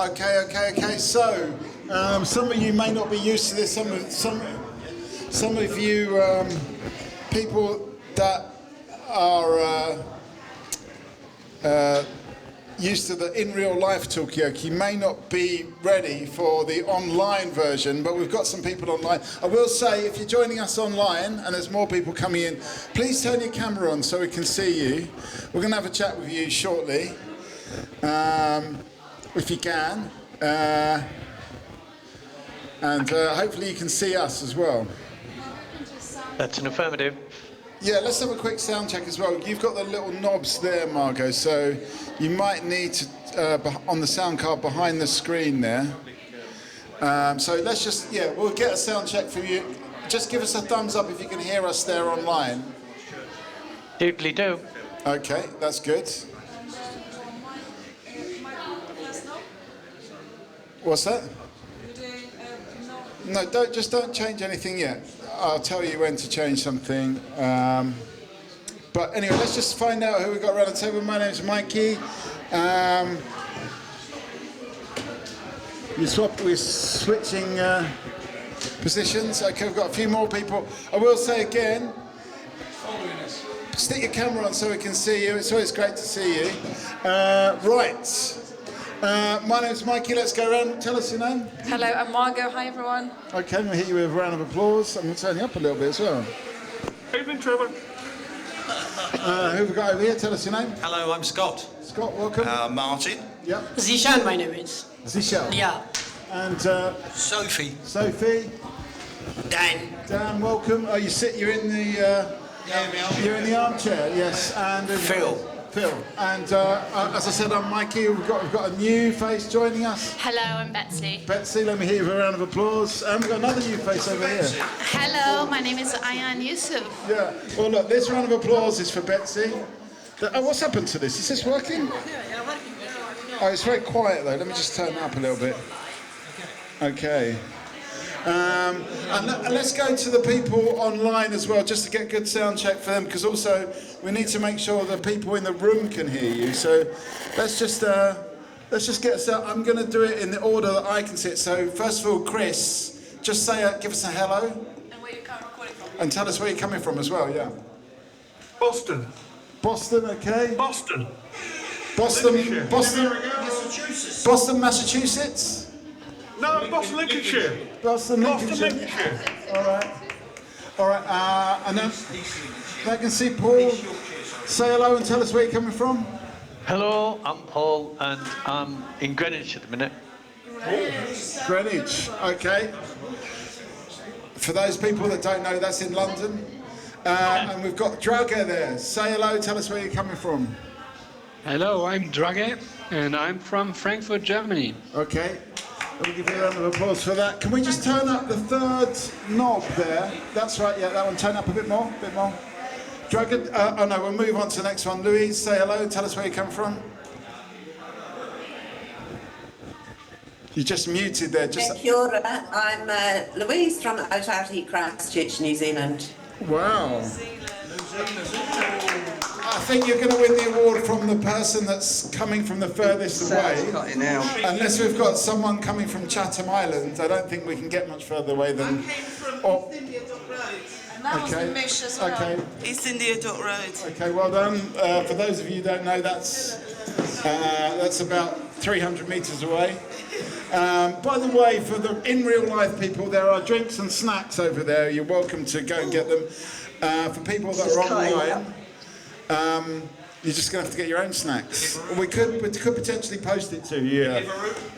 Okay. So, some of you may not be used to this. Some of you people that are used to the in real life Talkaoke may not be ready for the online version, but we've got some people online. I will say, if you're joining us online and there's more people coming in, please turn your camera on so we can see you. We're going to have a chat with you shortly. If you can, and hopefully you can see us as well. That's an affirmative. Yeah, let's have a quick sound check as well. You've got the little knobs there, Margot, so you might need to, on the sound card behind the screen there. So let's just, we'll get a sound check for you. Just give us a thumbs up if you can hear us there online. Doodly do. Okay, that's good. What's that? No, don't change anything yet. I'll tell you when to change something. But anyway, let's just find out who we've got around the table. My name's Mikey. We're switching positions. Okay, we've got a few more people. I will say again, stick your camera on so we can see you. It's always great to see you. Right. My name's Mikey. Let's go around. Tell us your name. Hello, I'm Margot. Hi, everyone. Okay, I'm going to hit you with a round of applause. I'm going to turn you up a little bit as well. Evening, Trevor. Who have we got over here? Tell us your name. Hello, I'm Scott. Scott, welcome. Martin. Yep. Zishan, my name is. Zishel. Yeah. And Sophie. Sophie. Dan. Dan, welcome. Oh, you're in the. You're in the armchair. Yes. And Phil. And as I said, I'm Mikey. We've got a new face joining us. Hello, I'm Betsy. Betsy, let me hear you with a round of applause. And we've got another new face over here. Hello, my name is Ayan Yusuf. Yeah. Well, look, this round of applause is for Betsy. Oh, what's happened to this? Is this working? Oh, it's very quiet though. Let me just turn it up a little bit. Okay. And let's go to the people online as well, just to get a good sound check for them, because also we need to make sure the people in the room can hear you. So let's just get us out. I'm going to do it in the order that I can see it. So first of all, Chris, just give us a hello. And where you're recording from? And tell us where you're coming from as well. Yeah. Boston. Boston, okay. Boston. Massachusetts. Boston, Massachusetts. No, Boston, Lincolnshire. Boston, Lincolnshire. All right. And then I can see Paul. Say hello and tell us where you're coming from. Hello, I'm Paul, and I'm in Greenwich at the minute. Greenwich, okay. For those people that don't know, that's in London. And we've got Dragger there. Say hello, tell us where you're coming from. Hello, I'm Draghe, and I'm from Frankfurt, Germany. Okay. Let me give you a round of applause for that. Can we just turn up the third knob there? That's right, yeah, that one. Turn up a bit more. Dragon, we'll move on to the next one. Louise, say hello, tell us where you come from. You just muted there. Kia ora. I'm Louise from Aotearoa, Christchurch, New Zealand. Wow. I think you're going to win the award from the person that's coming from the furthest away. Unless we've got someone coming from Chatham Islands, I don't think we can get much further away than. I came from East India Dock Road. And that was the Mish as well. Okay. East India Dock Road. Okay, well done. For those of you who don't know, that's about 300 metres away. By the way, for the in real life people, there are drinks and snacks over there. You're welcome to go and get them. For people that are online. You're just going to have to get your own snacks. We could potentially post it to you.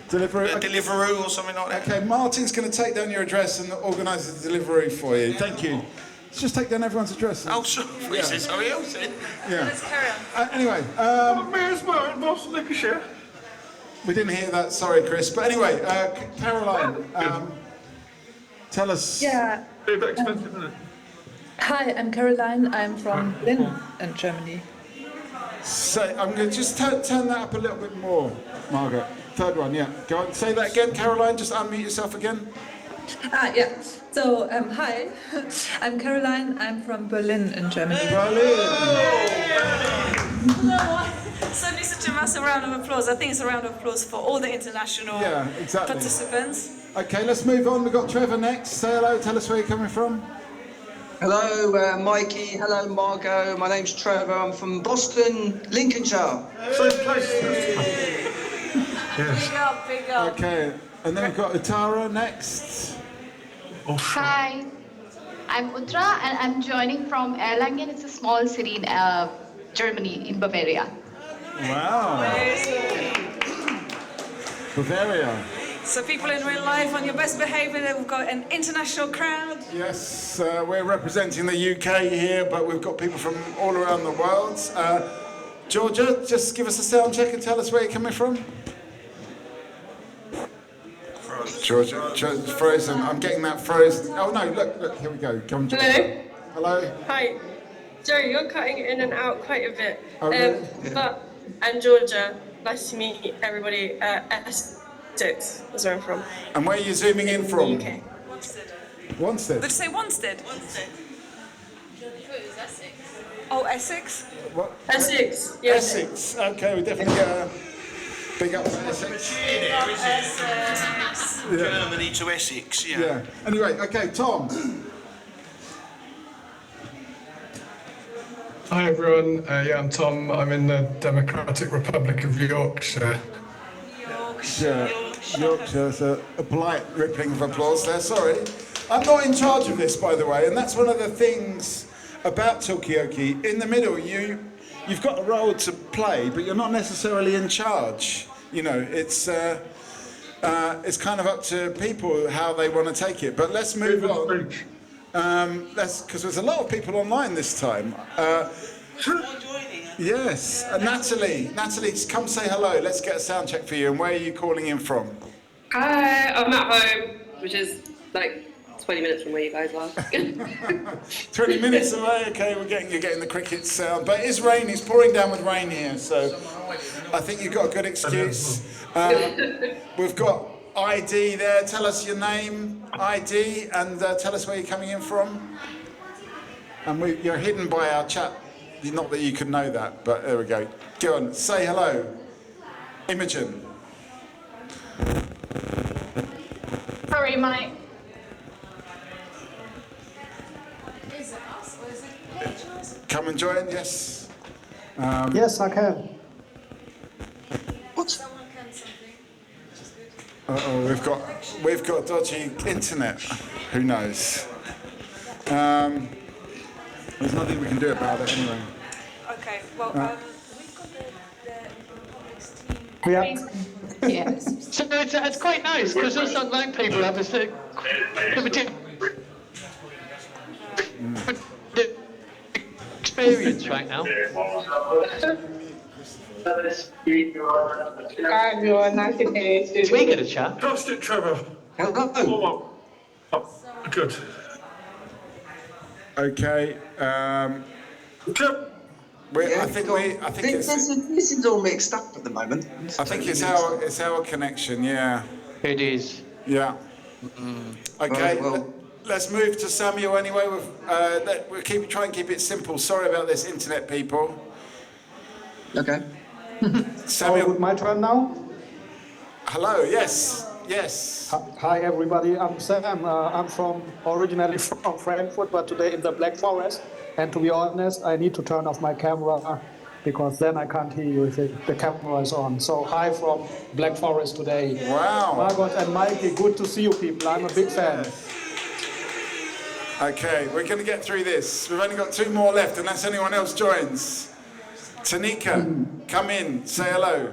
Deliveroo? Deliveroo or something like that. Okay, Martin's going to take down your address and organise the delivery for you. Thank you. Let's just take down everyone's address. Oh, sure. Yeah. Sorry, else then. Yeah. Let's carry on. Anyway. Mayor's Moat, Boston, Lincolnshire. We didn't hear that, sorry, Chris. But anyway, Caroline, tell us. Yeah. Be a bit expensive, isn't it? Hi, I'm Caroline. I'm from Berlin in Germany. So I'm going to just turn that up a little bit more, Margaret. Third one, yeah. Go on, say that again, Caroline. Just unmute yourself again. Yeah. So, hi. I'm Caroline. I'm from Berlin in Germany. Berlin. Hello. Suddenly such a us a round of applause. I think it's a round of applause for all the international participants. Okay, let's move on. We've got Trevor next. Say hello, tell us where you're coming from. Hello, Mikey. Hello, Margot. My name's Trevor. I'm from Boston, Lincolnshire. Same place. Big up, big up. Okay, and then we've got Utara next. Hi, I'm Uttara and I'm joining from Erlangen. It's a small city in Germany, in Bavaria. Wow. Bavaria. So people in real life on your best behaviour, we've got an international crowd. Yes, we're representing the UK here, but we've got people from all around the world. Georgia, just give us a sound check and tell us where you're coming from. Georgia, frozen. I'm getting that frozen. Oh no, look, here we go. Come on, Georgia. Hello. Hi. Joe, you're cutting in and out quite a bit. Oh, really? But I'm Georgia. Nice to meet everybody. Essex is where I'm from. And where are you zooming in from? UK. Wanstead. Did you say Wanstead? Oh, Essex? What? Essex. Yes. Essex. Okay, we definitely get a big up to Essex. Germany to Essex, Yeah. Anyway, okay, Tom. Hi everyone, I'm Tom. I'm in the Democratic Republic of Yorkshire. Yorkshire, so a polite rippling of applause there, sorry. I'm not in charge of this, by the way, and that's one of the things about Talkaoke. In the middle, you've got a role to play, but you're not necessarily in charge. You know, it's kind of up to people how they want to take it. But let's move on. Because there's a lot of people online this time. Yes, Natalie, come say hello. Let's get a sound check for you. And where are you calling in from? Hi, I'm at home, which is like 20 minutes from where you guys are. 20 minutes away. Okay, you're getting the cricket sound, but it's rain. It's pouring down with rain here, so I think you've got a good excuse. We've got ID there. Tell us your name, ID, and tell us where you're coming in from. And you're hidden by our chat. Not that you can know that, but there we go. Go on, say hello. Imogen. Sorry, Mike. Is it us or is it Come and join, yes. Yes, I can. Someone can something, which is good. Uh-oh, we've got dodgy internet. Who knows? There's nothing we can do about it anyway. Okay, well, we've got the robotics team. Yeah. So it's quite nice because us online people have a experience right now. Everyone, I can hear you too. Do we get a chat? Just it, Trevor. Hello. Good. Okay. I think this is all mixed up at the moment. I think it's our connection. Yeah. It is. Yeah. Okay. Well, let's move to Samuel anyway. We'll try and keep it simple. Sorry about this, internet people. okay. Samuel. My turn now. Hello. Yes. Yes. Hi everybody, I'm Sam. I'm originally from Frankfurt, but today in the Black Forest. And to be honest, I need to turn off my camera because then I can't hear you if the camera is on. So hi from Black Forest today. Wow. Margot and Mikey, good to see you people. I'm a big fan. Okay, we're going to get through this. We've only got 2 more left, unless anyone else joins. Tanika, come in, say hello.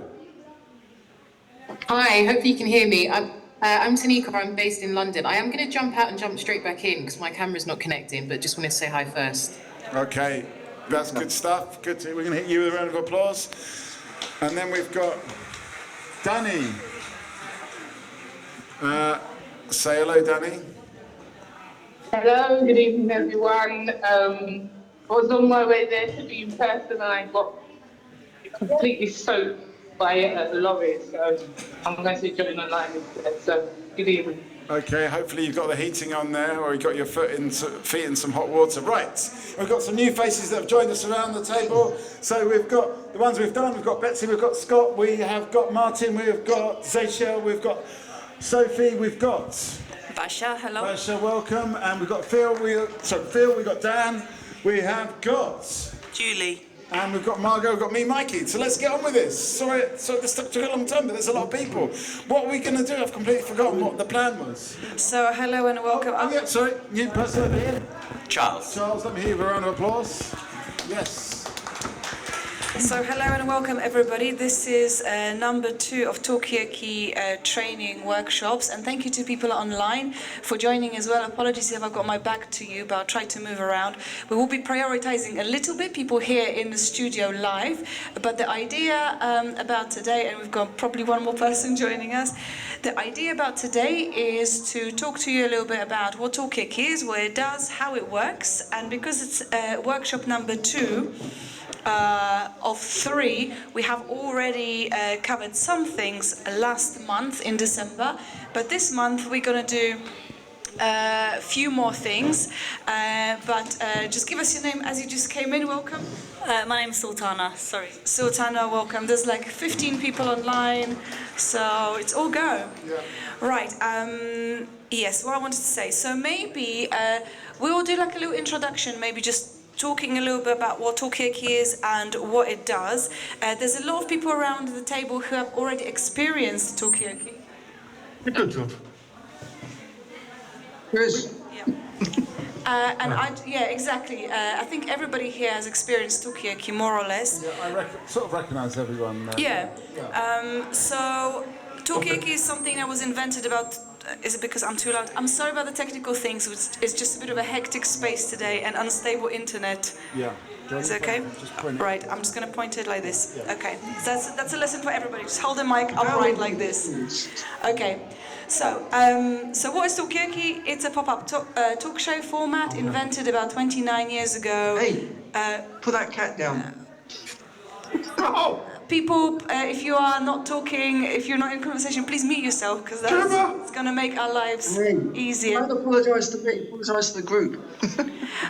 Hi, hopefully you can hear me. I'm Tanika, I'm based in London. I am going to jump out and jump straight back in because my camera's not connecting, but just wanted to say hi first. Okay, that's good stuff. Good. We're going to hit you with a round of applause. And then we've got Danny. Say hello, Danny. Hello, good evening everyone. I was on my way there to be in person and I got completely soaked by a lorry, so I'm going to join online instead. So, good evening. Okay, hopefully you've got the heating on there, or you've got your feet in some hot water. Right, we've got some new faces that have joined us around the table. So we've got the ones we've done. We've got Betsy, we've got Scott, we have got Martin, we've got Zayshel, we've got Sophie, we've got Basha, hello. Basha, welcome, and we've got Phil. Phil, we've got Dan, we have got Julie. And we've got Margot, we've got me, Mikey. So let's get on with this. Sorry, this took a long time, but there's a lot of people. What are we going to do? I've completely forgotten what the plan was. So hello and welcome. Oh yeah, sorry, new person over here. Charles. Charles, let me hear you a round of applause. Yes. So hello and welcome everybody. This is number 2 of Talkaoke training workshops, and thank you to people online for joining as well. Apologies if I've got my back to you, but I'll try to move around. We will be prioritizing a little bit people here in the studio live, but the idea about today, and we've got probably one more person joining us, the idea about today is to talk to you a little bit about what Talkaoke is, what it does, how it works, and because it's workshop number 2, of 3, we have already covered some things last month in December, but this month we're going to do a few more things, but just give us your name as you just came in. Welcome. My name is Sultana, sorry. Sultana, welcome. There's like 15 people online, so it's all go. Yeah. Right, yes, what I wanted to say, so maybe we will do like a little introduction, maybe just talking a little bit about what Talkaoke is and what it does. There's a lot of people around the table who have already experienced Talkaoke. Good job. Chris. Yeah. Yeah, exactly. I think everybody here has experienced Talkaoke more or less. Yeah, I sort of recognise everyone. Yeah. So Talkaoke is something that was invented about. Is it because I'm too loud? I'm sorry about the technical things. It's just a bit of a hectic space today and unstable internet. Yeah. Is it okay? Right, I'm just going to point it like this. Yeah. Okay, that's a lesson for everybody. Just hold the mic upright like this. Okay, so what is Talkaoke? It's a pop-up talk show format invented about 29 years ago. Hey, put that cat down. People, if you are not talking, if you're not in conversation, please mute yourself, because that's going to make our lives easier. Don't apologise to me, apologise to the group.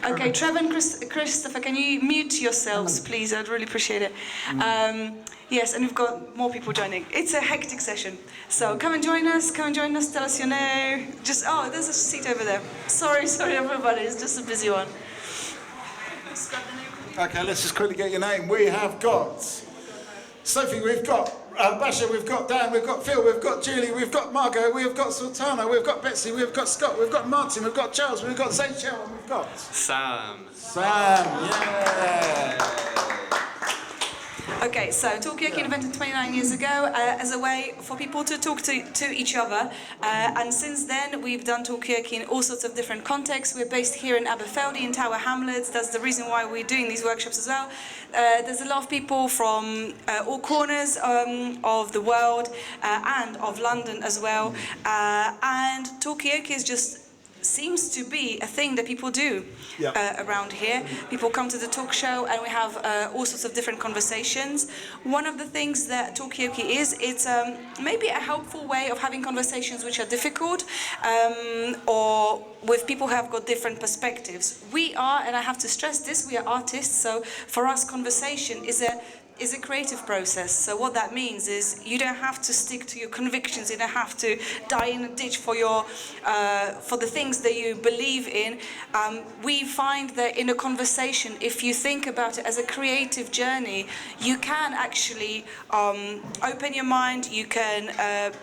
Okay, Trevor and Christopher, can you mute yourselves, please? I'd really appreciate it. Yes, and we've got more people joining. It's a hectic session. So come and join us, tell us your name. There's a seat over there. Sorry everybody, it's just a busy one. Okay, let's just quickly get your name. We have got Sophie, we've got Basha, we've got Dan, we've got Phil, we've got Julie, we've got Margot, we've got Sultana, we've got Betsy, we've got Scott, we've got Martin, we've got Charles, we've got Zayshel, and we've got Sam, yeah! Okay, so Talkaoke invented 29 years ago as a way for people to talk to each other, and since then we've done Talkaoke in all sorts of different contexts. We're based here in Aberfeldy in Tower Hamlets. That's the reason why we're doing these workshops as well. There's a lot of people from all corners of the world and of London as well, and Talkaoke seems to be a thing that people do around here. People come to the talk show and we have all sorts of different conversations. One of the things that Talkaoke is, it's maybe a helpful way of having conversations which are difficult or with people who have got different perspectives. We are, and I have to stress this, we are artists, so for us conversation is a creative process. So what that means is you don't have to stick to your convictions, you don't have to die in a ditch for the things that you believe in. We find that in a conversation, if you think about it as a creative journey, you can actually open your mind, you can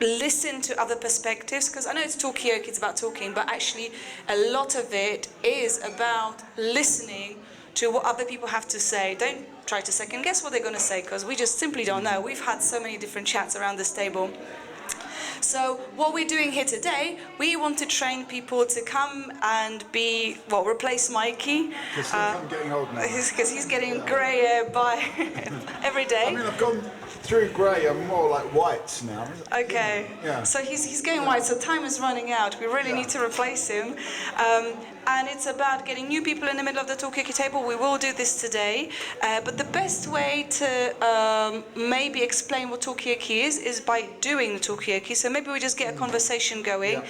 listen to other perspectives, because I know it's Talkaoke, it's about talking, but actually a lot of it is about listening to what other people have to say. Don't try to second guess what they're going to say, because we just simply don't know. We've had so many different chats around this table. So what we're doing here today, we want to train people to come and replace Mikey. Because I'm getting old now. Because he's getting greyer by every day. I mean, I've gone through grey, I'm more like white now. Okay. Yeah. So he's going white, so time is running out. We really need to replace him. and it's about getting new people in the middle of the Talkaoke table. We will do this today, but the best way to maybe explain what Talkaoke is by doing the Talkaoke. So maybe we just get a conversation going. Yeah.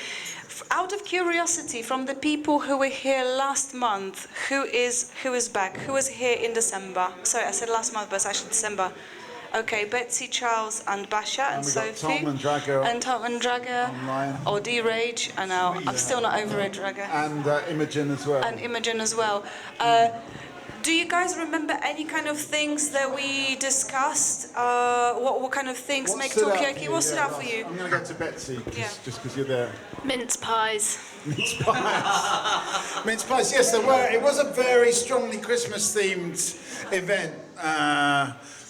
Out of curiosity, from the people who were here last month, who is back? Who was here in December? Sorry, I said last month, but it's actually December. Okay, Betsy, Charles, and Basha, and we got Sophie. Tom and Drago. And Tom and Drago. Online. Or D-Rage. I know, I'm still not over it, Drago. And Imogen as well. And Imogen as well. Do you guys remember any kind of things that we discussed? What kind of things make Talkaoke? What stood out for you? I'm going to go to Betsy, just because you're there. Mince pies. Mince pies. Mince pies, yes, there were. It was a very strongly Christmas-themed event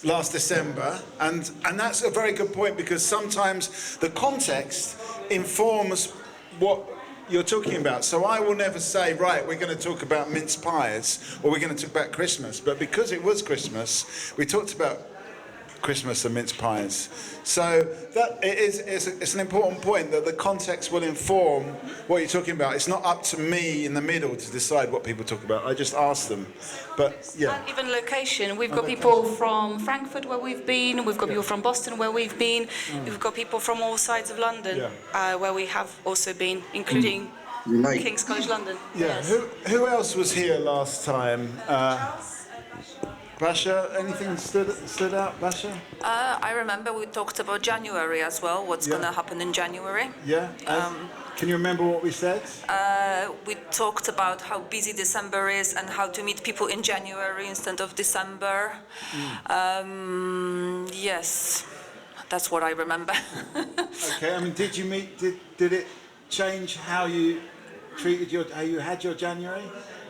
last December, and that's a very good point, because sometimes the context informs what you're talking about. So I will never say, right, we're going to talk about mince pies, or we're going to talk about Christmas. But because it was Christmas, we talked about Christmas and mince pies. So that it's an important point, that the context will inform what you're talking about. It's not up to me in the middle to decide what people talk about. I just ask them. But yeah. And even location. We've got people from Frankfurt where we've been. We've got people from Boston where we've been. We've got people from all sides of London where we have also been, including King's College London. Yeah. Yes. Who else was here last time? Basha, anything stood out, Basha? I remember we talked about January as well, what's going to happen in January. Yeah? Can you remember what we said? We talked about how busy December is and how to meet people in January instead of December. Yes, that's what I remember. Okay, I mean, did it change how you treated how you had your January?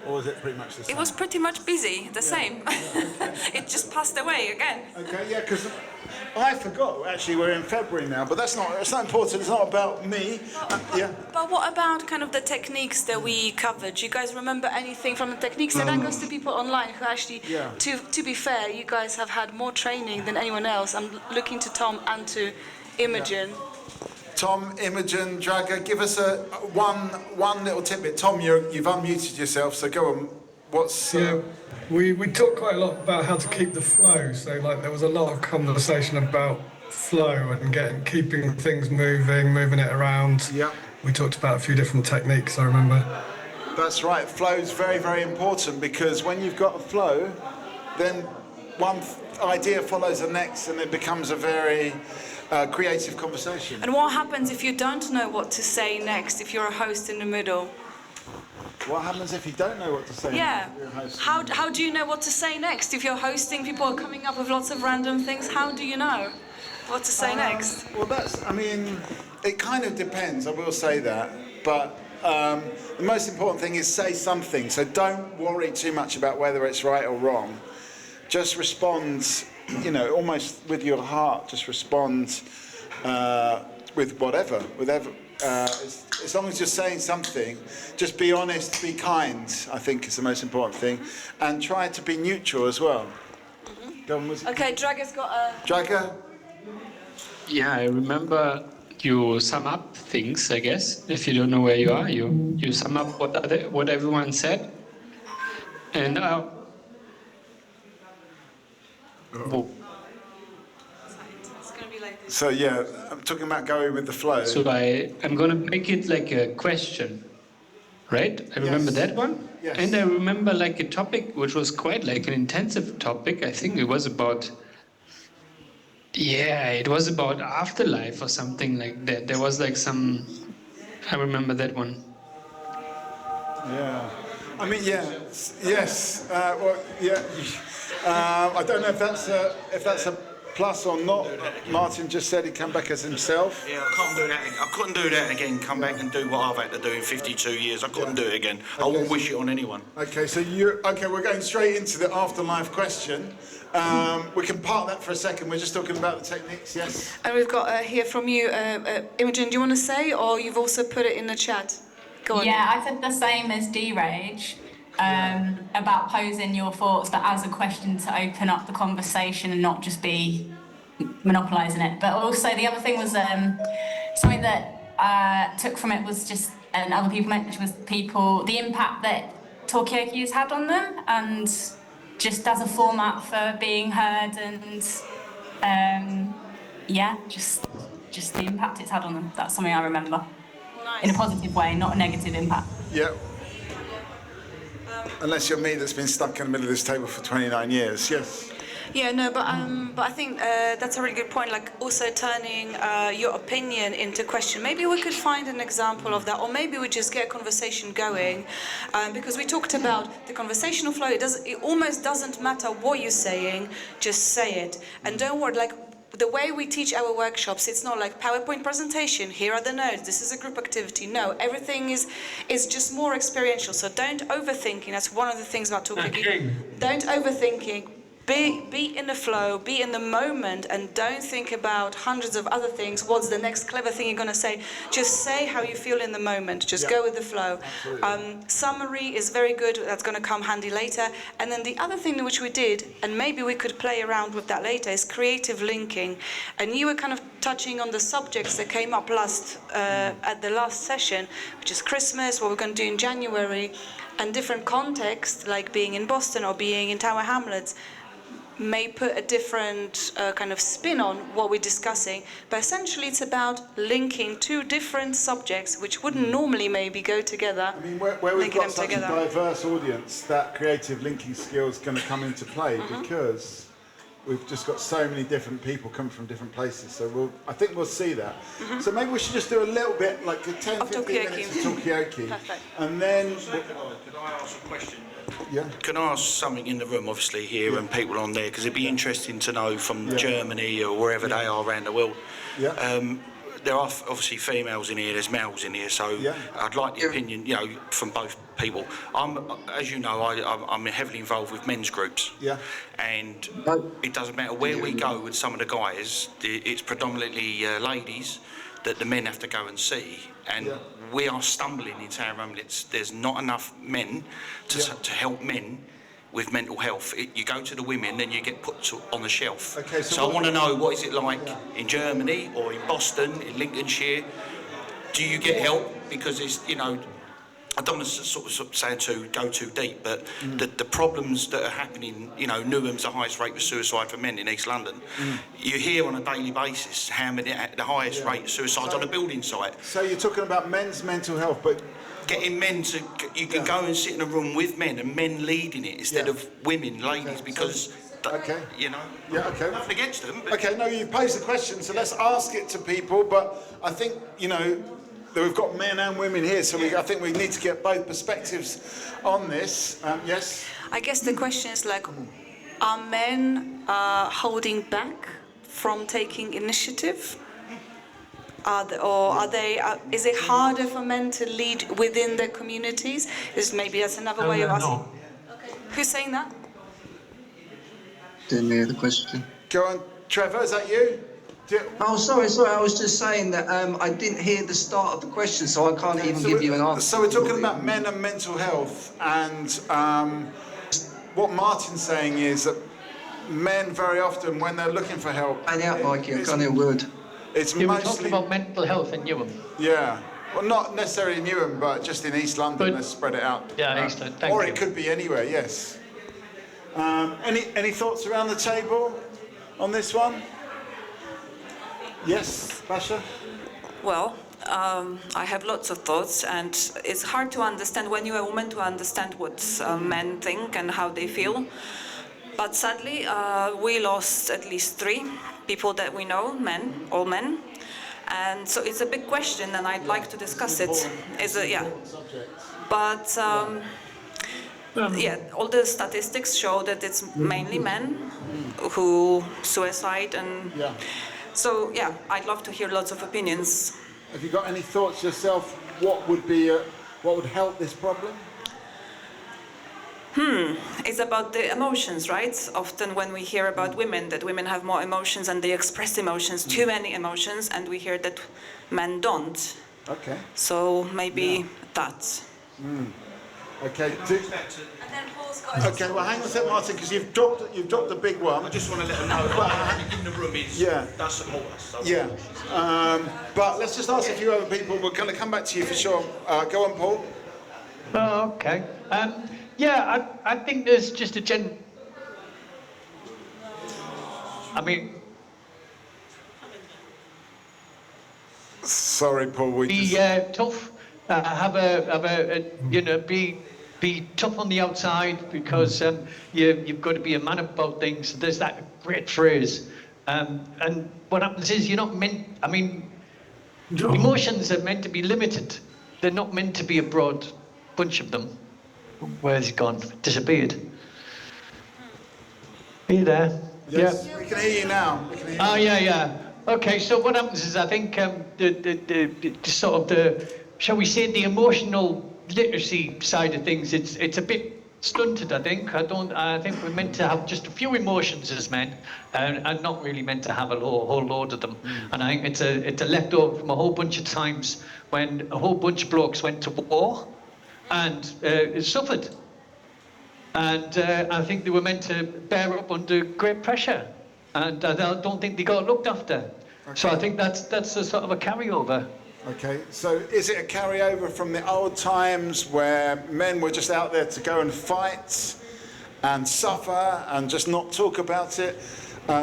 Or was it pretty much the same? It was pretty much busy, the same. It just passed away again. Okay, yeah, because I forgot. Actually, we're in February now, but it's not important. It's not about me. But what about kind of the techniques that we covered? Do you guys remember anything from the techniques? And that goes to people online who actually, to be fair, you guys have had more training than anyone else. I'm looking to Tom and to Imogen. Tom, Imogen, Draga, give us one little tidbit. Tom, you've unmuted yourself, so go on. What's we talked quite a lot about how to keep the flow. So like there was a lot of conversation about flow and keeping things moving it around. Yeah. We talked about a few different techniques, I remember. That's right. Flow is very, very important, because when you've got a flow, then one idea follows the next, and it becomes a very creative conversation. And what happens if you don't know what to say next, if you're a host in the middle? What happens if you don't know what to say? Yeah. How do you know what to say next? If you're hosting, people are coming up with lots of random things. How do you know what to say next? Well, it kind of depends, I will say that. But the most important thing is say something. So don't worry too much about whether it's right or wrong. Just respond, almost with your heart. Just respond with whatever. As long as you're saying something, just be honest, be kind, I think is the most important thing. And try to be neutral as well. Go on, Okay, Draga's got a... Draga? Yeah, I remember you sum up things, I guess. If you don't know where you are, you sum up what everyone said. And So yeah, I'm talking about going with the flow. So I'm going to make it like a question, right? I remember that one. Yes. And I remember like a topic which was quite like an intensive topic. I think it was about, it was about afterlife or something like that. There was like I remember that one. Yeah. I mean, yes. I don't know if that's a plus or not. Martin just said he'd come back as himself. Yeah, I can't do that. I couldn't do that again. Come back and do what I've had to do in 52 years. I couldn't do it again. I won't wish it on anyone. Okay, so we're going straight into the afterlife question. We can park that for a second. We're just talking about the techniques, yes? And we've got here from you, Imogen, do you want to say, or you've also put it in the chat? Go on. Yeah, I said the same as D-Rage. About posing your thoughts, but as a question to open up the conversation and not just be monopolising it. But also the other thing was something that I took from it was just and other people mentioned was the impact that Talkaoke has had on them, and just as a format for being heard, and just the impact it's had on them. That's something I remember. In a positive way, not a negative impact. Yeah. Unless you're me that's been stuck in the middle of this table for 29 years. Yes. Yeah, no, but I think that's a really good point. Like also turning your opinion into question. Maybe we could find an example of that, or maybe we just get a conversation going, because we talked about the conversational flow. It almost doesn't matter what you're saying, just say it, and don't worry. Like the way we teach our workshops, it's not like PowerPoint presentation. Here are the notes. This is a group activity. No, everything is just more experiential. So don't overthinking. That's one of the things about Talkaoke. Don't overthinking. Be in the flow, be in the moment, and don't think about hundreds of other things. What's the next clever thing you're going to say? Just say how you feel in the moment. Just go with the flow. Summary is very good. That's going to come handy later. And then the other thing which we did, and maybe we could play around with that later, is creative linking. And you were kind of touching on the subjects that came up at the last session, which is Christmas, what we're going to do in January, and different contexts, like being in Boston or being in Tower Hamlets, may put a different kind of spin on what we're discussing, but essentially it's about linking two different subjects which wouldn't normally maybe go together. I mean, where we've got such a diverse audience, that creative linking skill is going to come into play because we've just got so many different people coming from different places. So I think we'll see that. So maybe we should just do a little bit, like 10, 15 minutes of Talkaoke. Perfect. And then... Could I ask a question? Yeah. Can I ask something in the room, obviously, here and people on there, because it'd be interesting to know from Germany or wherever they are around the world. Yeah. There are obviously females in here, there's males in here, so I'd like the opinion, from both people. As you know, I'm heavily involved with men's groups. Yeah. And it doesn't matter where we go with some of the guys, it's predominantly ladies that the men have to go and see. And we are stumbling in Tower Hamlets. There's not enough men to help men with mental health. You go to the women, then you get put on the shelf. Okay, so I want to know, what is it like in Germany or in Boston, in Lincolnshire? Do you get help? Because it's, I don't want to sort of say to go too deep, but the problems that are happening, Newham's the highest rate of suicide for men in East London. You hear on a daily basis how many the highest rate of suicides on a building site. So you're talking about men's mental health, but... Getting men to... You can go and sit in a room with men and men leading it instead of women, ladies, because... Yeah, okay. Nothing against them. But Okay, no, you've posed the question, so let's ask it to people, but I think, that we've got men and women here, so I think we need to get both perspectives on this. Yes? I guess the question is like, are men holding back from taking initiative? Is it harder for men to lead within their communities? Maybe that's another way of asking. No. Okay. Who's saying that? Didn't hear the question. Go on, Trevor, is that you? Oh, sorry. I was just saying that I didn't hear the start of the question, so I can't even give you an answer. So we're talking about men and mental health, and what Martin's saying is that men very often, when they're looking for help... Hang out, Mikey, I can't hear a word. It's You were mostly... talking about mental health in Newham. Yeah. Well, not necessarily in Newham, but just in East London, let's spread it out. Yeah, East London, thank you. Or it could be anywhere, yes. Any thoughts around the table on this one? Yes, Basha? Well, I have lots of thoughts, and it's hard to understand when you're a woman to understand what men think and how they feel. But sadly, we lost at least 3 people that we know, all men. And so it's a big question, and I'd like to discuss it. But all the statistics show that it's mainly men who suicide, and so I'd love to hear lots of opinions. Have you got any thoughts yourself? What would help this problem? It's about the emotions, right? Often when we hear about women, that women have more emotions and they express emotions, too many emotions, and we hear that men don't. Okay. So maybe that. Okay. Okay, well, hang on a sec, Martin, because you've dropped a big one. I just want to let them know that in the room is does support us. Yeah. But let's just ask a few other people. We're going to come back to you for sure. Go on, Paul. Oh, okay. Yeah, I think there's just a I mean, sorry, Paul. Be tough. Have a you know, be tough on the outside because you've got to be a man about things. There's that great phrase, and what happens is you're not meant. I mean, emotions are meant to be limited. They're not meant to be a broad bunch of them. Where's he gone? Disappeared. Are you there? Yes, Yeah. we can hear you now. Oh yeah. Okay, so what happens is I think the sort of the, shall we say, the emotional literacy side of things, it's a bit stunted. I think we're meant to have just a few emotions as men, and not really meant to have a whole load of them. And I think it's a leftover from a whole bunch of times when a whole bunch of blokes went to war and suffered. And I think they were meant to bear up under great pressure, and I don't think they got looked after. Okay. So I think that's a sort of a carryover. Okay, so is it a carryover from the old times where men were just out there to go and fight and suffer and just not talk about it?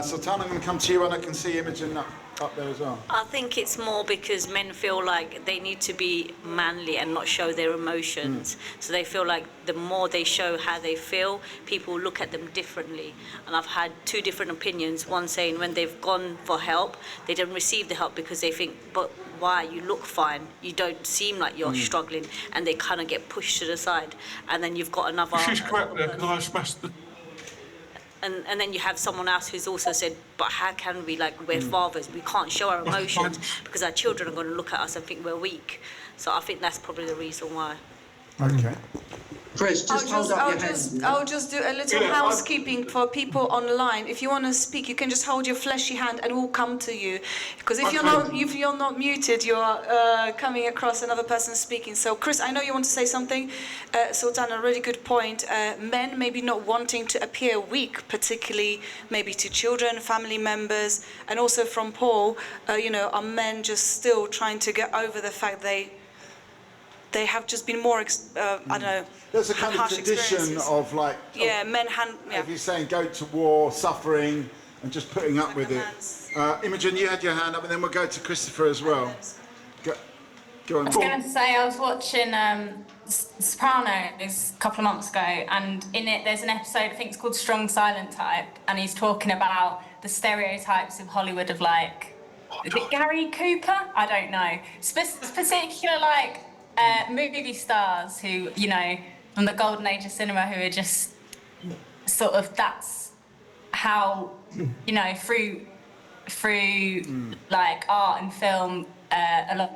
Sultana, I'm going to come to you, and I can see Imogen up there as well. I think it's more because men feel like they need to be manly and not show their emotions. So they feel like the more they show how they feel, people look at them differently. And I've had two different opinions. One saying when they've gone for help, they don't receive the help because they think, but why? You look fine. You don't seem like you're struggling. And they kind of get pushed to the side. And then you've got another... She's correct there, because I smashed the... And then you have someone else who's also said, but how can we, like, we're fathers, we can't show our emotions because our children are going to look at us and think we're weak. So I think that's probably the reason why. Okay. Chris, I'll just do a little housekeeping for people online. If you want to speak, you can just hold your fleshy hand and we'll come to you. Because if you're not muted, you're coming across another person speaking. So Chris, I know you want to say something. Sultan, a really good point. Men maybe not wanting to appear weak, particularly maybe to children, family members, and also from Paul, are men just still trying to get over the fact they have just been more, I don't know. There's a kind of tradition of like, if you're saying go to war, suffering, and just putting up with it. Imogen, you had your hand up, and then we'll go to Christopher as well. Go on. I was going to say, I was watching Sopranos a couple of months ago, and in it there's an episode, I think it's called Strong Silent Type, and he's talking about the stereotypes of Hollywood of like, is it Gary Cooper? I don't know. Particular like movie stars who, from the golden age of cinema, who are just sort of, that's how, through like art and film, a lot.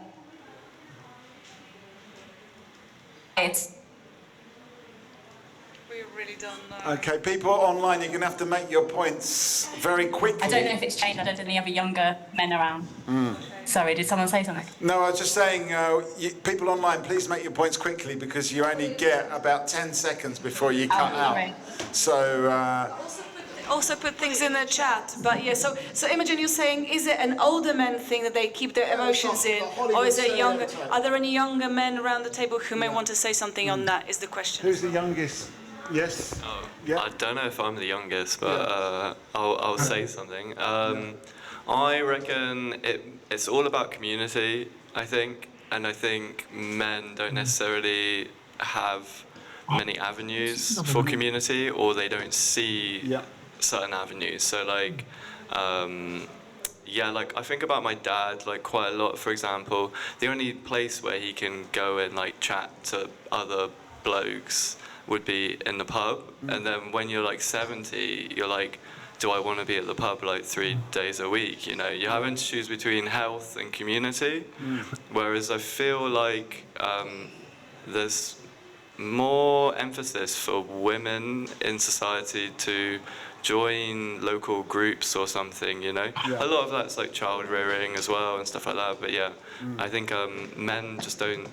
We really don't know. Okay, people online, you're going to have to make your points very quickly. I don't know if it's changed. I don't know any other younger men around. Sorry, did someone say something? No, I was just saying, people online, please make your points quickly because you only get about 10 seconds before you cut out. Right. So... Also put things in the chat, but yeah. So Imogen, you're saying, is it an older men thing that they keep their emotions in, or is it younger? Are there any younger men around the table who may want to say something on that? Is the question. Who's the youngest? Yes. I don't know if I'm the youngest, but I'll say something. I reckon it's all about community, I think, and I think men don't necessarily have many avenues for community, or they don't see certain avenues. So like, like I think about my dad like quite a lot. For example, the only place where he can go and like chat to other blokes would be in the pub. And then when you're like 70, you're like, do I want to be at the pub like 3 days a week? You're having to choose between health and community. Whereas I feel like there's more emphasis for women in society to join local groups or something, you know. Yeah. A lot of that's like child rearing as well and stuff like that. But yeah, I think men just don't,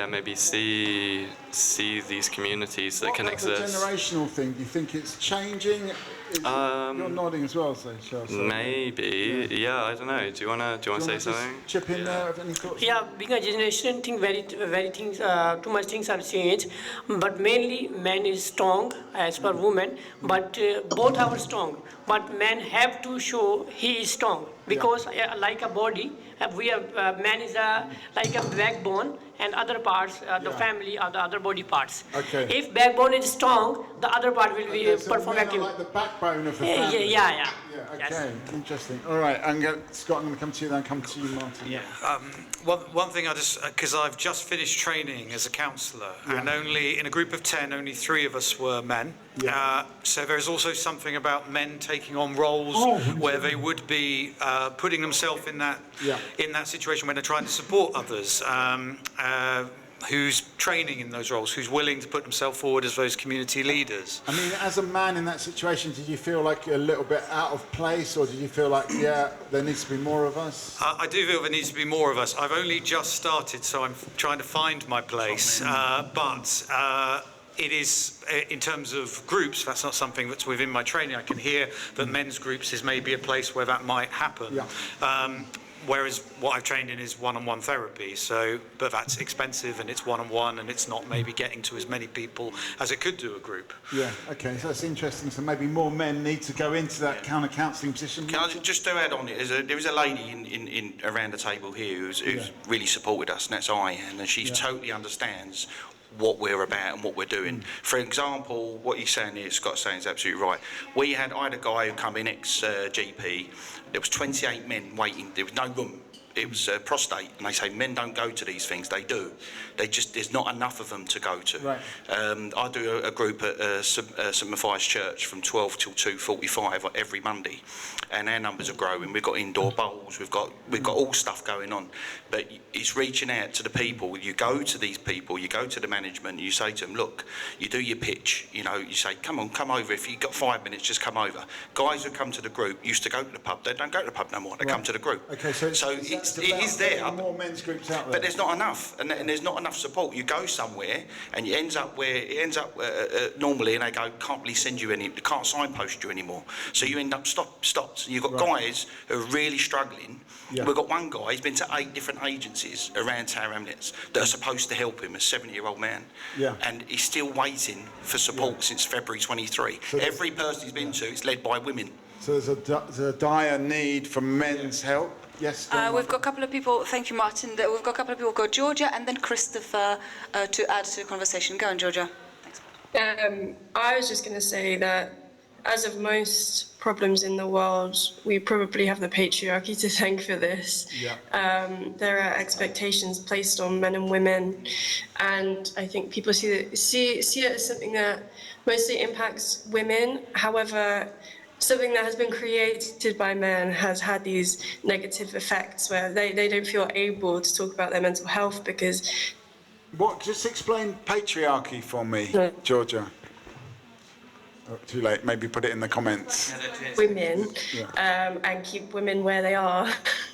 maybe see these communities that can exist. What about the generational thing? Do you think it's changing? You're nodding as well, so Charles. Maybe, yeah. I don't know. Do you wanna say something? Chip in there. Have any thoughts? Yeah, being a generation, think very things. Too much things have changed, but mainly man is strong as per women. But both are strong. But man have to show he is strong because like a body, we have man is like a backbone, and other parts, the family are the other body parts. Okay. If backbone is strong, the other part will be perform active. Like the backbone of the family. Yeah. Okay, interesting. All right, Scott, I'm going to come to you then. Come to you, Martin. Yeah. One thing because I've just finished training as a counsellor, and only in a group of 10, only 3 of us were men. Yeah. So there's also something about men taking on roles where they would be putting themselves in that situation when they're trying to support others. Who's training in those roles, who's willing to put himself forward as those community leaders. I mean, as a man in that situation, did you feel like you're a little bit out of place, or did you feel like, there needs to be more of us? I do feel there needs to be more of us. I've only just started, so I'm trying to find my place. It is, in terms of groups, that's not something that's within my training. I can hear that men's groups is maybe a place where that might happen. Whereas what I've trained in is one-on-one therapy, but that's expensive and it's one-on-one and it's not maybe getting to as many people as it could do a group. Yeah, okay, so that's interesting. So maybe more men need to go into that kind of counselling position. Can I just to add on it, there is a lady in around the table here who's really supported us, and that's Ian, and she totally understands what we're about and what we're doing. For example, what you're saying here, Scott's saying is absolutely right. I had a guy who come in, ex-GP, there was 28 men waiting, there was no room. It was prostate, and they say men don't go to these things. They do. There's not enough of them to go to. Right. I do a group at St Matthias Church from 12 till 2:45 every Monday, and our numbers are growing. We've got indoor bowls. We've got all stuff going on, but it's reaching out to the people. You go to these people. You go to the management. You say to them, look, you do your pitch. You know, you say, come over. If you've got 5 minutes, just come over. Guys who come to the group used to go to the pub. They don't go to the pub no more. They come to the group. Okay, so it is there, more men's groups out there. but there's not enough, and there's not enough support. You go somewhere, and it ends up normally, and they go, can't really send you any, can't signpost you anymore. So you end up stopped. You've got guys who are really struggling. Yeah. We've got one guy, he's been to 8 different agencies around Tower Hamlets that are supposed to help him, a 70-year-old man. Yeah. And he's still waiting for support since February 23. So every person he's been to is led by women. So there's a dire need for men's help. Yes. We've got a couple of people. Thank you, Martin. We've got a couple of people. We've got Georgia and then Christopher to add to the conversation. Go on, Georgia. Thanks. I was just going to say that as of most problems in the world, we probably have the patriarchy to thank for this. Yeah. There are expectations placed on men and women, and I think people see it as something that mostly impacts women. However, something that has been created by men has had these negative effects where they don't feel able to talk about their mental health because... Just explain patriarchy for me, Georgia. Oh, too late, maybe put it in the comments. Women, and keep women where they are,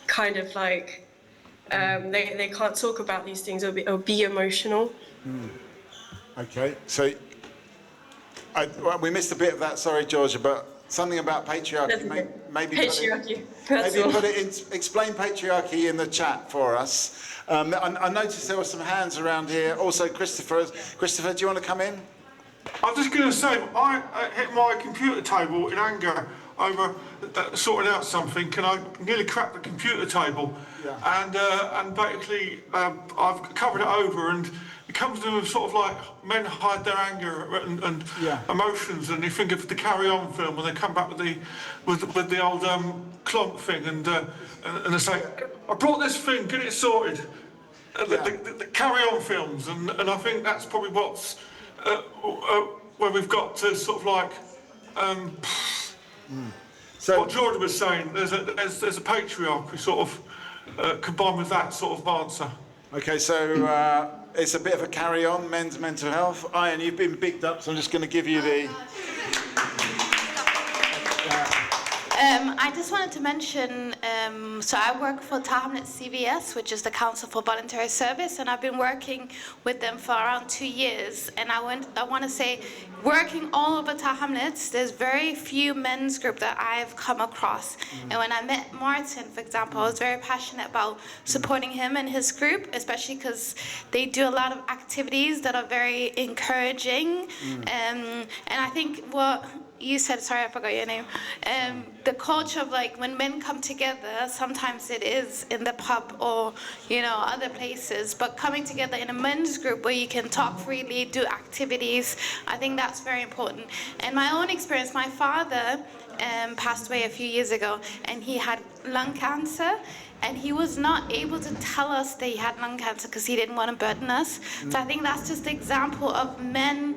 kind of like, they can't talk about these things or be emotional. Okay, so we missed a bit of that, sorry, Georgia, but something about patriarchy. Maybe explain patriarchy in the chat for us. I noticed there were some hands around here. Also, Christopher, do you want to come in? I was just going to say, I hit my computer table in anger over sorting out something, and I nearly cracked the computer table. Yeah. And basically, I've covered it over, and it comes to sort of like men hide their anger and emotions, and you think of the Carry On film when they come back with the old clonk thing, and they say, I brought this thing, get it sorted. The Carry On films, and I think that's probably what's where we've got to sort of like so what George was saying. There's a patriarchy sort of combined with that sort of answer. Okay, so it's a bit of a carry-on, men's mental health. Ian, you've been picked up, so I'm just going to give you the... I just wanted to mention, so I work for Talkaoke CVS, which is the Council for Voluntary Service, and I've been working with them for around 2 years. And I want to say, working all over Talkaoke, there's very few men's group that I've come across. And when I met Martin, for example, I was very passionate about supporting him and his group, especially because they do a lot of activities that are very encouraging. And I think what you said, sorry, I forgot your name. The culture of like when men come together, sometimes it is in the pub or, you know, other places, but coming together in a men's group where you can talk freely, do activities, I think that's very important. And my own experience, my father passed away a few years ago, and he had lung cancer. And he was not able to tell us that he had lung cancer because he didn't want to burden us. So I think that's just an example of men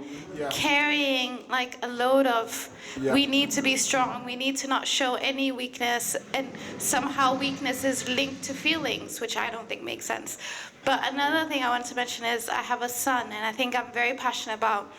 carrying like a load of, we need to be strong, we need to not show any weakness, and somehow weakness is linked to feelings, which I don't think makes sense. But another thing I wanted to mention is I have a son, and I think I'm very passionate about,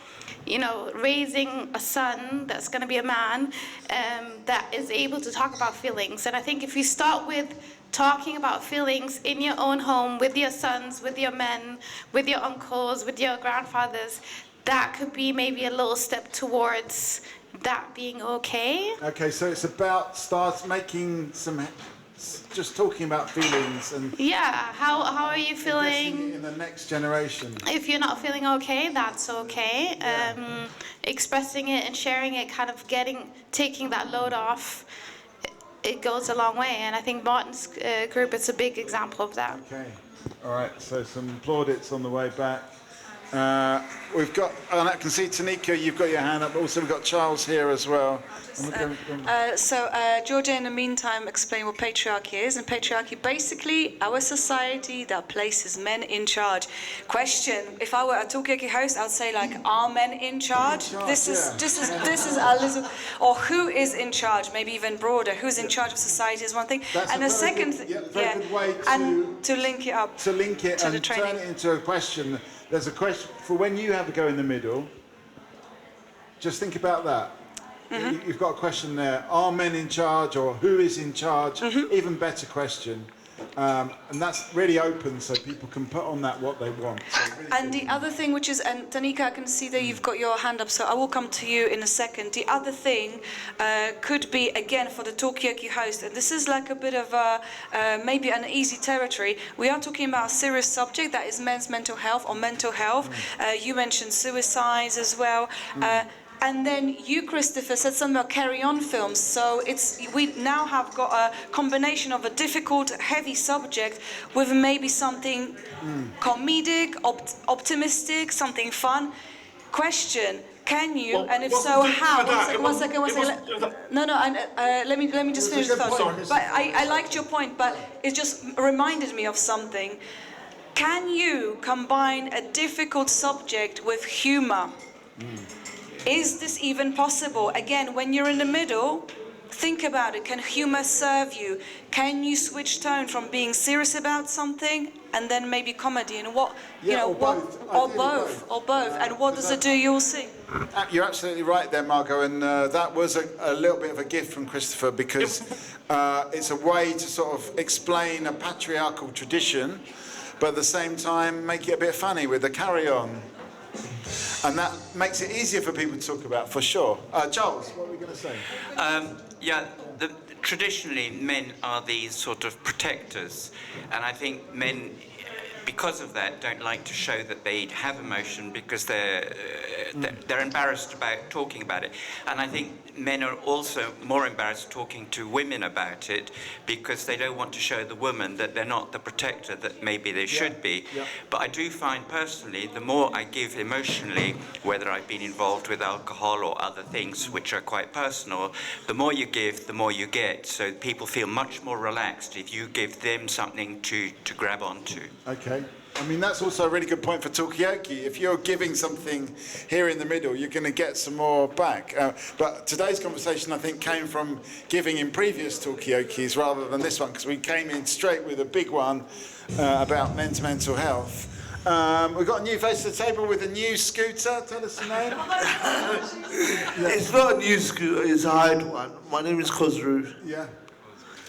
you know, raising a son that's going to be a man that is able to talk about feelings. And I think if you start with talking about feelings in your own home, with your sons, with your men, with your uncles, with your grandfathers, that could be maybe a little step towards that being okay. Okay, so it's about making some, just talking about feelings and... Yeah, how are you feeling? In the next generation. If you're not feeling okay, that's okay. Expressing it and sharing it, kind of taking that load off, it goes a long way, and I think Martin's group is a big example of that. Okay, all right, so some plaudits on the way back. We've got, and I can see Tanika, you've got your hand up, but also we've got Charles here as well. Georgia, in the meantime, explain what patriarchy is. And patriarchy, basically, our society that places men in charge. Question: if I were a Talkaoke host, I would say like, are men in charge? This is a little, or who is in charge? Maybe even broader. Who's in charge of society is one thing. That's and a the second, very good way to link it up. To link it and turn it into a question. There's a question for when you have a go in the middle. Just think about that. You've got a question there. Are men in charge, or who is in charge? Even better question. And that's really open, so people can put on that what they want. So really and the other thing, which is, and Tanika, I can see that you've got your hand up, so I will come to you in a second. The other thing could be, again, for the Talkaoke host, and this is like a bit of maybe an easy territory. We are talking about a serious subject, that is men's mental health or mental health. You mentioned suicides as well. And then you, Christopher, said something about carry-on films. So we now have got a combination of a difficult, heavy subject with maybe something comedic, optimistic, something fun. Question: can you? Well, and if so, how? One second. No. Let me just finish the thought. But I liked your point, but it just reminded me of something. Can you combine a difficult subject with humor? Is this even possible? Again, when you're in the middle, think about it. Can humor serve you? Can you switch tone from being serious about something and then maybe comedy? And what, or both. And what does it do? You'll see. You're absolutely right there, Margot, and that was a little bit of a gift from Christopher, because it's a way to sort of explain a patriarchal tradition, but at the same time make it a bit funny with the carry-on. And that makes it easier for people to talk about, for sure. Charles, what were we going to say? Traditionally, men are these sort of protectors, and I think men, because of that, don't like to show that they have emotion because they're embarrassed about talking about it. And I think men are also more embarrassed talking to women about it because they don't want to show the woman that they're not the protector that maybe they should be. But I do find personally, the more I give emotionally, whether I've been involved with alcohol or other things which are quite personal, the more you give, the more you get. So people feel much more relaxed if you give them something to grab onto. Okay. I mean, that's also a really good point for Talkaoke. If you're giving something here in the middle, you're going to get some more back. But today's conversation, I think, came from giving in previous Talkaokes rather than this one, because we came in straight with a big one about men's mental health. We've got a new face to the table with a new scooter. Tell us your name. It's not a new scooter, it's a hired one. My name is Kozru. Yeah.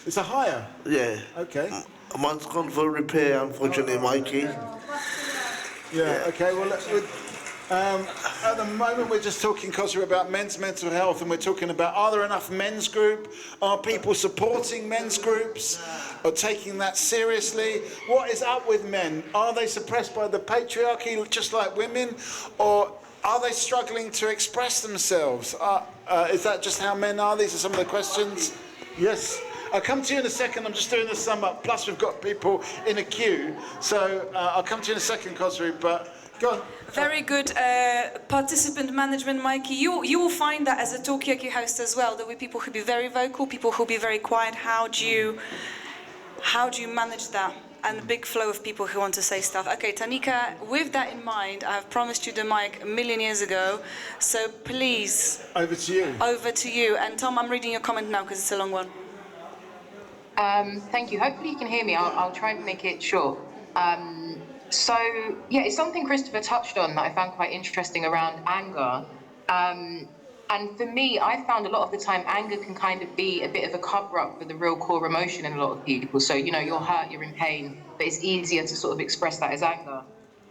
It's a hire? Yeah. Okay. Mine's gone for repair, unfortunately, Mikey. Yeah, okay, well, at the moment we're just talking, Kozru, about men's mental health, and we're talking about, are there enough men's group? Are people supporting men's groups? Or taking that seriously? What is up with men? Are they suppressed by the patriarchy, just like women? Or are they struggling to express themselves? Is that just how men are? These are some of the questions. Yes. I'll come to you in a second. I'm just doing the sum up. Plus, we've got people in a queue. So I'll come to you in a second, Kozru, but go on. Very good participant management, Mikey. You will find that as a Talkaoke host as well. There will be people who be very vocal, people who be very quiet. How do you manage that? And a big flow of people who want to say stuff. Okay, Tanika, with that in mind, I have promised you the mic a million years ago. So please. Over to you. Over to you. And Tom, I'm reading your comment now because it's a long one. Thank you. Hopefully you can hear me. I'll try and make it short. So, yeah, it's something Christopher touched on that I found quite interesting around anger. And for me, I found a lot of the time anger can kind of be a bit of a cover-up for the real core emotion in a lot of people. So, you know, you're hurt, you're in pain, but it's easier to sort of express that as anger.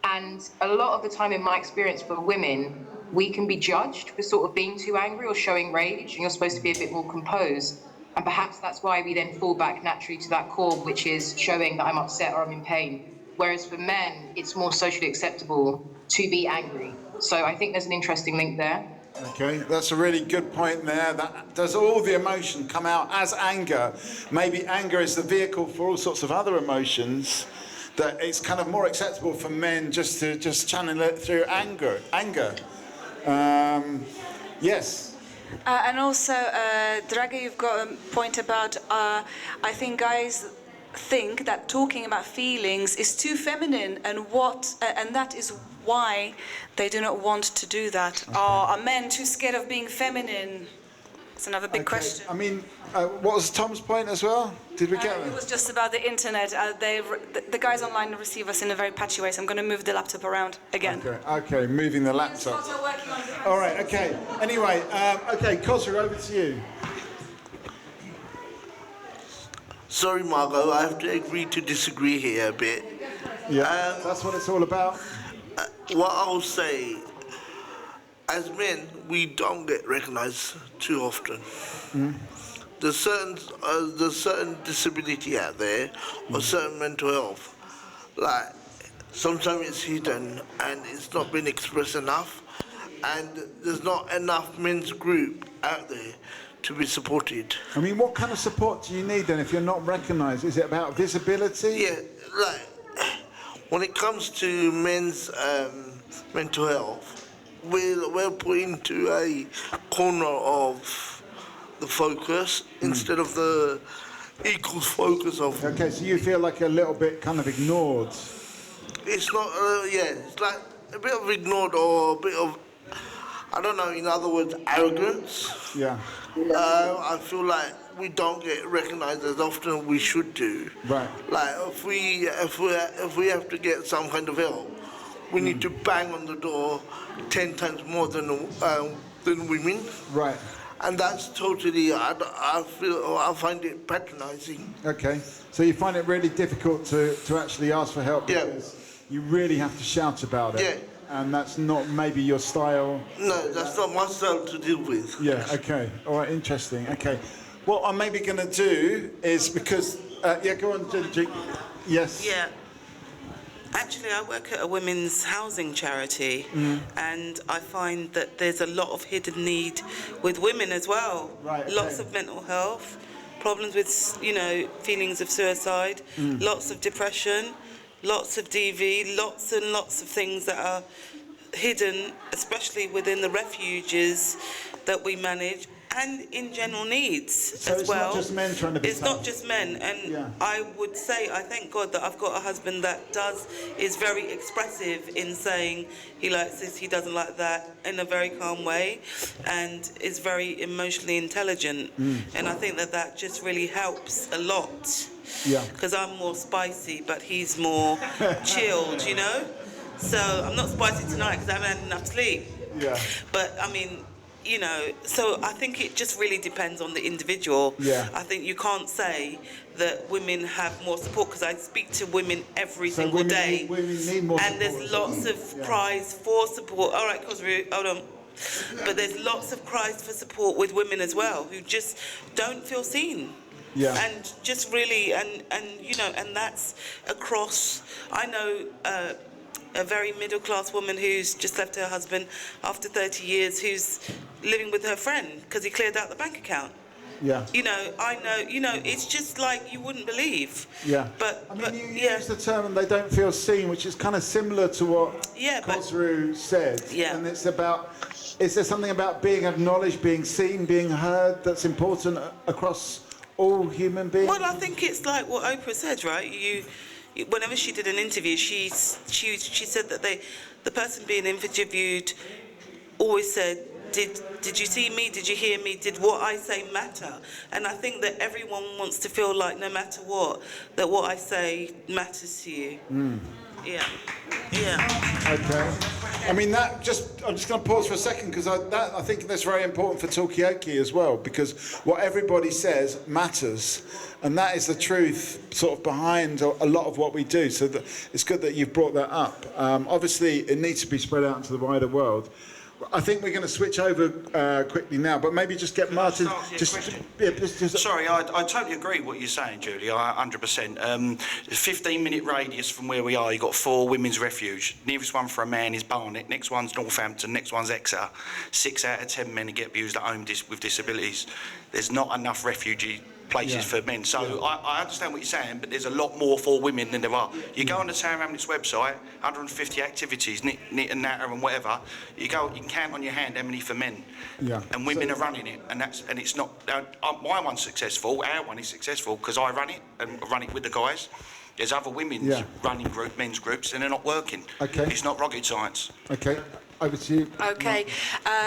And a lot of the time in my experience for women, we can be judged for sort of being too angry or showing rage, and you're supposed to be a bit more composed. And perhaps that's why we then fall back naturally to that core, which is showing that I'm upset or I'm in pain. Whereas for men, it's more socially acceptable to be angry. So I think there's an interesting link there. Okay, that's a really good point there. That does all the emotion come out as anger? Maybe anger is the vehicle for all sorts of other emotions, that it's kind of more acceptable for men just to channel it through anger. Yes. And also, Draga, you've got a point about, I think guys think that talking about feelings is too feminine, and that is why they do not want to do that. Okay. Are men too scared of being feminine? It's another big question. I mean, what was Tom's point as well? Did we get it? It was just about the internet. The guys online receive us in a very patchy way, so I'm going to move the laptop around again. Okay, moving the laptop. All right, okay. Anyway, okay, Kozru, over to you. Sorry, Margot, I have to agree to disagree here a bit. Yeah, that's what it's all about. What I'll say, as men, we don't get recognised too often. There's certain disability out there, or certain mental health. Like, sometimes it's hidden and it's not been expressed enough, and there's not enough men's group out there to be supported. I mean, what kind of support do you need then if you're not recognised? Is it about visibility? Yeah, like, when it comes to men's mental health, we're put into a corner of the focus instead of the equal focus of... Okay, so you feel like a little bit kind of ignored? It's not, it's like a bit of ignored or a bit of, I don't know, in other words, arrogance. Yeah. I feel like we don't get recognised as often as we should do. Right. Like if we have to get some kind of help, we need to bang on the door 10 times more than women. Right. And that's totally, I find it patronising. Okay. So you find it really difficult to actually ask for help because you really have to shout about it. Yeah. And that's not maybe your style? No, that's not my style to deal with. Yeah, okay. All right, interesting. Okay. What I'm maybe going to do is because... go on, Gingy. Yes? Yeah. Actually, I work at a women's housing charity, and I find that there's a lot of hidden need with women as well. Right, okay. Lots of mental health, problems with, feelings of suicide, lots of depression, lots of DV, lots and lots of things that are hidden, especially within the refuges that we manage. and in general needs So as it's well. not just men trying to be It's tough. not just men, and I would say I thank God that I've got a husband that is very expressive in saying he likes this, he doesn't like that, in a very calm way, and is very emotionally intelligent. And I think that just really helps a lot. Yeah. Because I'm more spicy, but he's more chilled, you know. So I'm not spicy tonight because I haven't had enough sleep. Yeah. But I mean, you know, so I think it just really depends on the individual. Yeah. I think you can't say that women have more support, because I speak to women every single day. Women need more and support there's as well. lots of cries for support. All right, Cosru, hold on. But there's lots of cries for support with women as well, who just don't feel seen. Yeah. And just really, and you know, and that's across. I know a very middle class woman who's just left her husband after 30 years, who's living with her friend because he cleared out the bank account. Yeah. You know, I know, you know, it's just like you wouldn't believe. Yeah. But, I mean, you use the term and they don't feel seen, which is kind of similar to what Cosru said. Yeah. And it's about, is there something about being acknowledged, being seen, being heard that's important across all human beings? Well, I think it's like what Oprah said, right? Whenever she did an interview, she said that the person being interviewed always said, did you see me? Did you hear me? Did what I say matter? And I think that everyone wants to feel like no matter what, that what I say matters to you. Yeah. Yeah. Okay. I mean, I'm just going to pause for a second, because I think that's very important for Talkaoke as well, because what everybody says matters, and that is the truth sort of behind a lot of what we do. So it's good that you've brought that up. Obviously, it needs to be spread out into the wider world. I think we're going to switch over quickly now, but maybe just get Martin. Sorry, I totally agree with what you're saying, Julie. 100%. 15-minute radius from where we are, you've got 4 women's refuge. Nearest one for a man is Barnet. Next one's Northampton. Next one's Exeter. 6 out of 10 men get abused at home with disabilities. There's not enough refugee places for men. So I understand what you're saying, but there's a lot more for women than there are. You go on the Town Hamlets website, 150 activities, knit and natter and whatever. You can count on your hand how many for men. Yeah. And women are running it, and it's not. My one's successful. Our one is successful because I run it and run it with the guys. There's other women's running men's groups, and they're not working. Okay. It's not rocket science. Okay. Over to you. Okay,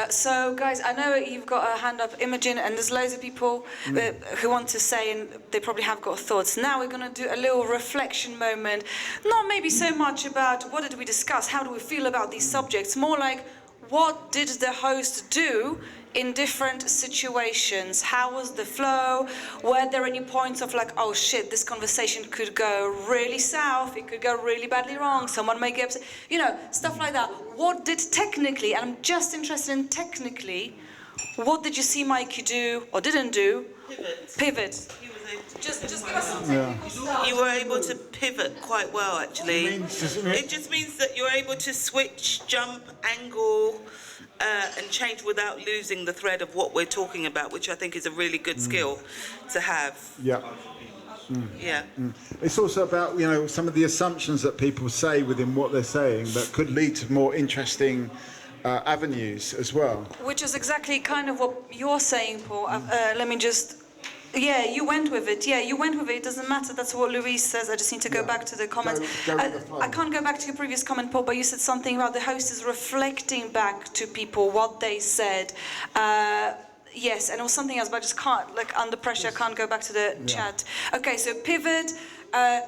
so guys, I know you've got a hand up, Imogen, and there's loads of people who want to say, and they probably have got thoughts. Now we're going to do a little reflection moment, not maybe so much about what did we discuss, how do we feel about these subjects, more like what did the host do in different situations? How was the flow? Were there any points of like, oh shit, this conversation could go really south, it could go really badly wrong, someone may get upset, you know, stuff like that. What did technically, and I'm just interested in technically, what did you see Mikey do or didn't do? Pivot. Just give us some technical stuff. You were able to pivot quite well, actually. It just means that you're able to switch, jump, angle, and change without losing the thread of what we're talking about, which I think is a really good skill to have. Yeah. Yeah. It's also about, you know, some of the assumptions that people say within what they're saying that could lead to more interesting avenues as well. Which is exactly kind of what you're saying, Paul. Let me just... Yeah, you went with it. Yeah, you went with it. It doesn't matter. That's what Louise says. I just need to go back to the comments. Go with the flow. I can't go back to your previous comment, Paul, but you said something about the host is reflecting back to people what they said. Yes, and it was something else, but I just can't, like, under pressure, I can't go back to the chat. Okay, so pivot.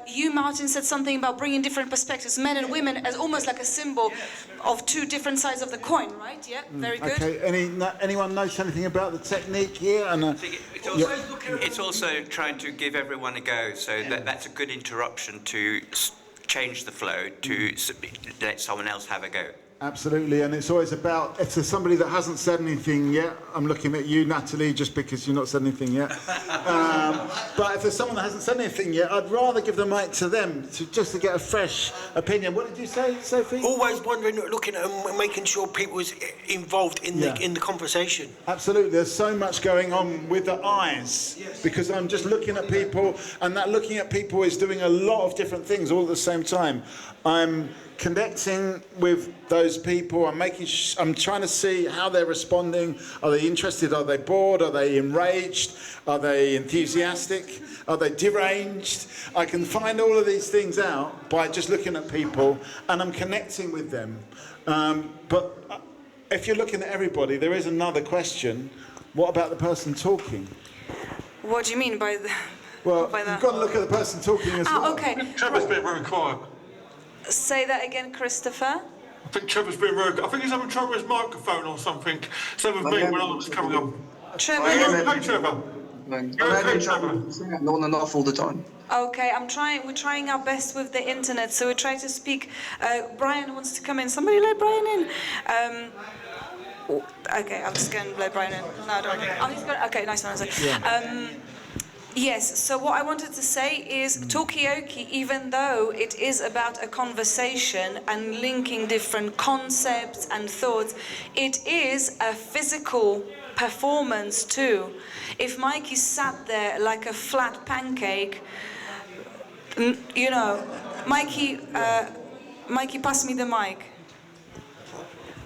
You, Martin, said something about bringing different perspectives, men and women, as almost like a symbol of 2 different sides of the coin, right? Yeah, very good. Okay, anyone knows anything about the technique here? And It's also trying to give everyone a go, so that's a good interruption to change the flow, to let someone else have a go. Absolutely, and it's always about, if there's somebody that hasn't said anything yet, I'm looking at you, Natalie, just because you've not said anything yet. But if there's someone that hasn't said anything yet, I'd rather give the mic to them, just to get a fresh opinion. What did you say, Sophie? Always wondering, looking at them, and making sure people is involved in the conversation. Absolutely, there's so much going on with the eyes, because I'm just looking at people, and that looking at people is doing a lot of different things all at the same time. I'm connecting with those those people. I'm trying to see how they're responding. Are they interested? Are they bored? Are they enraged? Are they enthusiastic? Are they deranged? I can find all of these things out by just looking at people, and I'm connecting with them. But if you're looking at everybody, there is another question. What about the person talking? What do you mean by Well, by that? you've got to look at the person talking as well. Okay. Trevor's being very quiet. Say that again, Christopher. I think Trevor's being very. I think he's having trouble with his microphone or something. Same with me when I was coming on. Trevor. Are you okay, Trevor? I'm having trouble with the sound on and off all the time. Okay, we're trying our best with the internet, so we try to speak. Brian wants to come in. Somebody let Brian in. Okay, I'm just going to let Brian in. No, I don't. Oh, he's got. Okay, nice one. Yes, so what I wanted to say is Talkaoke, even though it is about a conversation and linking different concepts and thoughts, it is a physical performance too. If Mikey sat there like a flat pancake, you know, Mikey, pass me the mic.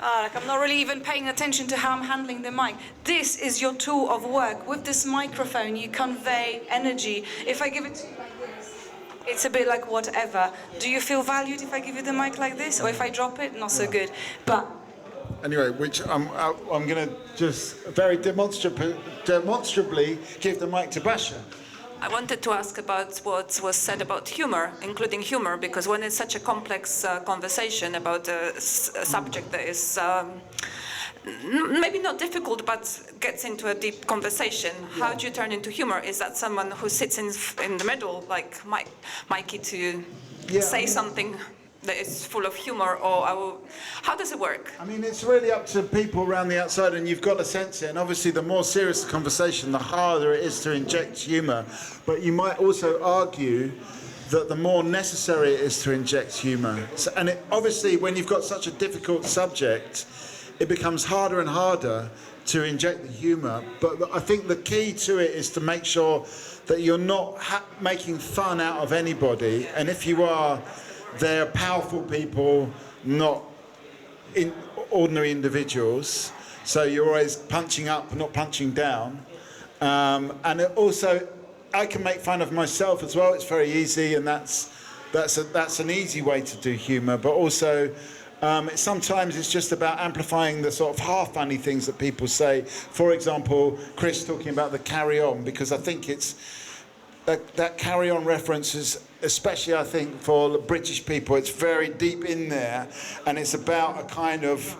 Like I'm not really even paying attention to how I'm handling the mic. This is your tool of work. With this microphone, you convey energy. If I give it to you like this, it's a bit like whatever. Do you feel valued if I give you the mic like this? Or if I drop it? Not so good. But anyway, which I'm going to just very demonstrably give the mic to Basha. I wanted to ask about what was said about humor, including humor, because when it's such a complex conversation about a subject that is maybe not difficult, but gets into a deep conversation, how do you turn into humor? Is that someone who sits in the middle, like Mikey, to say something that is full of humor, or how does it work? I mean, it's really up to people around the outside, and you've got to sense it. And obviously, the more serious the conversation, the harder it is to inject humour. But you might also argue that the more necessary it is to inject humour. So, and obviously, when you've got such a difficult subject, it becomes harder and harder to inject the humour. But I think the key to it is to make sure that you're not making fun out of anybody. And if you are, they're powerful people, not ordinary individuals. So you're always punching up, not punching down. And also, I can make fun of myself as well. It's very easy, and that's an easy way to do humour. But also, sometimes it's just about amplifying the sort of half-funny things that people say. For example, Chris talking about the carry-on, because I think it's that carry-on reference is, especially I think for the British people, it's very deep in there, and it's about a kind of,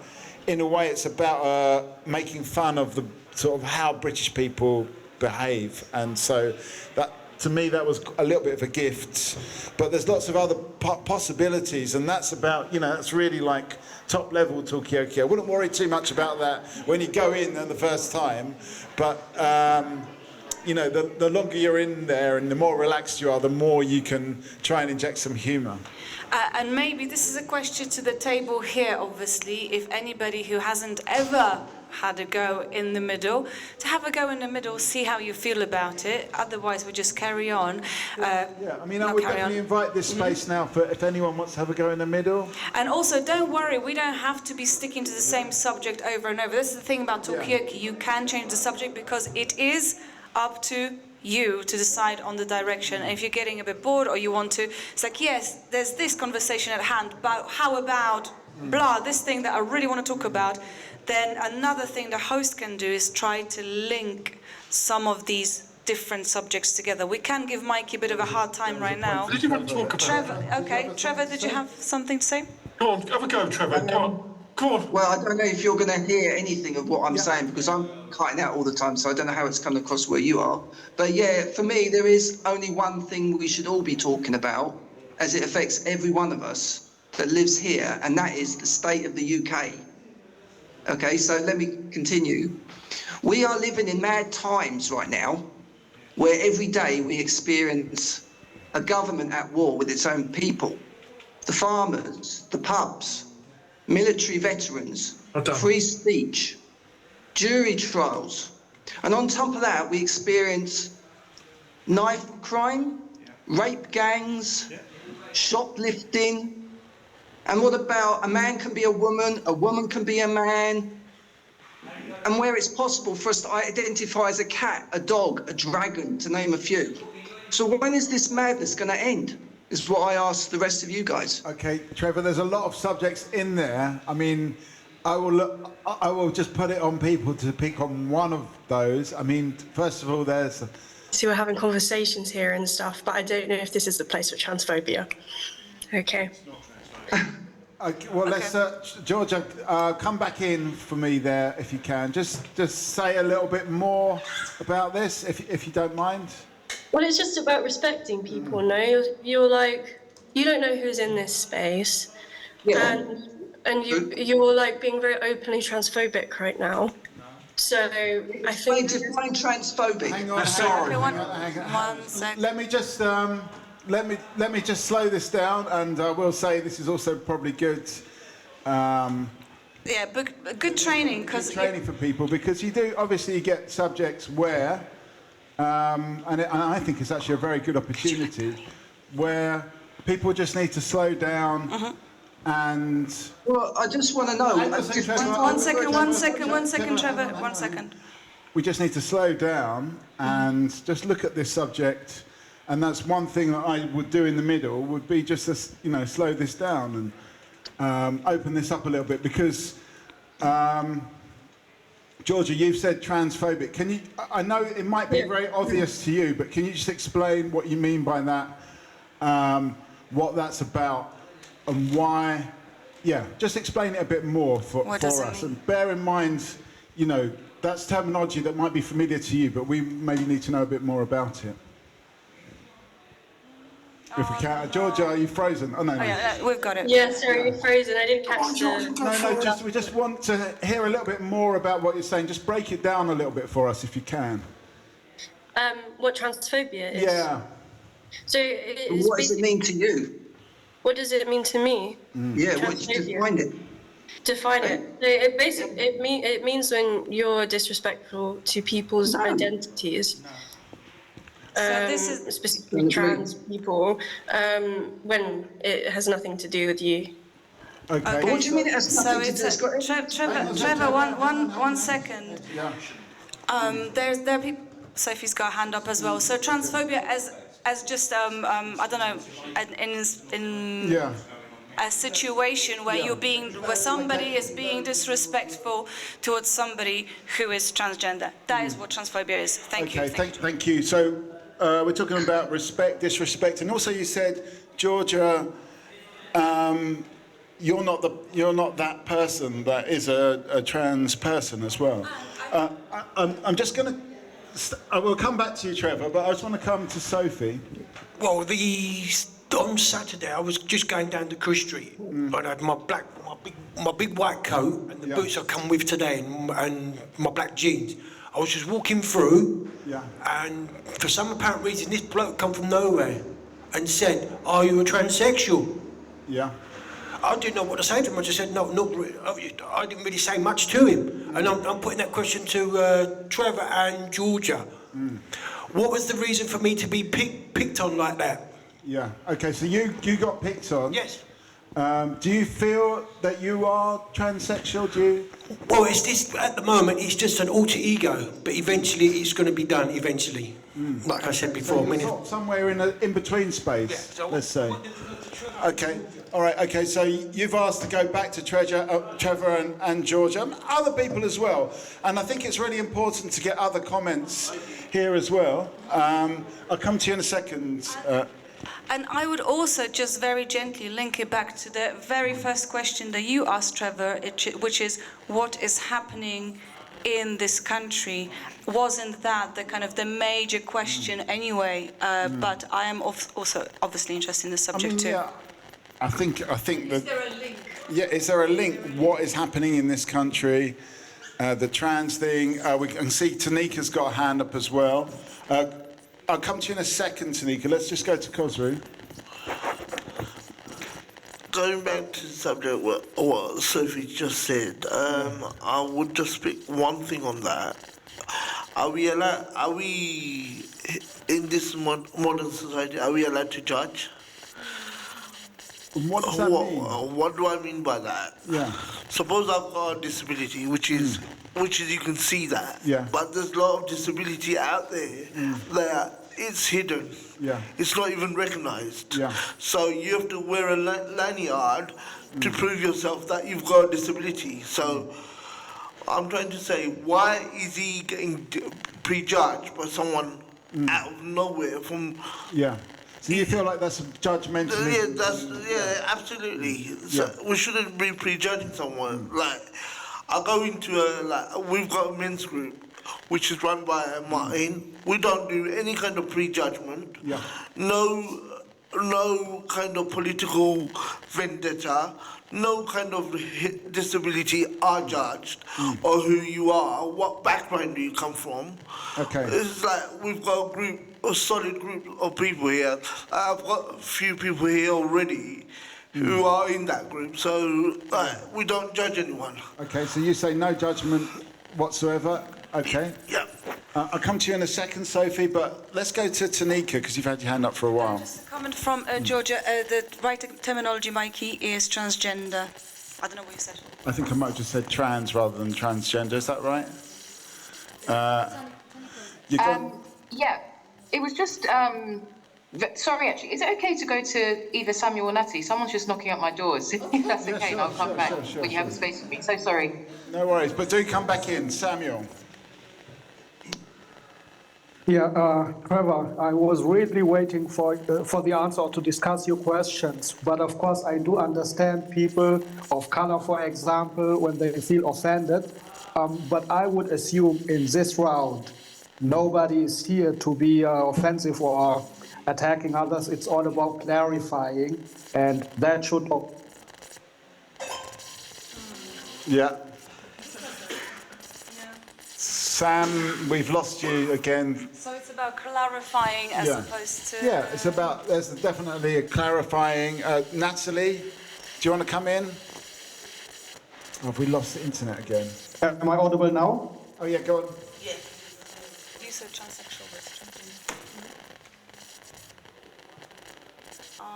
in a way, it's about making fun of the sort of how British people behave, and so that, to me, that was a little bit of a gift. But there's lots of other possibilities, and that's about, that's really like top level Talkaoke. I wouldn't worry too much about that when you go in the first time, but the longer you're in there and the more relaxed you are, the more you can try and inject some humour. And maybe this is a question to the table here, obviously, if anybody who hasn't ever had a go in the middle, to have a go in the middle, see how you feel about it. Otherwise, we just carry on. I would definitely invite this space now for if anyone wants to have a go in the middle. And also, don't worry, we don't have to be sticking to the same subject over and over. This is the thing about Talkaoke. You can change the subject because it is up to you to decide on the direction. And if you're getting a bit bored or you want to, it's like, yes, there's this conversation at hand, but how about blah, this thing that I really want to talk about. Then another thing the host can do is try to link some of these different subjects together. We can give Mikey a bit of a hard time right now. What did you want to talk about? Trevor, did you have something to say? Go on, have a go, Trevor. Come on. Go on. Well, I don't know if you're going to hear anything of what I'm saying, because I'm cutting out all the time, so I don't know how it's coming across where you are. But yeah, for me, there is only one thing we should all be talking about, as it affects every one of us that lives here, and that is the state of the UK. Okay, so let me continue. We are living in mad times right now, where every day we experience a government at war with its own people. The farmers, the pubs, military veterans, free speech, jury trials. And on top of that, we experience knife crime, rape gangs, shoplifting, And what about a man can be a woman can be a man, and where it's possible for us to identify as a cat, a dog, a dragon, to name a few. So when is this madness going to end, is what I ask the rest of you guys. Okay, Trevor, there's a lot of subjects in there. I mean, I will just put it on people to pick on one of those. I mean, first of all, there's... So we're having conversations here and stuff, but I don't know if this is the place for transphobia. Okay. Okay, well, let's, Georgia, come back in for me there if you can. Just say a little bit more about this, if you don't mind. Well, it's just about respecting people, no? You're like, you don't know who's in this space, and you're like being very openly transphobic right now. So I think... Define transphobic. Hang on, sorry. One second. Let me just slow this down, and I will say this is also probably good. Yeah, but good training, because training for people, because you do obviously get subjects where, and I think it's actually a very good opportunity, where people just need to slow down. And well, I just want to know. One second, Trevor. 1 second. We just need to slow down and just look at this subject, and that's one thing that I would do in the middle, would be just to, slow this down and open this up a little bit, because Georgia, you've said transphobic. Can you? I know it might be very obvious to you, but can you just explain what you mean by that? What that's about? And why, just explain it a bit more for us. And bear in mind, that's terminology that might be familiar to you, but we maybe need to know a bit more about it. If we can. Georgia, are you frozen? Oh, no. Oh, yeah, we've got it. Yeah, sorry, you're frozen. I didn't catch the... We just want to hear a little bit more about what you're saying. Just break it down a little bit for us, if you can. What transphobia is? Yeah. So what does it mean to you? What does it mean to me? Yeah, what you define it? Define it. So it means when you're disrespectful to people's identities. This is specifically trans people, when it has nothing to do with you. Okay. What do you mean it has nothing to do with Trevor, one second. There are people. Sophie's got a hand up as well. So transphobia as just I don't know, in a situation where where somebody is being disrespectful towards somebody who is transgender. That is what transphobia is. Thank you. Thank you. So we're talking about respect, disrespect, and also you said, Georgia, you're not that person that is a trans person as well. I'm just going to. I will come back to you, Trevor, but I just want to come to Sophie. Well, on Saturday, I was just going down to Chris Street, and I had my big white coat and the boots I come with today, and my black jeans. I was just walking through, and for some apparent reason, this bloke come from nowhere and said, "Are you a transsexual?" Yeah. I didn't know what to say to him. I just said, no, not really. I didn't really say much to him. And I'm putting that question to Trevor and Georgia. What was the reason for me to be picked on like that? Yeah. Okay, so you got picked on. Yes. Do you feel that you are transsexual? Well, it's this, at the moment, it's just an alter ego, but eventually it's going to be done eventually. Like I said before. So somewhere in an in-between space, let's say. Okay. All right, okay, so you've asked to go back to Trevor and Georgia, and other people as well. And I think it's really important to get other comments here as well. I'll come to you in a second. And I would also just very gently link it back to the very first question that you asked, Trevor, which is, what is happening in this country? Wasn't that the major question anyway? But I am also obviously interested in the subject too. Yeah. I think that. Is there a link? Yeah, is there a link? What is happening in this country? The trans thing. We can see Tanika's got a hand up as well. I'll come to you in a second, Tanika. Let's just go to Cosru. Going back to the subject, what Sophie just said, I would just pick one thing on that. Are we in this modern society, are we allowed to judge? And what does that mean? What do I mean by that? Yeah. Suppose I've got a disability, which is you can see that. Yeah. But there's a lot of disability out there that it's hidden. Yeah. It's not even recognised. Yeah. So you have to wear a lanyard to prove yourself that you've got a disability. So I'm trying to say, why is he getting prejudged by someone out of nowhere from? Yeah. So you feel like that's judgmental? Yeah, absolutely. So we shouldn't be prejudging someone. Like, I go into we've got a men's group, which is run by Martin. We don't do any kind of prejudgment. Yeah. No kind of political vendetta. No kind of disability are judged, or who you are, what background do you come from. Okay. It's like we've got a solid group of people here. I've got a few people here already who are in that group, so we don't judge anyone. Okay, so you say no judgment whatsoever. Okay. Yeah. I'll come to you in a second, Sophie, but let's go to Tanika, because you've had your hand up for a while. Just a comment from Georgia. The right terminology, Mikey, is transgender. I don't know what you said. I think I might have just said trans rather than transgender. Is that right? Yeah, it was just. Sorry, actually, is it okay to go to either Samuel or Natty? Someone's just knocking at my doors. If that's okay, I'll come back. But you have a space for me. So sorry. No worries, but do come back in, Samuel. Yeah, Trevor, I was really waiting for the answer to discuss your questions. But of course, I do understand people of color, for example, when they feel offended. But I would assume in this round, nobody is here to be offensive or attacking others. It's all about clarifying, and that should. Yeah. Sam, we've lost you again. So it's about clarifying as opposed to... Yeah, it's about, there's definitely a clarifying. Natalie, do you want to come in? Oh, have we lost the internet again? Am I audible now? Oh yeah, go on. Yeah. You said transsexual,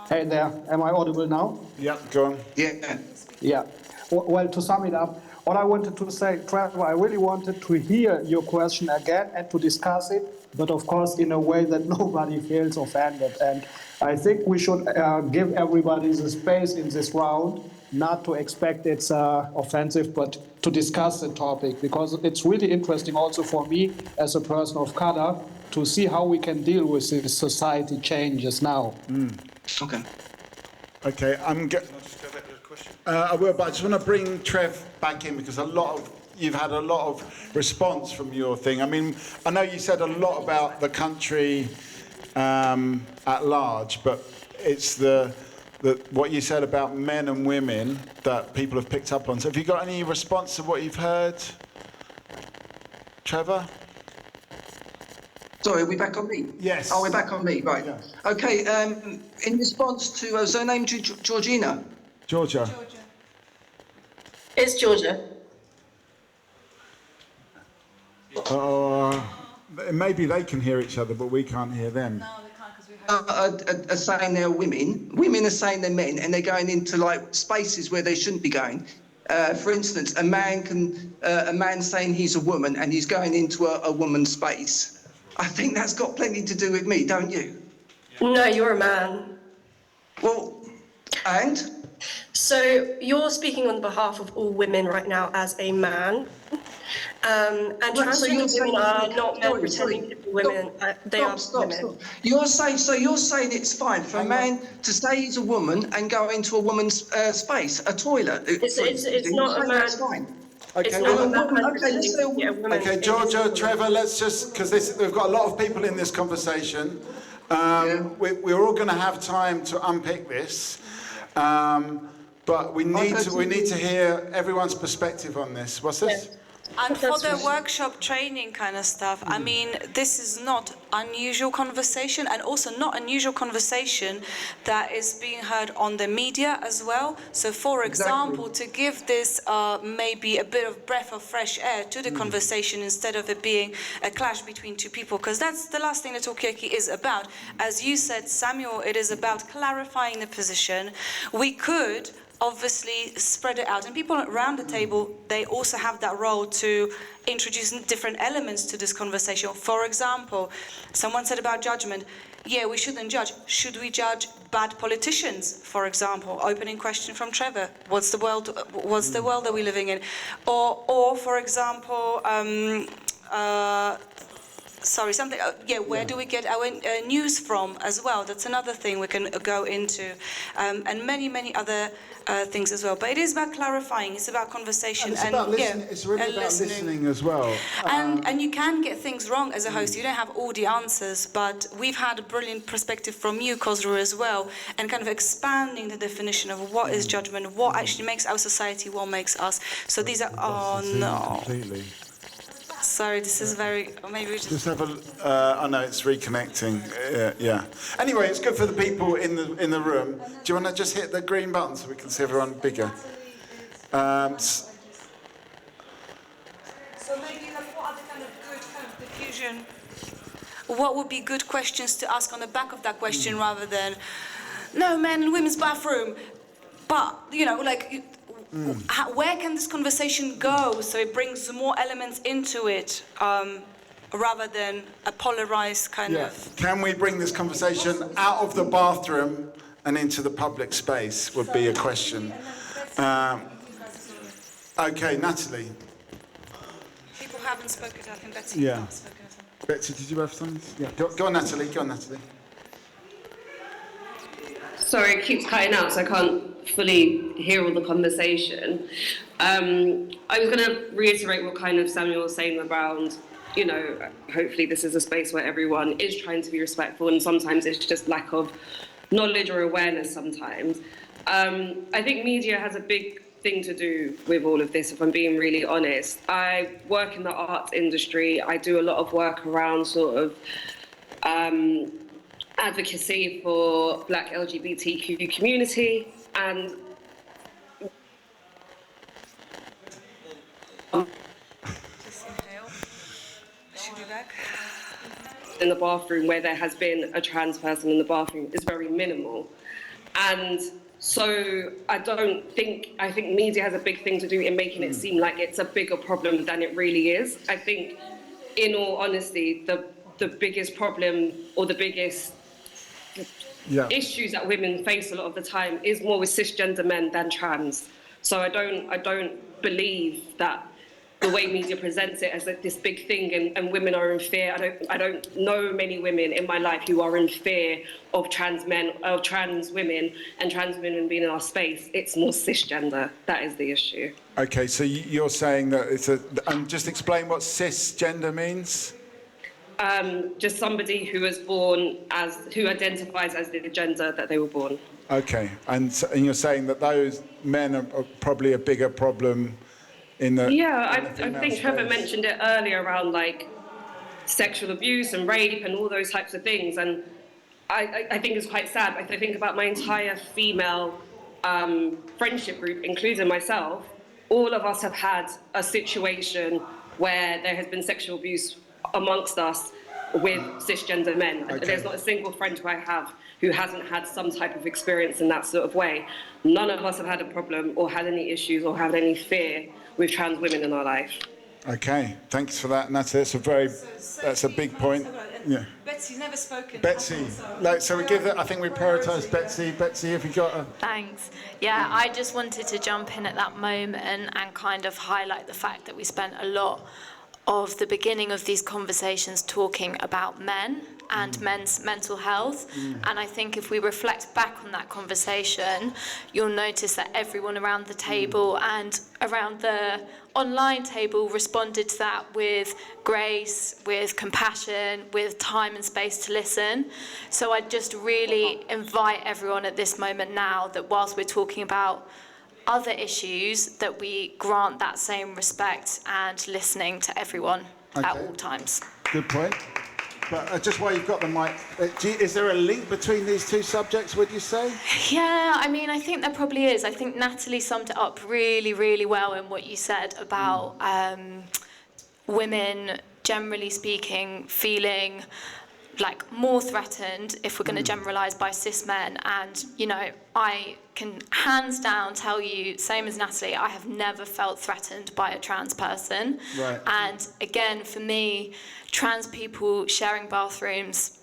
Hey there, am I audible now? Yeah, go on. Yeah. Yeah. Well, to sum it up, what I wanted to say, Trevor, I really wanted to hear your question again and to discuss it, but of course in a way that nobody feels offended. And I think we should give everybody the space in this round, not to expect it's offensive, but to discuss the topic, because it's really interesting also for me as a person of color to see how we can deal with this society changes now. Okay. Okay, I will, but I just want to bring Trev back in because you've had a lot of response from your thing. I mean, I know you said a lot about the country at large, but it's what you said about men and women that people have picked up on. So have you got any response to what you've heard, Trevor? Sorry, are we back on me? Yes. Oh, we're back on me, right. Yeah. Okay, in response to, was her name Georgina? Georgia. It's Georgia. Maybe they can hear each other, but we can't hear them. No, they can't because we heard... Are saying they're women. Women are saying they're men, and they're going into like spaces where they shouldn't be going. For instance, a man saying he's a woman and he's going into a woman's space. I think that's got plenty to do with me, don't you? No, you're a man. Well, and? So you're speaking on behalf of all women right now as a man. And transgender women are not men pretending to be women. They are women. You're saying it's fine for a man to say he's a woman and go into a woman's space, a toilet. It's not a man. That's fine. Okay, okay, Georgia, Trevor, let's just, because we've got a lot of people in this conversation. We're all going to have time to unpick this, but we need to hear everyone's perspective on this. What's this? And for the workshop training kind of stuff, I mean, this is not unusual conversation, and also not unusual conversation that is being heard on the media as well. So, for example, to give this maybe a bit of breath of fresh air to the conversation instead of it being a clash between two people, because that's the last thing that Talkaoke is about. As you said, Samuel, it is about clarifying the position. We could obviously spread it out, and people around the table, they also have that role to introduce different elements to this conversation. For example, someone said about judgment. Yeah, we shouldn't judge. Should we judge bad politicians, for example? Opening question from Trevor. What's the world that we're living in? Or for example, where do we get our news from as well? That's another thing we can go into, and many other things as well. But it is about clarifying. It's about conversation. And it's about listening. It's really about listening as well. And you can get things wrong as a host. You don't have all the answers, but we've had a brilliant perspective from you, Khosrow, as well, and kind of expanding the definition of what is judgment, what actually makes our society, what makes us. So these are. Oh no. Completely. Sorry, this is very. Maybe we just have a. I know it's reconnecting. Yeah. Anyway, it's good for the people in the room. Do you want to just hit the green button so we can see everyone bigger? So maybe what are the kind of good kind of diffusion? What would be good questions to ask on the back of that question rather than, no, men and women's bathroom, but where can this conversation go so it brings more elements into it rather than a polarized kind of... Can we bring this conversation out of the bathroom and into the public space would be a question. Okay, Natalie. People haven't spoken, I think Betsy hasn't spoken as well. Betsy, did you have something? Yeah, go on, Natalie. Go on, Natalie. Sorry, it keeps cutting out, so I can't fully hear all the conversation. I was going to reiterate what kind of Samuel was saying around, hopefully this is a space where everyone is trying to be respectful, and sometimes it's just lack of knowledge or awareness sometimes. I think media has a big thing to do with all of this, if I'm being really honest. I work in the arts industry. I do a lot of work around sort of advocacy for Black LGBTQ community, and in the bathroom where there has been a trans person in the bathroom is very minimal. And so I think media has a big thing to do in making it seem like it's a bigger problem than it really is. I think, in all honesty, the biggest problem or the biggest issues that women face a lot of the time is more with cisgender men than trans. So I don't believe that the way media presents it as this big thing and women are in fear. I don't know many women in my life who are in fear of trans men, of trans women and trans women being in our space. It's more cisgender. That is the issue. Okay, so you're saying that it's and just explain what cisgender means. Just somebody who was born who identifies as the gender that they were born. Okay, and you're saying that those men are probably a bigger problem in the... Yeah, I think Trevor mentioned it earlier around like sexual abuse and rape and all those types of things, and I think it's quite sad. I think about my entire female friendship group, including myself. All of us have had a situation where there has been sexual abuse amongst us with cisgender men. Okay. There's not a single friend who I have who hasn't had some type of experience in that sort of way. None of us have had a problem or had any issues or had any fear with trans women in our life. Okay, thanks for that, Natalie. That's a big point. Yeah. Betsy's never spoken. Betsy, so we give it. I think we prioritise Betsy. Betsy, have you got a... Thanks. Yeah, I just wanted to jump in at that moment and kind of highlight the fact that we spent a lot of the beginning of these conversations talking about men and men's mental health. And I think if we reflect back on that conversation, you'll notice that everyone around the table and around the online table responded to that with grace, with compassion, with time and space to listen. So I just really invite everyone at this moment now that whilst we're talking about other issues, that we grant that same respect and listening to everyone at all times. Good point. But just while you've got the mic, is there a link between these two subjects, would you say? Yeah, I mean, I think there probably is. I think Natalie summed it up really, really well in what you said about women, generally speaking, feeling like more threatened, if we're going to generalise, by cis men. And, you know, I can hands down tell you, same as Natalie, I have never felt threatened by a trans person. Right. And again, for me, trans people sharing bathrooms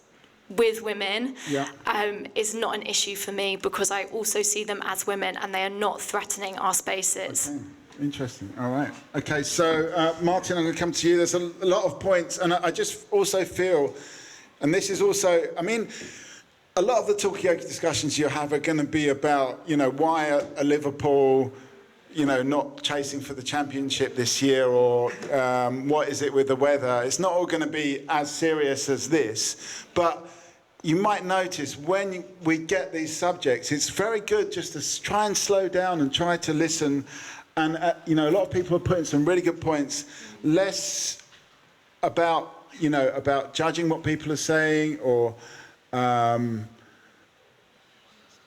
with women is not an issue for me, because I also see them as women and they are not threatening our spaces. Okay. Interesting. All right. Okay, so Martin, I'm going to come to you. There's a lot of points, and I just also feel, and this is also, I mean, a lot of the Talkaoke discussions you have are going to be about, you know, why are Liverpool, you know, not chasing for the championship this year, or what is it with the weather? It's not all going to be as serious as this, but you might notice when we get these subjects, it's very good just to try and slow down and try to listen. And, you know, a lot of people are putting some really good points, less about, you know, about judging what people are saying, or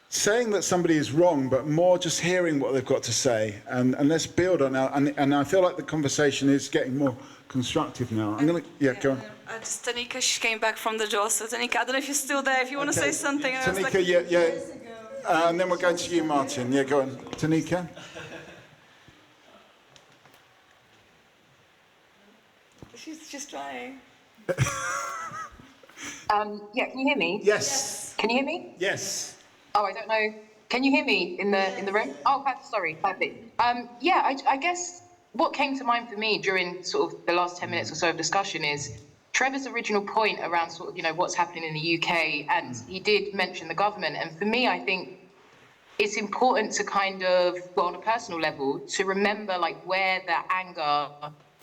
saying that somebody is wrong, but more just hearing what they've got to say. And let's build on that. And I feel like the conversation is getting more constructive now. I'm going to, go on. Just Tanika, she came back from the jaw, so Tanika, I don't know if you're still there, if you want to say something. Tanika, and then we'll go to you, Martin. Yeah, go on. Tanika? She's just trying. Yeah, can you hear me? Yes. Can you hear me? Yes. Oh, I don't know. Can you hear me in the room? Oh, sorry, perfect. Yeah, I guess what came to mind for me during sort of the last 10 minutes or so of discussion is Trevor's original point around sort of, you know, what's happening in the UK, and he did mention the government. And for me, I think it's important to kind of, well, on a personal level, to remember like where the anger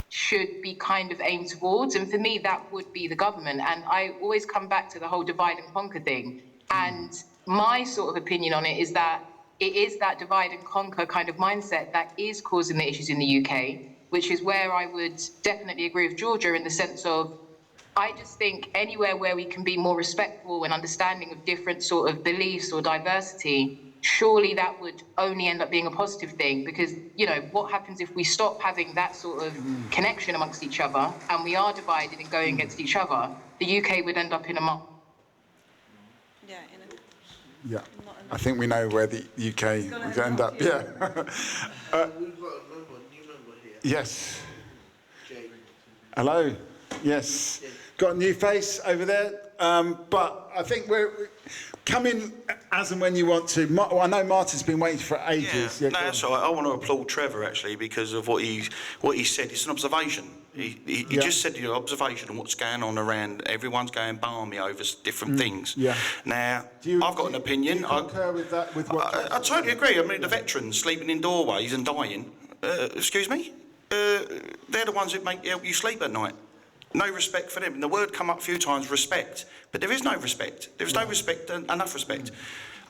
should be kind of aimed towards. And for me, that would be the government. And I always come back to the whole divide and conquer thing. And my sort of opinion on it is that it is that divide and conquer kind of mindset that is causing the issues in the UK, which is where I would definitely agree with Georgia in the sense of, I just think anywhere where we can be more respectful and understanding of different sort of beliefs or diversity, surely that would only end up being a positive thing, because, you know, what happens if we stop having that sort of connection amongst each other and we are divided and going against each other? The UK would end up in a Yeah, I think we know where the UK would end up. Yeah. Yes. Hello. Yes. Got a new face over there, but I think we're coming as and when you want to. I know Martin's been waiting for ages. No, that's all right. I want to applaud Trevor actually because of what he said. It's an observation. He just said the observation and what's going on around. Everyone's going balmy over different things. Yeah. Now, I've got an opinion. Do you concur with that? With what I totally agree. I mean, the veterans sleeping in doorways and dying. Excuse me. They're the ones that help you sleep at night. No respect for them. And the word come up a few times, respect. But there is no respect. There is no respect, enough respect.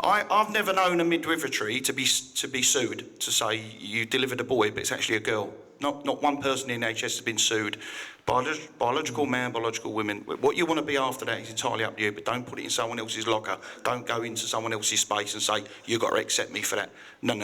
I've never known a midwifery to be sued, to say you delivered a boy, but it's actually a girl. Not one person in NHS has been sued. Biological man, biological women. What you want to be after that is entirely up to you, but don't put it in someone else's locker. Don't go into someone else's space and say, you've got to accept me for that. No.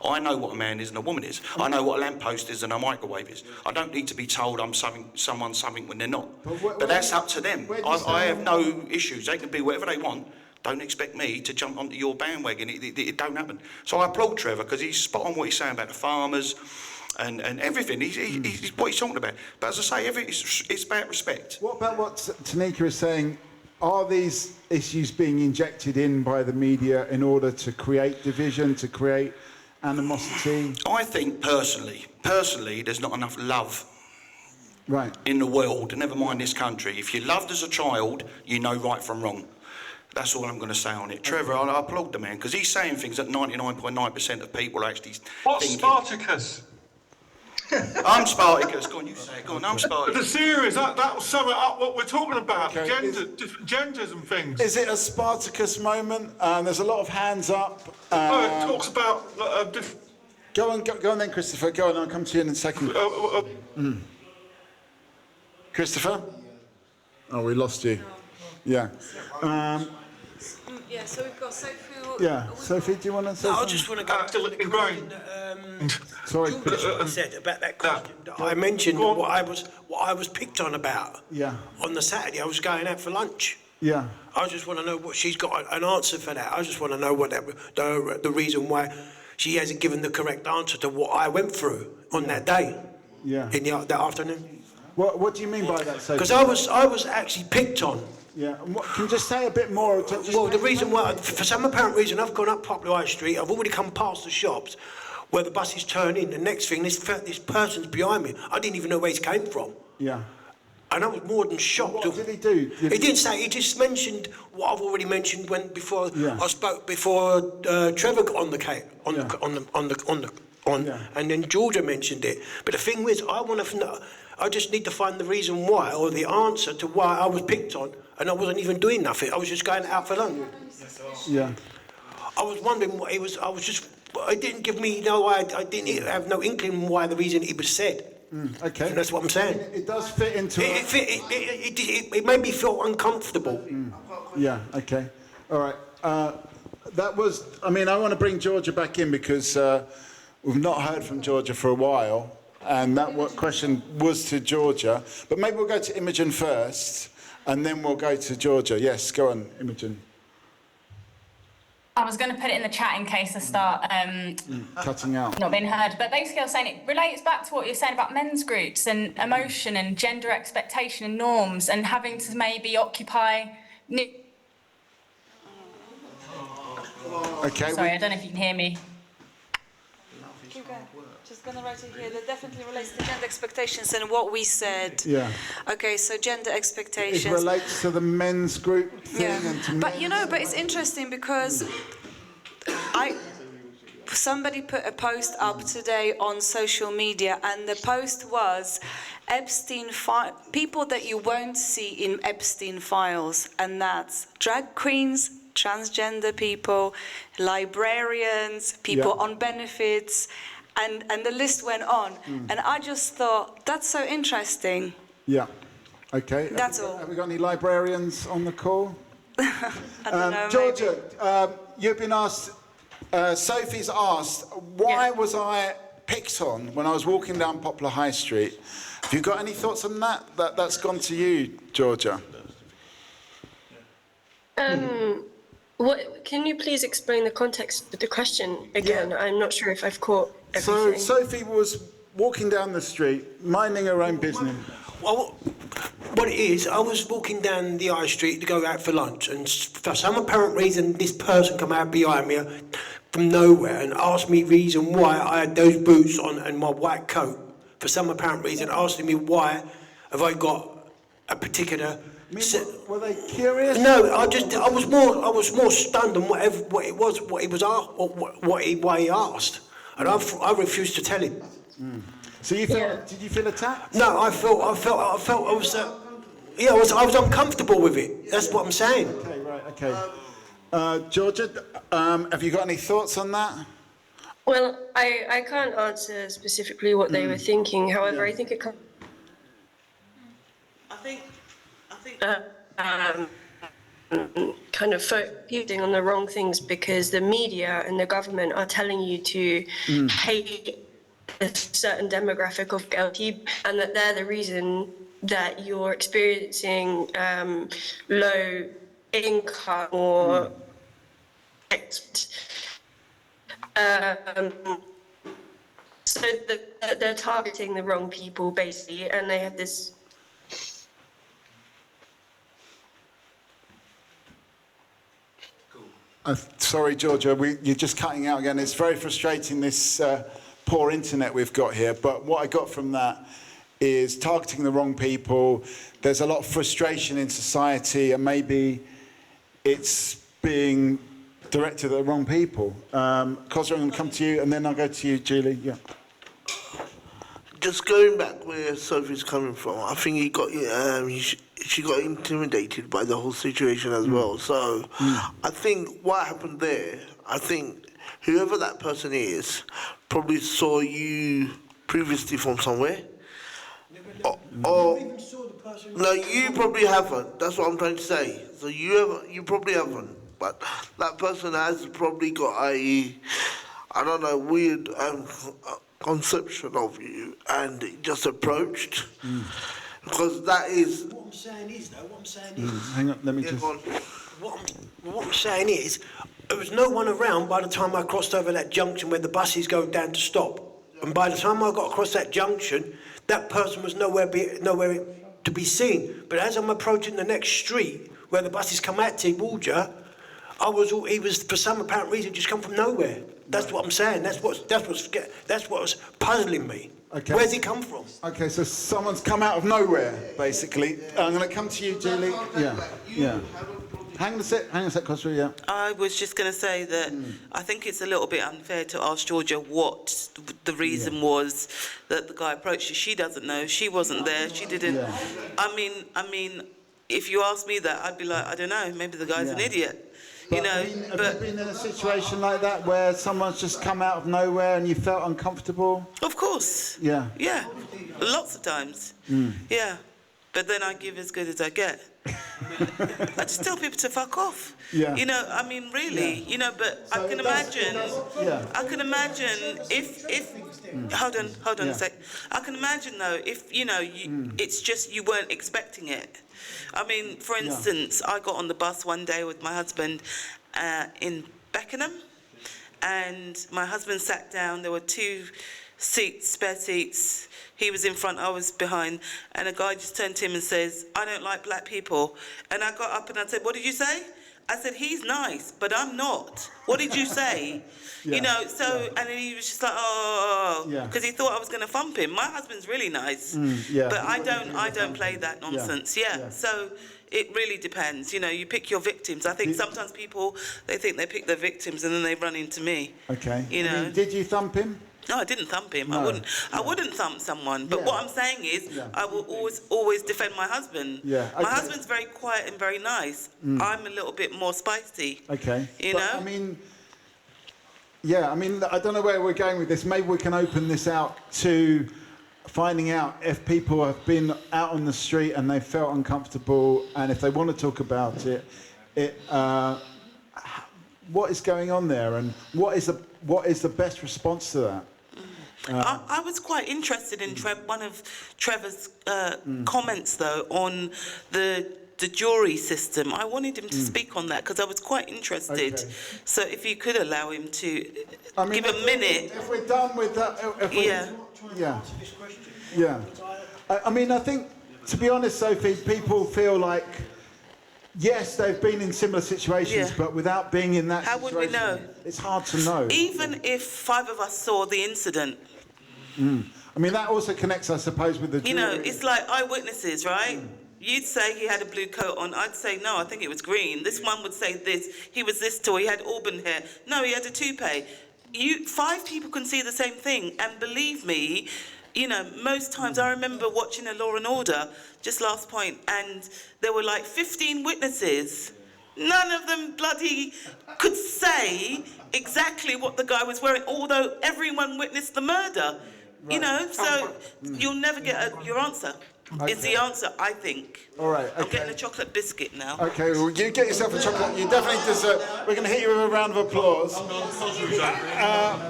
I know what a man is and a woman is. I know what a lamppost is and a microwave is. I don't need to be told I'm someone something when they're not. But that's up to them. I have no issues. They can be whatever they want. Don't expect me to jump onto your bandwagon. It don't happen. So I applaud Trevor because he's spot on what he's saying about the farmers and everything. He's what he's talking about. But as I say, it's about respect. What about what Tanika is saying? Are these issues being injected in by the media in order to create division, to create animosity? I think personally, there's not enough love in the world, never mind this country. If you're loved as a child, you know right from wrong. That's all I'm going to say on it. Trevor, I applaud the man, because he's saying things that 99.9% of people are actually What's thinking. Spartacus? I'm Spartacus. Go on, you say it. Go on, I'm Spartacus. The series, that will sum it up what we're talking about. Okay, Different genders and things. Is it a Spartacus moment? There's a lot of hands up. It talks about Go on then, Christopher. Go on, I'll come to you in a second. Christopher? Oh, we lost you. Yeah. Yeah, so we've got Sophie. Yeah, Sophie, do you want to say No, I something? just want to go back to the question that Sorry, Christopher said about that question. I mentioned what I was picked on about. Yeah. On the Saturday, I was going out for lunch. Yeah. I just want to know what she's got an answer for that. I just want to know what the reason why she hasn't given the correct answer to what I went through on that day. Yeah. In that afternoon. What do you mean by that, Sophie? Because I was actually picked on. Yeah. And can you just say a bit more? Well, the reason why, for some apparent reason, I've gone up Poplar High Street. I've already come past the shops where the buses turn in. The next thing, this person's behind me. I didn't even know where he came from. Yeah. And I was more than shocked. What did he do? He didn't say. He just mentioned what I've already mentioned I spoke before Trevor got on the case and then Georgia mentioned it. But the thing is, I want to know. I just need to find the reason why, or the answer to why I was picked on, and I wasn't even doing nothing. I was just going out for lunch. Yeah. I was wondering what he was. I didn't give me no. I didn't have no inkling why the reason it was said. Okay. And that's what I'm saying. It does fit into. It made me feel uncomfortable. Yeah. Okay. All right. That was. I mean, I want to bring Georgia back in because we've not heard from Georgia for a while, and that question was to Georgia. But maybe we'll go to Imogen first, and then we'll go to Georgia. Yes. Go on, Imogen. I was going to put it in the chat in case I start Cutting out. not being heard. But basically, I was saying it relates back to what you're saying about men's groups and emotion and gender expectation and norms and having to maybe occupy. Okay. Sorry, I don't know if you can hear me. Keep going. Just gonna write it here. That definitely relates to gender expectations and what we said. Yeah. Okay, so gender expectations. It relates to the men's group thing and to But but it's interesting because somebody put a post up today on social media, and the post was people that you won't see in Epstein files, and that's drag queens, transgender people, librarians, people on benefits, and the list went on. And I just thought, that's so interesting. Yeah. Okay. That's all. Have we got any librarians on the call? I don't know, Georgia, you've been asked, Sophie's asked, why was I picked on when I was walking down Poplar High Street? Have you got any thoughts on that? That's gone to you, Georgia. Can you please explain the context of the question again? I'm not sure if I've caught everything. So Sophie was walking down the street, minding her own business. Well, what it is, I was walking down the high street to go out for lunch, and for some apparent reason, this person come out behind me from nowhere and asked me reason why I had those boots on and my white coat. For some apparent reason, asking me why have I got a particular. Were they curious? No, I was more stunned on why he asked, and I refused to tell him. So you felt? Did you feel attacked? No, I felt I was. I was uncomfortable with it. That's what I'm saying. Okay, right. Okay. Georgia, have you got any thoughts on that? Well, I can't answer specifically what they were thinking. However, I think it comes. Kind of focusing on the wrong things because the media and the government are telling you to hate a certain demographic of LGBT, and that they're the reason that you're experiencing low income or so they're targeting the wrong people basically, and they have this. Sorry, Georgia, you're just cutting out again. It's very frustrating, this poor internet we've got here. But what I got from that is targeting the wrong people. There's a lot of frustration in society, and maybe it's being directed at the wrong people. Cosra, I'm going to come to you, and then I'll go to you, Julie. Yeah. Just going back where Sophie's coming from, I think she got intimidated by the whole situation as well. So I think what happened there, I think whoever that person is probably saw you previously from somewhere. Or no, you probably haven't. That's what I'm trying to say. So you probably haven't, but that person has probably got a, I don't know, weird conception of you, and just approached. Because that is. What I'm saying is, though, Hang on, let me just. What I'm saying is, there was no one around by the time I crossed over that junction where the buses go down to stop. And by the time I got across that junction, that person was nowhere to be seen. But as I'm approaching the next street where the buses come out towards you, he was for some apparent reason just come from nowhere. That's what I'm saying. That's what's puzzling me. Okay. Where's he come from? Okay, so someone's come out of nowhere, basically. I'm going to come to you, Julie. Yeah. Hang on a sec, Khosrow, yeah. I was just going to say that I think it's a little bit unfair to ask Georgia what the reason was that the guy approached her. She doesn't know. She wasn't there. She didn't. Yeah. I mean, if you asked me that, I'd be like, I don't know. Maybe the guy's an idiot. But, have you been in a situation like that where someone's just come out of nowhere and you felt uncomfortable? Of course. Yeah. Yeah. Lots of times. Yeah. But then I give as good as I get. I just tell people to fuck off. Yeah. You know, I mean, really. You know, but so I can imagine. I can imagine if. Hold on a sec. I can imagine though if it's just you weren't expecting it. I mean, for instance, I got on the bus one day with my husband in Beckenham, and my husband sat down. There were 2 seats, spare seats. He was in front, I was behind, and a guy just turned to him and says, "I don't like black people." And I got up and I said, "What did you say?" I said, "He's nice, but I'm not. What did you say?" And then he was just like, "Oh," because he thought I was going to thump him. My husband's really nice, but I don't play that nonsense. So it really depends. You pick your victims. I think sometimes people, they think they pick their victims and then they run into me. Okay. Did you thump him? No, I didn't thump him. No. I wouldn't thump someone. But what I'm saying is, I will always defend my husband. Yeah. Okay. My husband's very quiet and very nice. I'm a little bit more spicy. Okay. You know? I don't know where we're going with this. Maybe we can open this out to finding out if people have been out on the street and they felt uncomfortable, and if they want to talk about it, what is going on there, and what is the best response to that? I was quite interested in one of Trevor's comments, though, on the jury system. I wanted him to speak on that because I was quite interested. Okay. So if you could allow him to give a minute. If we're done with that, I think, to be honest, Sophie, people feel like, yes, they've been in similar situations, but without being in that situation, would we know? It's hard to know. Even if 5 of us saw the incident. That also connects, I suppose, with the jury. It's like eyewitnesses, right? You'd say he had a blue coat on. I'd say, no, I think it was green. This one would say this. He was this tall. He had auburn hair. No, he had a toupee. 5 people can see the same thing. And believe me, most times I remember watching a Law and Order just last point, and there were like 15 witnesses. None of them bloody could say exactly what the guy was wearing, although everyone witnessed the murder. Right. So you'll never get your answer. Okay. It's the answer, I think. All right, okay. I'm getting a chocolate biscuit now. Okay, well, you get yourself a chocolate. You definitely deserve. We're going to hit you with a round of applause.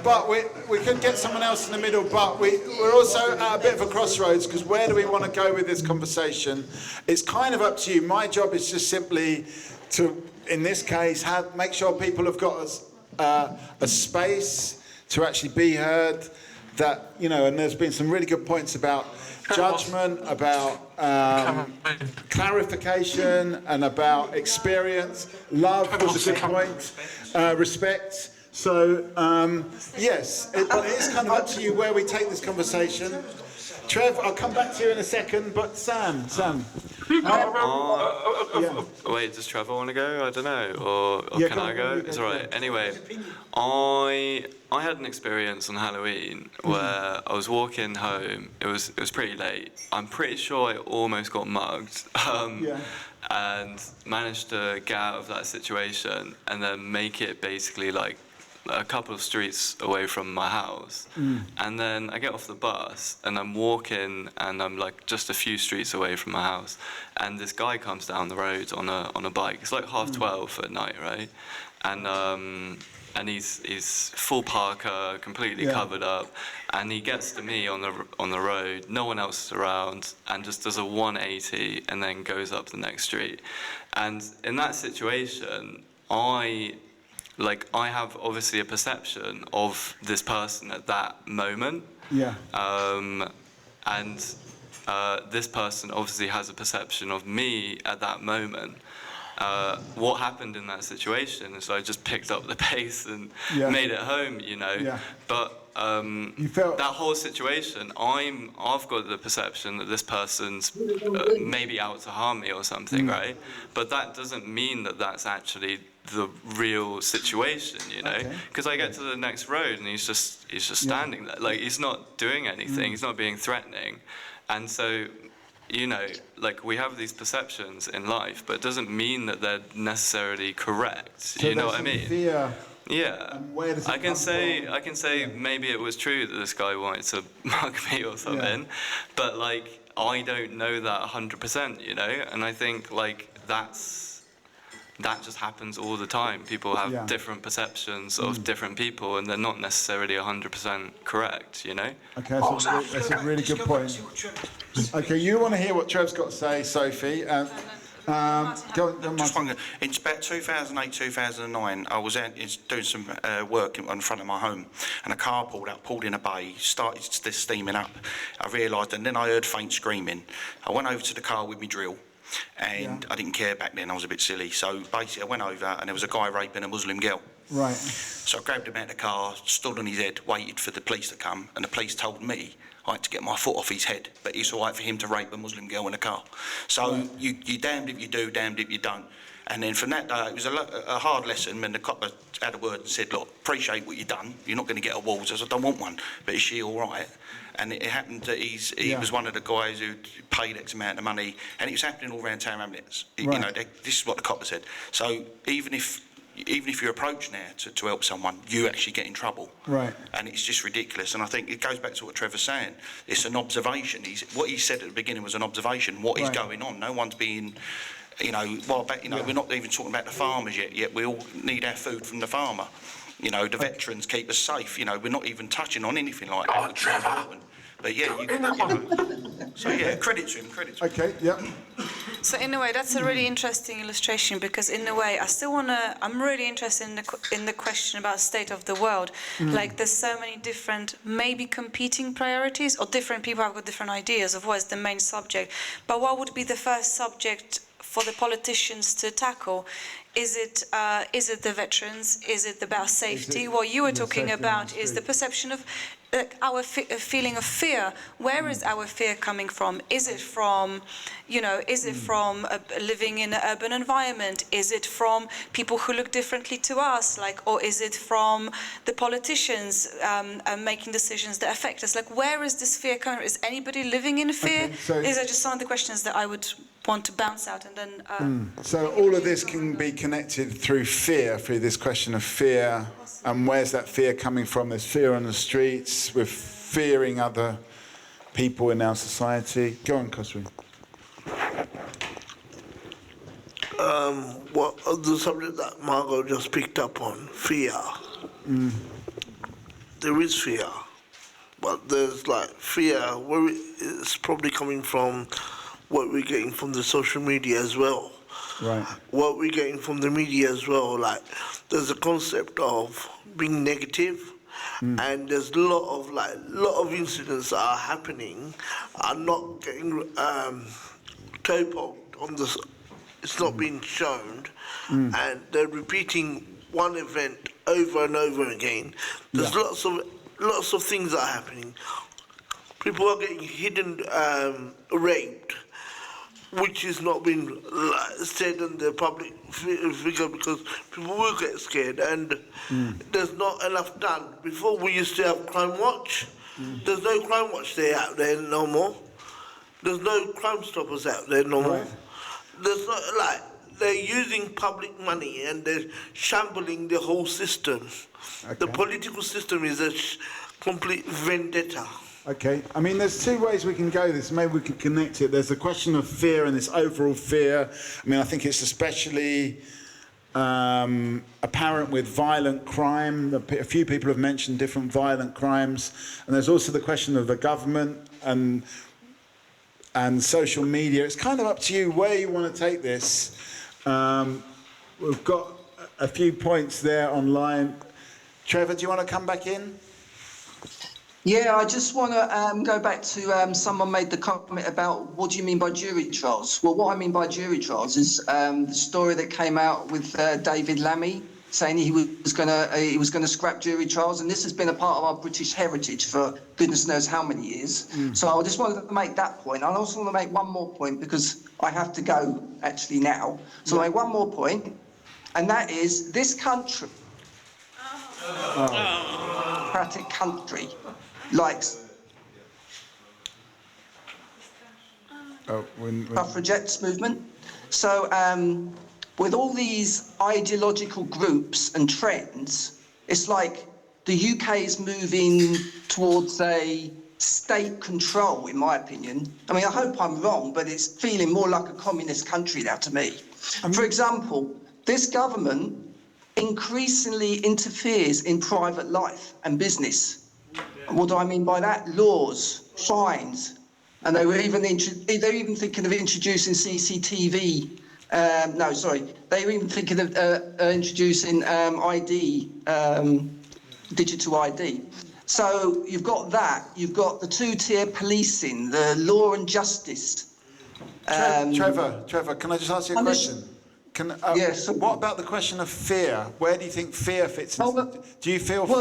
But we could get someone else in the middle, but we're also at a bit of a crossroads, because where do we want to go with this conversation? It's kind of up to you. My job is just simply to, in this case, make sure people have got a space to actually be heard. That, and there's been some really good points about judgment, about clarification, and about experience. Love was a good point. Respect. So, yes, it is kind of up to you where we take this conversation. Trev, I'll come back to you in a second, but Sam. Wait, does Trevor want to go? I don't know. Or can I go? It's all right. Anyway, I had an experience on Halloween where I was walking home. It was pretty late. I'm pretty sure I almost got mugged. And managed to get out of that situation and then make it basically like a couple of streets away from my house, and then I get off the bus and I'm walking, and I'm like just a few streets away from my house, and this guy comes down the road on a bike. It's like 12:30 at night, right? And he's full parka, completely covered up, and he gets to me on the road. No one else is around, and just does a 180 and then goes up the next street. And in that situation, I have obviously a perception of this person at that moment. Yeah. And this person obviously has a perception of me at that moment. What happened in that situation is I just picked up the pace and made it home, you know. Yeah. But that whole situation, I've got the perception that this person's maybe out to harm me or something, right? But that doesn't mean that that's actually the real situation, you know. Because I get to the next road and he's just standing there, like he's not doing anything, he's not being threatening, and so. You know, like we have these perceptions in life, but it doesn't mean that they're necessarily correct. So you know what I mean? Fear. Yeah. Where does it I can say maybe it was true that this guy wanted to mug me or something, but like I don't know that 100%. You know, and I think like that just happens all the time. People have different perceptions of different people, and they're not necessarily 100% correct, you know? Okay, that's a really good point. Okay, you want to hear what Trev's got to say, Sophie. Go on, Just wondering, it's about 2008, 2009, I was out doing some work in front of my home, and a car pulled in a bay, started steaming up. I realised, and then I heard faint screaming. I went over to the car with my drill, and I didn't care back then, I was a bit silly. So basically I went over and there was a guy raping a Muslim girl. Right. So I grabbed him out of the car, stood on his head, waited for the police to come, and the police told me I had to get my foot off his head, but it's all right for him to rape a Muslim girl in a car. So you're damned if you do, damned if you don't. And then from that day, it was a hard lesson when the cop had a word and said, look, appreciate what you've done, you're not going to get awards. I said, I don't want one, but is she all right? And it happened that he was one of the guys who paid X amount of money, and it was happening all around town hamlets. You know, this is what the cop said. So even if you approach now to help someone, you actually get in trouble. Right. And it's just ridiculous. And I think it goes back to what Trevor's saying. It's an observation. What he said at the beginning was an observation. What is going on? No one's being... You know, we're not even talking about the farmers yet we all need our food from the farmer. You know, the veterans keep us safe. You know, we're not even touching on anything like that. Oh, Trevor! But yeah, so yeah, credit to him, Okay, yeah. So in a way, that's a really interesting illustration, because in a way, I'm really interested in the question about state of the world. Like there's so many different, maybe competing priorities, or different people have got different ideas of what is the main subject. But what would be the first subject for the politicians to tackle? Is it the veterans? Is it about safety? What you were talking about is the perception of our feeling of fear. Where is our fear coming from? Is it from, living in an urban environment? Is it from people who look differently to us? Or is it from the politicians making decisions that affect us? Where is this fear coming from? Is anybody living in fear? These are just some of the questions that I would want to bounce out, and then... So all of this can be connected through fear, through this question of fear, and where's that fear coming from? There's fear on the streets, we're fearing other people in our society. Go on, Khosrow. The subject that Margot just picked up on, fear. There is fear, but there's fear where it's probably coming from what we're getting from the social media as well. Right. What we're getting from the media as well, there's a concept of being negative, and there's a lot of incidents that are happening are not getting toe-poked on this. It's not being shown, and they're repeating one event over and over again. There's lots of things that are happening. People are getting hidden, raped, which is not being said in the public figure, because people will get scared, and there's not enough done. Before we used to have Crime Watch. There's no Crime Watch out there no more. There's no Crime Stoppers out there no more. There's not they're using public money and they're shambling the whole system. The political system is a complete vendetta. Okay, I mean, there's two ways we can go this. Maybe we can connect it. There's the question of fear and this overall fear. I mean, I think it's especially apparent with violent crime. A few people have mentioned different violent crimes. And there's also the question of the government and social media. It's kind of up to you where you want to take this. We've got a few points there online. Trevor, do you want to come back in? Yeah, I just want to go back to someone made the comment about what do you mean by jury trials? Well, what I mean by jury trials is the story that came out with David Lammy saying he was going to scrap jury trials, and this has been a part of our British heritage for goodness knows how many years. So I just wanted to make that point. I also want to make one more point because I have to go actually now. So I'll make one more point, and that is this country, democratic country, likes suffragettes movement. So with all these ideological groups and trends, it's like the UK is moving towards a state control, in my opinion. I mean, I hope I'm wrong, but it's feeling more like a communist country now to me. For example, this government increasingly interferes in private life and business. What do I mean by that? Laws, fines, and they're even thinking of introducing CCTV. They were even thinking of introducing ID, digital ID. So you've got that. You've got the two-tier policing, the law and justice. Trevor, can I just ask you a question? Yes. What about the question of fear? Where do you think fear fits into? Do you feel fear?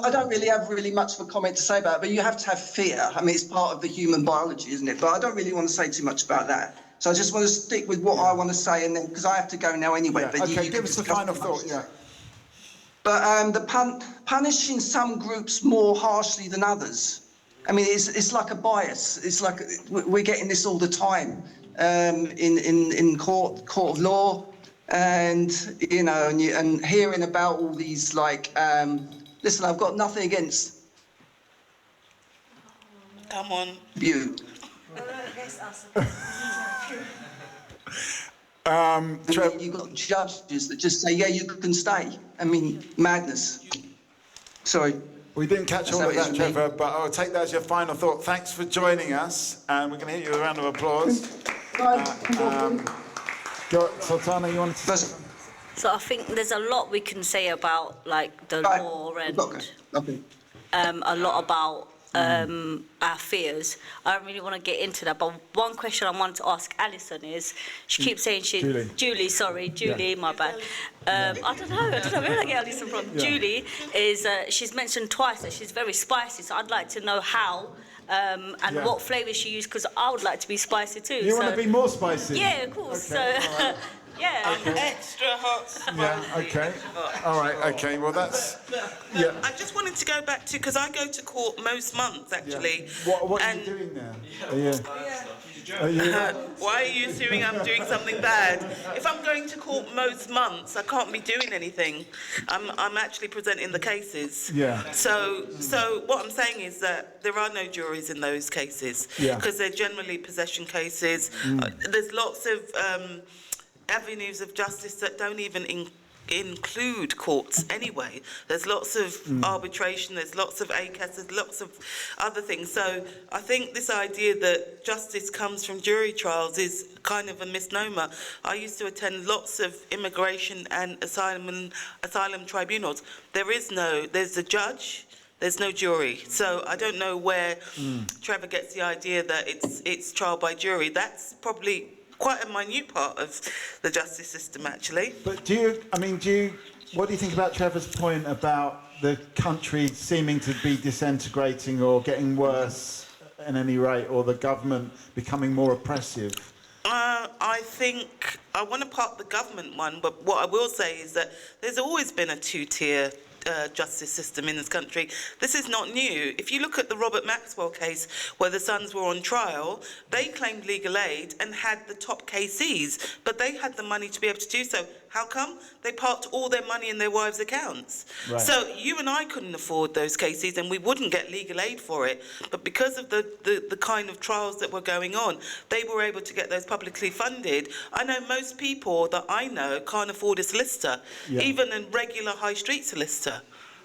I don't really have much of a comment to say about it, but you have to have fear. I mean, it's part of the human biology, isn't it? But I don't really want to say too much about that. So I just want to stick with what I want to say, and then because I have to go now anyway. But okay, give us the final thought. Yeah. But punishing some groups more harshly than others. I mean, it's like a bias. It's like we're getting this all the time. In court of law, and and hearing about all these listen, I've got nothing against. Come on. You. You've got judges that just say, yeah, you can stay. I mean, madness. Sorry. We didn't catch all of that, Trevor, but I'll take that as your final thought. Thanks for joining us, and we're going to hit you with a round of applause. Sultana, you wanted to say? So I think there's a lot we can say about the law and a lot about our fears. I don't really want to get into that, but one question I wanted to ask Alison is, she keeps saying Julie, my bad. I don't know, where did I get Alison from? Yeah. Julie is, she's mentioned twice that she's very spicy, so I'd like to know how and what flavours she used, because I would like to be spicy too. You want to be more spicy? Yeah, of course. Okay, so, yeah. Extra hot spicy. Yeah, okay. All right, okay, well that's... Yeah. I just wanted to go back to, because I go to court most months, actually. Yeah. What are you doing there? Why are you assuming I'm doing something bad? If I'm going to court most months, I can't be doing anything. I'm actually presenting the cases. Yeah. So what I'm saying is that there are no juries in those cases, because they're generally possession cases. There's lots of avenues of justice that don't even include courts anyway. There's lots of arbitration, there's lots of ACAS, there's lots of other things. So I think this idea that justice comes from jury trials is kind of a misnomer. I used to attend lots of immigration and asylum tribunals. There's the judge, there's no jury. So I don't know where Trevor gets the idea that it's trial by jury. That's probably quite a minute part of the justice system, actually. But what do you think about Trevor's point about the country seeming to be disintegrating or getting worse at any rate, or the government becoming more oppressive? I think I want to park the government one, but what I will say is that there's always been a two-tier justice system in this country. This is not new. If you look at the Robert Maxwell case, where the sons were on trial, they claimed legal aid and had the top KCs, but they had the money to be able to do so. How come? They parked all their money in their wives' accounts. Right. So you and I couldn't afford those KCs, and we wouldn't get legal aid for it. But because of the kind of trials that were going on, they were able to get those publicly funded. I know most people that I know can't afford a solicitor, even a regular high street solicitor.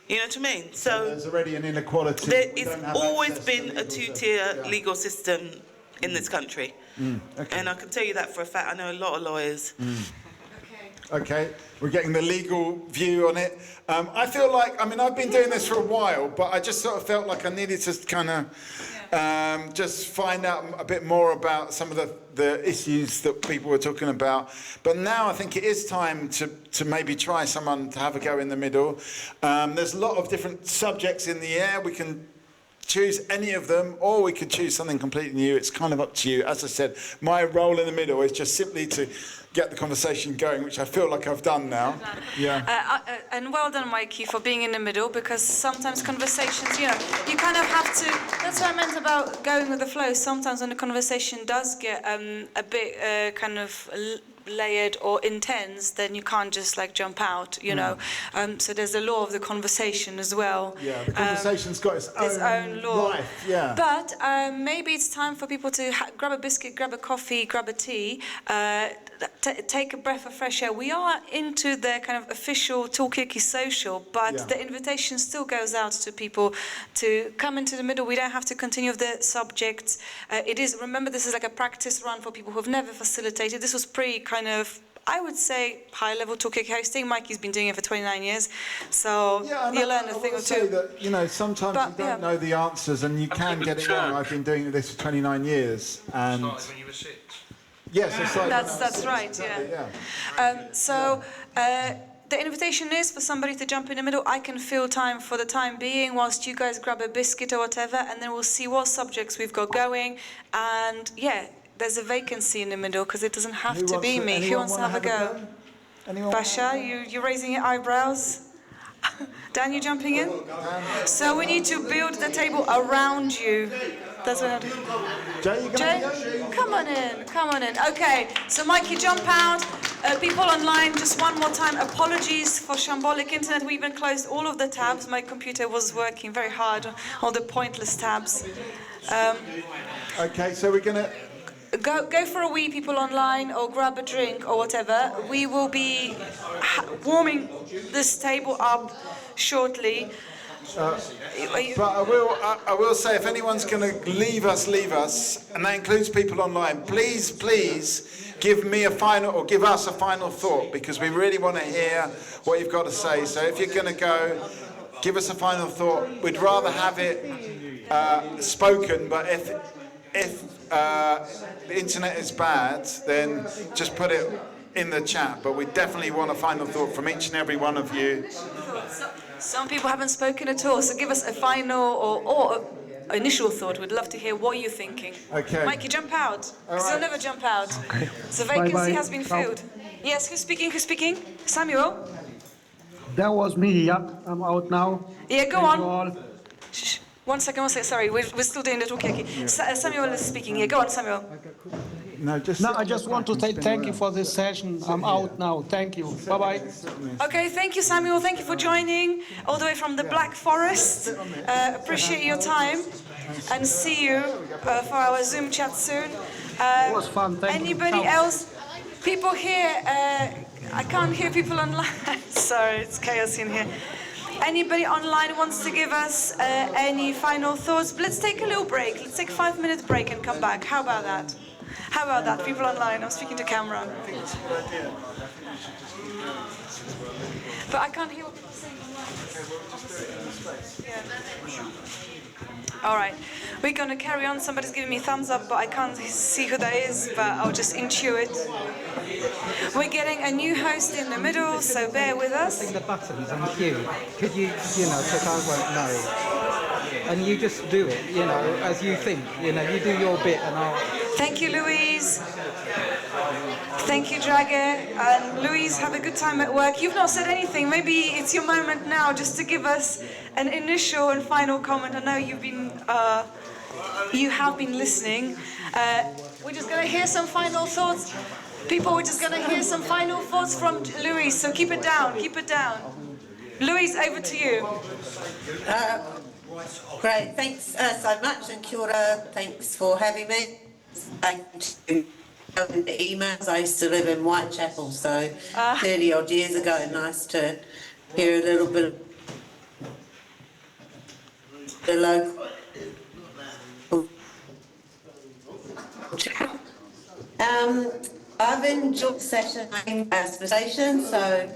You know what I mean? So there's already an inequality. There has always been a two-tier legal system in this country. And I can tell you that for a fact. I know a lot of lawyers. Okay, we're getting the legal view on it. I feel like, I mean, I've been doing this for a while, but I just sort of felt like I needed to kind of just find out a bit more about some of the issues that people were talking about. But now I think it is time to maybe try someone to have a go in the middle. There's a lot of different subjects in the air. We can choose any of them, or we could choose something completely new. It's kind of up to you. As I said, my role in the middle is just simply to get the conversation going, which I feel like I've done now. Yeah. And well done, Mikey, for being in the middle, because sometimes conversations, you know, you kind of have to, that's what I meant about going with the flow. Sometimes when the conversation does get a bit kind of layered or intense, then you can't just like jump out, you know. So there's the law of the conversation as well. Yeah, the conversation's got its own law. life, yeah. But maybe it's time for people to grab a biscuit, grab a coffee, grab a tea, take a breath of fresh air. We are into the kind of official Talkaoke social, but the invitation still goes out to people to come into the middle. We don't have to continue with the subject. Remember, this is like a practice run for people who have never facilitated. This was kind of, I would say, high-level Talkaoke hosting. Mikey's been doing it for 29 years, so you learn a thing or two. That, you know, sometimes you don't know the answers, and you can get it wrong. I've been doing this for 29 years, and When you were 6. yes, that's right. Yeah. The invitation is for somebody to jump in the middle. I can fill time for the time being whilst you guys grab a biscuit or whatever, and then we'll see what subjects we've got going. And yeah, there's a vacancy in the middle because it doesn't have to be me. Who wants to have a go? Basha, you're raising your eyebrows. Dan, you jumping in? So we need to build the table around you. That's what I do. Jay, come on in. Okay, so Mikey, jump out. People online, just one more time, apologies for shambolic internet. We even closed all of the tabs. My computer was working very hard on all the pointless tabs. Okay, so we're going to... Go for a wee, people online, or grab a drink or whatever. We will be warming this table up shortly. But I will say, if anyone's going to leave us, and that includes people online, please give me a final, or give us a final thought, because we really want to hear what you've got to say. So if you're going to go, give us a final thought. We'd rather have it spoken, but if the internet is bad, then just put it in the chat. But we definitely want a final thought from each and every one of you. Some people haven't spoken at all, so give us a final or initial thought. We'd love to hear what you're thinking. Okay. Mikey, jump out, because you'll never jump out. Okay. The vacancy has been filled. Yes, who's speaking? Samuel? That was me, yeah. I'm out now. Yeah, go on. Shh. One second, sorry, we're still doing the Talkaoke. Samuel is speaking. Yeah, go on, Samuel. I just want to say thank you for this session. I'm out now. Thank you. Bye-bye. Okay, thank you, Samuel. Thank you for joining all the way from the Black Forest. Appreciate your time, and see you for our Zoom chat soon. It was fun. Thank you. Anybody else? People here, I can't hear people online. Sorry, it's chaos in here. Anybody online wants to give us any final thoughts? Let's take a little break. Let's take a 5-minute break and come back. How about that? People online, I'm speaking to camera. But I can't hear what people are saying online. All right, we're going to carry on. Somebody's giving me thumbs up, but I can't see who that is, but I'll just intuit. We're getting a new host in the middle, so bear with us. The buttons on cue. Could you because I won't know. And you just do it, as you think. You do your bit and I'll Thank you, Louise. Thank you, Draghe. And Louise, have a good time at work. You've not said anything. Maybe it's your moment now just to give us an initial and final comment. I know you have been listening. We're just going to hear some final thoughts. People, we're just going to hear some final thoughts from Louise. So keep it down. Keep it down. Louise, over to you. Great, thanks so much, and kia ora, thanks for having me. Thanks to the emails. I used to live in Whitechapel, so 30 odd years ago. Nice to hear a little bit of the local. I've enjoyed the session conversation, so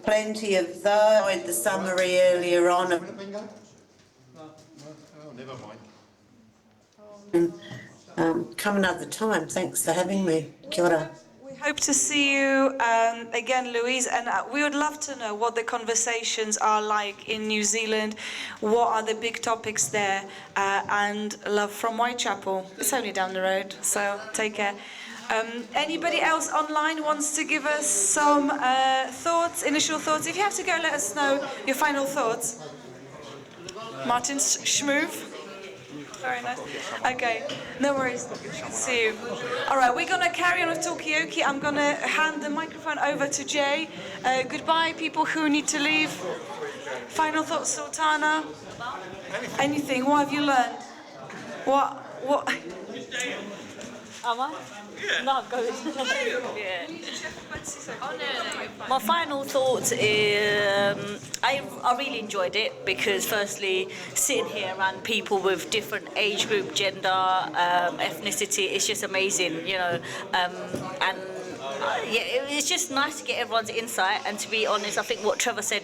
plenty of those. I read the summary earlier on. Come another time. Thanks for having me. Kia ora. We hope to see you again, Louise, and we would love to know what the conversations are like in New Zealand, what are the big topics there, and love from Whitechapel. It's only down the road, so take care. Anybody else online wants to give us some thoughts, initial thoughts? If you have to go, let us know your final thoughts. Martin Schmoove. Very nice. Okay, no worries. See you. All right, we're going to carry on with Talkaoke. I'm going to hand the microphone over to Jay. Goodbye, people who need to leave. Final thoughts, Sultana? Anything? What have you learned? What? Am I? Yeah. No, go yeah. My final thoughts is I really enjoyed it because firstly sitting here around people with different age group, gender, ethnicity, it's just amazing, you know, and yeah, it's just nice to get everyone's insight. And to be honest, I think what Trevor said,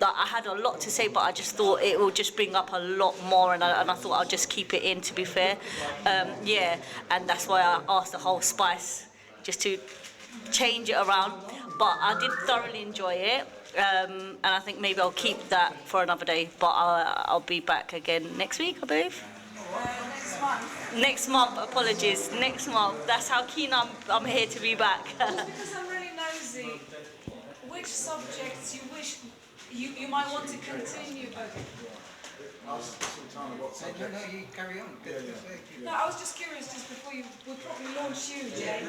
that I had a lot to say, but I just thought it will just bring up a lot more, and I thought I'll just keep it in, to be fair. Yeah, and that's why I asked the whole spice, just to change it around. But I did thoroughly enjoy it, and I think maybe I'll keep that for another day, but I'll be back again next week, I believe. Next month. Next month, apologies, next month. That's how keen I'm here to be back. Just because I'm really nosy, which subjects you wish you might want to continue? Okay. No, you carry on. No, I was just curious, just before we'll probably launch you, Jay.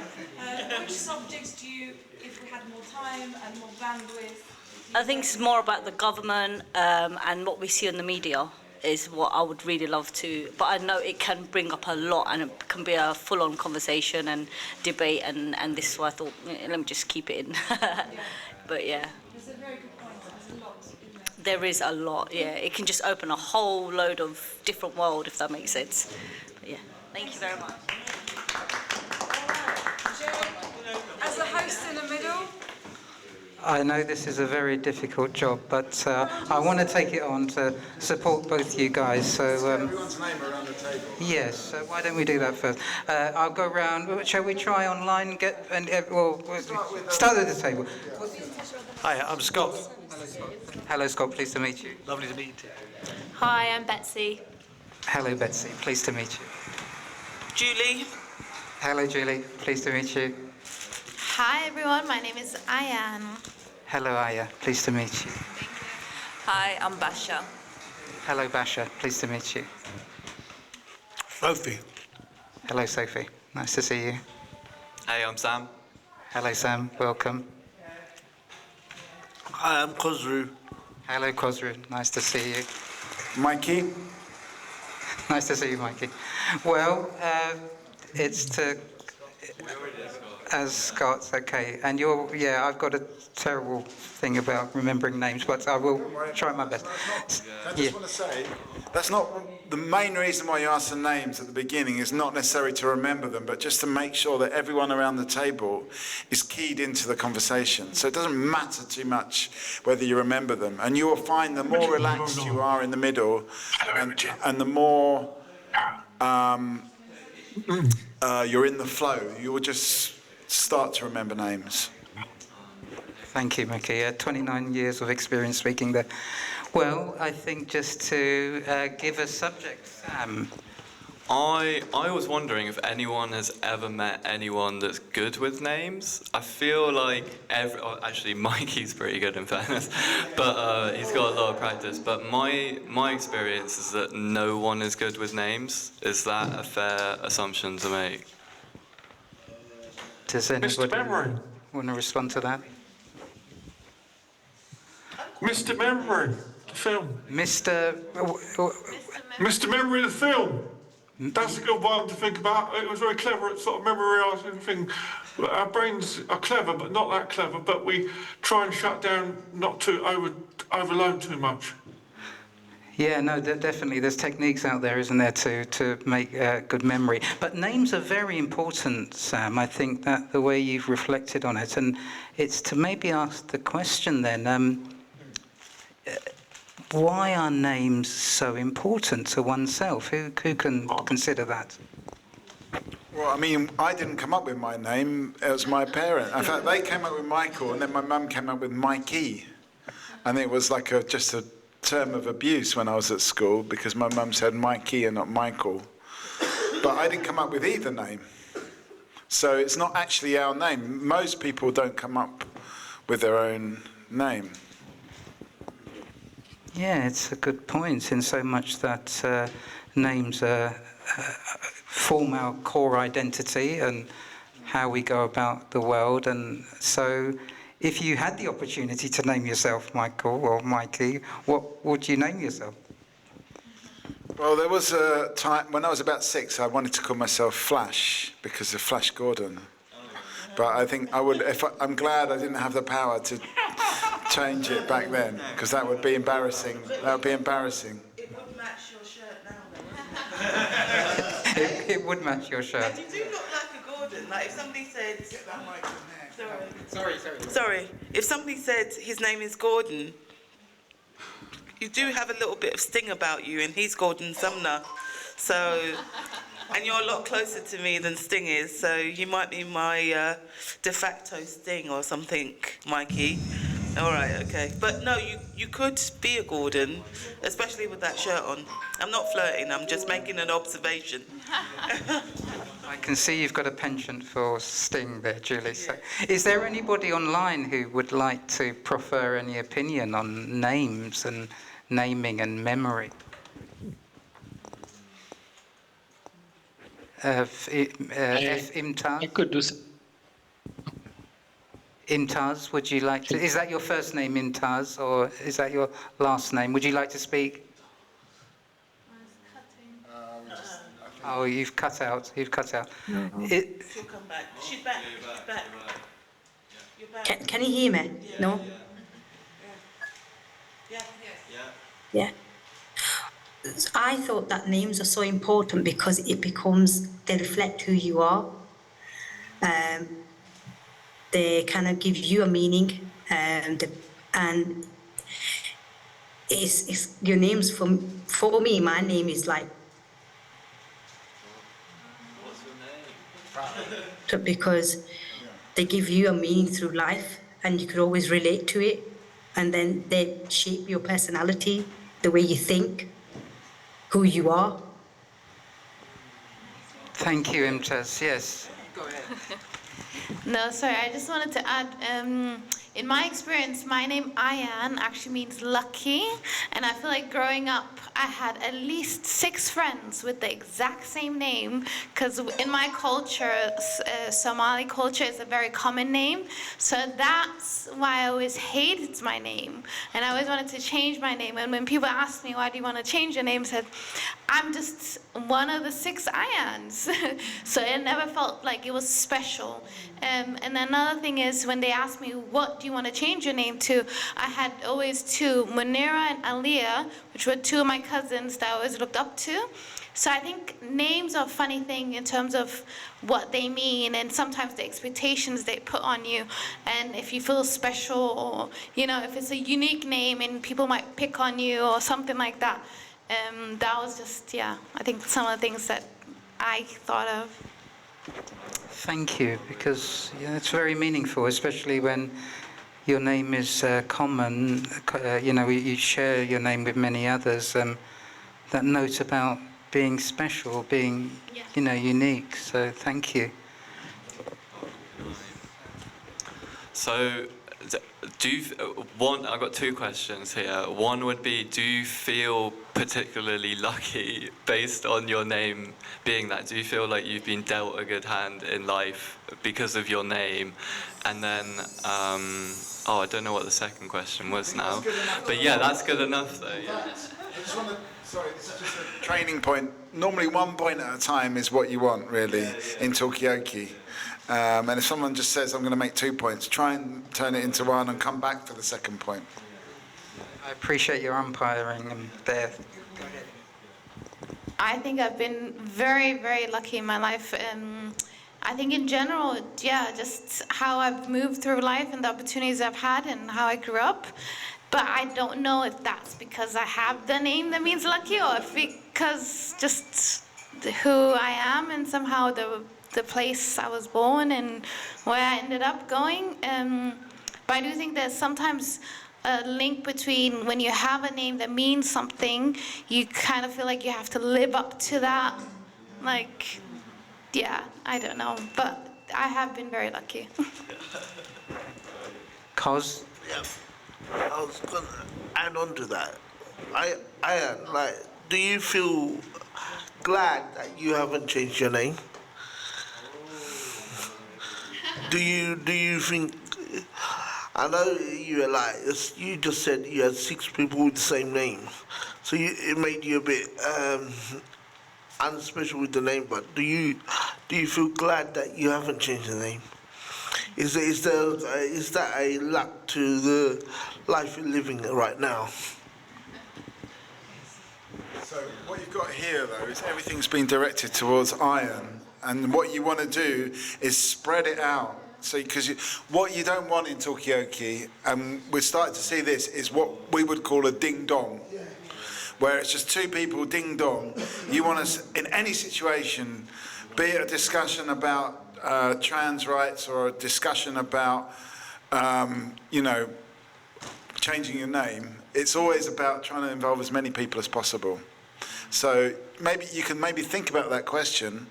Which subjects do you, if we had more time and more bandwidth? I think it's more about the government and what we see on the media is what I would really love to, but I know it can bring up a lot and it can be a full-on conversation and debate, and this is why I thought, let me just keep it in. But yeah. That's a very good point. There's a lot, isn't there? There is a lot, yeah. It can just open a whole load of different world, if that makes sense. But yeah, thank you very much. As a host in the middle. I know this is a very difficult job, but I want to take it on to support both you guys. So everyone's name around the table. Yes. So why don't we do that first? I'll go round. Shall we try online? Start at the table. Hi, I'm Scott. Hello, Scott. Hello, Scott. Pleased to meet you. Lovely to meet you too. Hi, I'm Betsy. Hello, Betsy. Pleased to meet you. Julie. Hello, Julie. Pleased to meet you. Hi everyone, my name is Ayan. Hello, Aya. Pleased to meet you. Hi, I'm Basha. Hello, Basha. Pleased to meet you. Sophie. Hello, Sophie. Nice to see you. Hey, I'm Sam. Hello, Sam. Welcome. Hi, I'm Kozru. Hello, Kozru. Nice to see you. Mikey. Nice to see you, Mikey. Well, it's to... As Scott's, okay. And I've got a terrible thing about remembering names, but I will try my best. I just want to say, that's not the main reason why you ask the names at the beginning is not necessarily to remember them, but just to make sure that everyone around the table is keyed into the conversation. So it doesn't matter too much whether you remember them. And you will find the more relaxed you are in the middle, and the more you're in the flow, you will just start to remember names. Thank you, Mickey. 29 years of experience speaking there. Well, I think just to give a subject, Sam, I was wondering if anyone has ever met anyone that's good with names. I feel like actually Mikey's pretty good in fairness, but he's got a lot of practice. But my experience is that no one is good with names. Is that a fair assumption to make? Does anybody want to respond to that? Mr. Memory, the film. Mr. Memory, the film. That's a good one to think about. It was very clever at sort of memorising things. Our brains are clever, but not that clever. But we try and shut down, not to overload too much. Yeah, no, definitely. There's techniques out there, isn't there, to make good memory. But names are very important, Sam. I think that the way you've reflected on it, and it's to maybe ask the question then. Why are names so important to oneself? Who can consider that? Well, I mean, I didn't come up with my name. It was my parents. In fact, they came up with Michael, and then my mum came up with Mikey. And it was like just a term of abuse when I was at school because my mum said Mikey and not Michael. But I didn't come up with either name. So it's not actually our name. Most people don't come up with their own name. Yeah, it's a good point in so much that names form our core identity and how we go about the world. And so if you had the opportunity to name yourself Michael or Mikey, what would you name yourself? Well, there was a time when I was about 6, I wanted to call myself Flash because of Flash Gordon. But I think I would. I'm glad I didn't have the power to change it back then, because that would be embarrassing. That would be embarrassing. It would match your shirt now, though. It would match your shirt. And you do look like a Gordon. Like if somebody said, sorry. If somebody said his name is Gordon, you do have a little bit of sting about you, and he's Gordon Sumner. So. And you're a lot closer to me than Sting is, so you might be my de facto Sting or something, Mikey. All right, okay. But no, you could be a Gordon, especially with that shirt on. I'm not flirting, I'm just making an observation. I can see you've got a penchant for Sting there, Julie. So, is there anybody online who would like to proffer any opinion on names and naming and memory? Imtaz? I could do so. Imtaz, would you like to? Is that your first name, Imtaz, or is that your last name? Would you like to speak? Oh, you've cut out. You've cut out. She'll come back. She's back. She's back. You're back. Can you hear me? No? Yeah. I thought that names are so important because they reflect who you are. They kind of give you a meaning, and it's your names for me. My name is like. What's your name? Because they give you a meaning through life, and you could always relate to it, and then they shape your personality, the way you think. Who you are. Thank you, Imtaz. Yes. Go ahead. No, sorry, I just wanted to add, in my experience, my name Ayan actually means lucky, and I feel like growing up, I had at least 6 friends with the exact same name, because in my culture, Somali culture is a very common name, so that's why I always hated my name, and I always wanted to change my name, and when people asked me, why do you want to change your name, I said, I'm just one of the 6 Ayans, so it never felt like it was special. And another thing is, when they asked me, what do you want to change your name to, I had always 2, Munira and Aliyah, which were 2 of my cousins that I always looked up to. So I think names are a funny thing in terms of what they mean, and sometimes the expectations they put on you. And if you feel special, or, if it's a unique name and people might pick on you or something like that. That was just, I think some of the things that I thought of. Thank you, because it's very meaningful, especially when your name is common. You share your name with many others. That note about being special, being, you know, unique. So thank you. So, I've got two questions here. One would be, do you feel particularly lucky based on your name being that? Do you feel like you've been dealt a good hand in life because of your name? And then, I don't know what the second question was now. But yeah, that's good enough though. Yeah. I just want to, sorry, this is just a training point. Normally 1 point at a time is what you want, really, in Talkaoke. And if someone just says, I'm going to make 2 points, try and turn it into 1 and come back for the second point. I appreciate your umpiring and there. I think I've been very, very lucky in my life. I think in general, yeah, just how I've moved through life and the opportunities I've had and how I grew up. But I don't know if that's because I have the name that means lucky, or if because just who I am and somehow the place I was born and where I ended up going. But I do think there's sometimes a link between when you have a name that means something, you kind of feel like you have to live up to that. Like, yeah, I don't know, but I have been very lucky. Cos? Yeah, I was gonna add on to that. Like, do you feel glad that you haven't changed your name? Do you think? I know you were like, you just said you had 6 people with the same name, so it made you a bit unspecial with the name. But do you feel glad that you haven't changed the name? Is that a luck to the life you're living right now? So what you've got here, though, is everything's been directed towards iron, and what you want to do is spread it out. So, because what you don't want in Talkaoke, and we're starting to see this, is what we would call a ding-dong, where it's just 2 people ding-dong. You want to, in any situation, be it a discussion about trans rights or a discussion about, changing your name, it's always about trying to involve as many people as possible. So maybe you can think about that question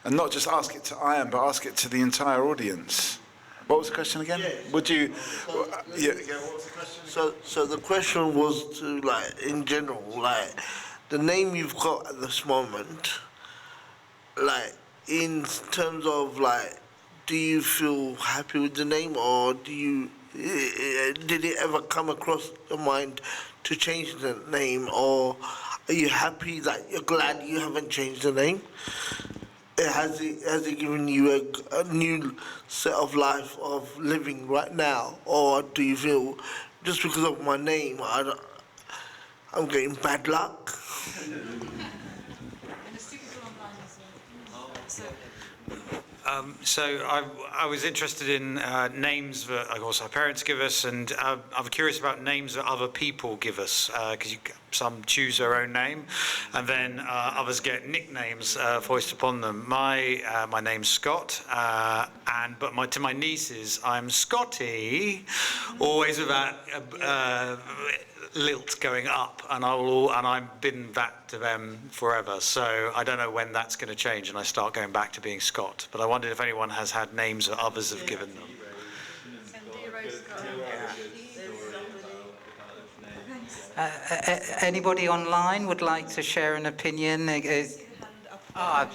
and not just ask it to Ian, but ask it to the entire audience. What was the question again? Would you? What was the question? So the question was to, like, in general, like, the name you've got at this moment, like, in terms of, like, do you feel happy with the name, or did it ever come across your mind to change the name, or are you happy that you're glad you haven't changed the name? Has it given you a new set of life of living right now, or do you feel just because of my name I'm getting bad luck? So I was interested in names that, of course, our parents give us, and I'm curious about names that other people give us, because some choose their own name, and then others get nicknames foisted upon them. My name's Scott, but to my nieces, I'm Scotty, always with that lilt going up, and I've been that to them forever. So I don't know when that's going to change and I start going back to being Scott. But I wondered if anyone has had names that others have given them. Anybody online would like to share an opinion? Is that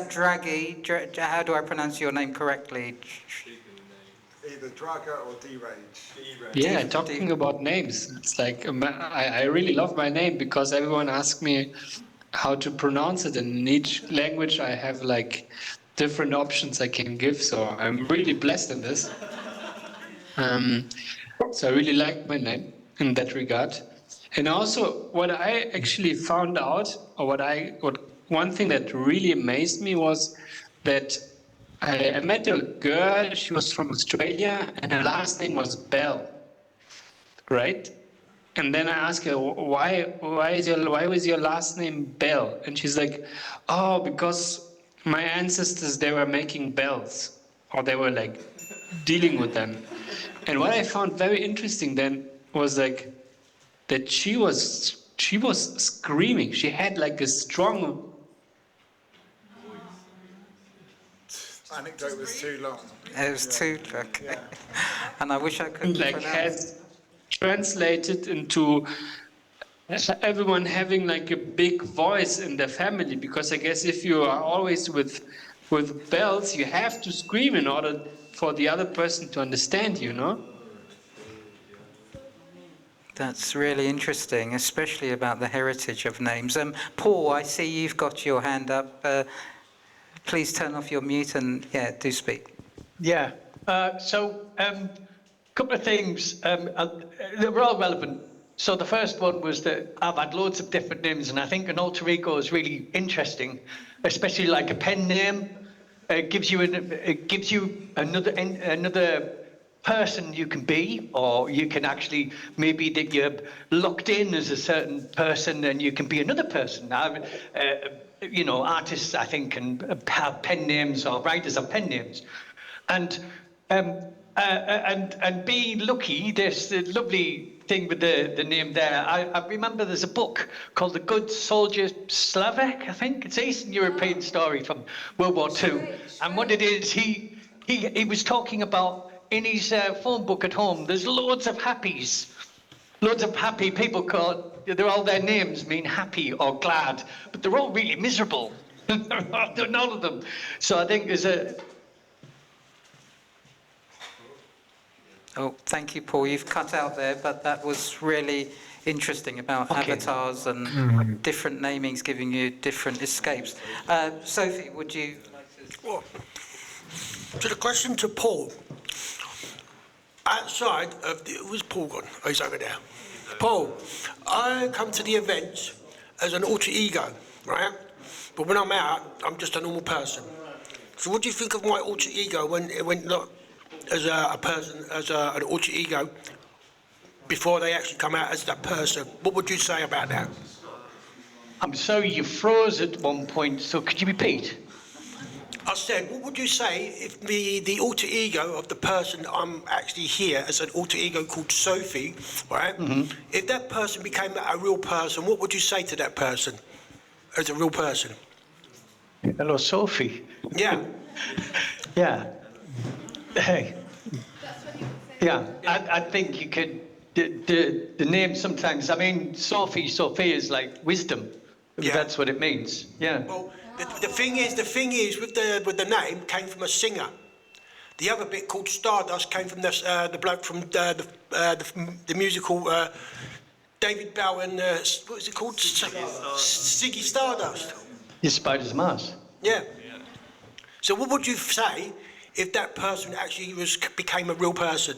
Draghi? How do I pronounce your name correctly? Either Draga or D-Rage. Yeah, talking about names, it's like I really love my name because everyone asks me how to pronounce it, and in each language I have like different options I can give, so I'm really blessed in this. So I really like my name in that regard. And also what I actually found out, or one thing that really amazed me was that I met a girl, she was from Australia, and her last name was Bell, right? And then I asked her, why was your last name Bell? And she's like, oh, because my ancestors, they were making bells, or they were like dealing with them. And what I found very interesting then was like that she she was screaming. She had like a strong. Anecdote was too long. It was too okay. And I wish I could like has translated into everyone having like a big voice in their family, because I guess if you are always with bells, you have to scream in order for the other person to understand you, no? That's really interesting, especially about the heritage of names. Paul, I see you've got your hand up. Please turn off your mute and, yeah, do speak. Yeah. So, couple of things. They were all relevant. So the first one was that I've had loads of different names, and I think an alter ego is really interesting, especially like a pen name. It gives you another person you can be, or you can actually, maybe that you're locked in as a certain person and you can be another person. You know, artists, I think, can have pen names, or writers have pen names. And be lucky, there's the lovely thing with the name there. I remember there's a book called The Good Soldier Slavek, I think. It's an Eastern European story from World War II. And what it is, he was talking about, in his phone book at home, there's loads of happies. Loads of happy people they're all, their names mean happy or glad, but they're all really miserable. None of them. So I think there's a... Oh, thank you, Paul. You've cut out there, but that was really interesting about avatars and different namings giving you different escapes. Sophie, would you like to... Well, to the question to Paul, outside of the... Where's Paul gone? Oh, he's over there. Paul, I come to the events as an alter ego, right? But when I'm out, I'm just a normal person. So what do you think of my alter ego when it went not as a person, as an alter ego, before they actually come out as that person? What would you say about that? I'm sorry, you froze at one point, so could you repeat? I said, what would you say if the alter ego of the person I'm actually here as an alter ego called Sophie, right? If that person became a real person, what would you say to that person as a real person? Hello, Sophie. Yeah. Yeah. Hey. Yeah, I think you could... The name sometimes, I mean, Sophia is like wisdom. Yeah. That's what it means. Yeah. Well, the thing is, with the name came from a singer. The other bit called Stardust came from the bloke from the musical David Bowie and what was it called? Ziggy Stardust. Your Spider's Mars. Yeah. So what would you say if that person actually became a real person?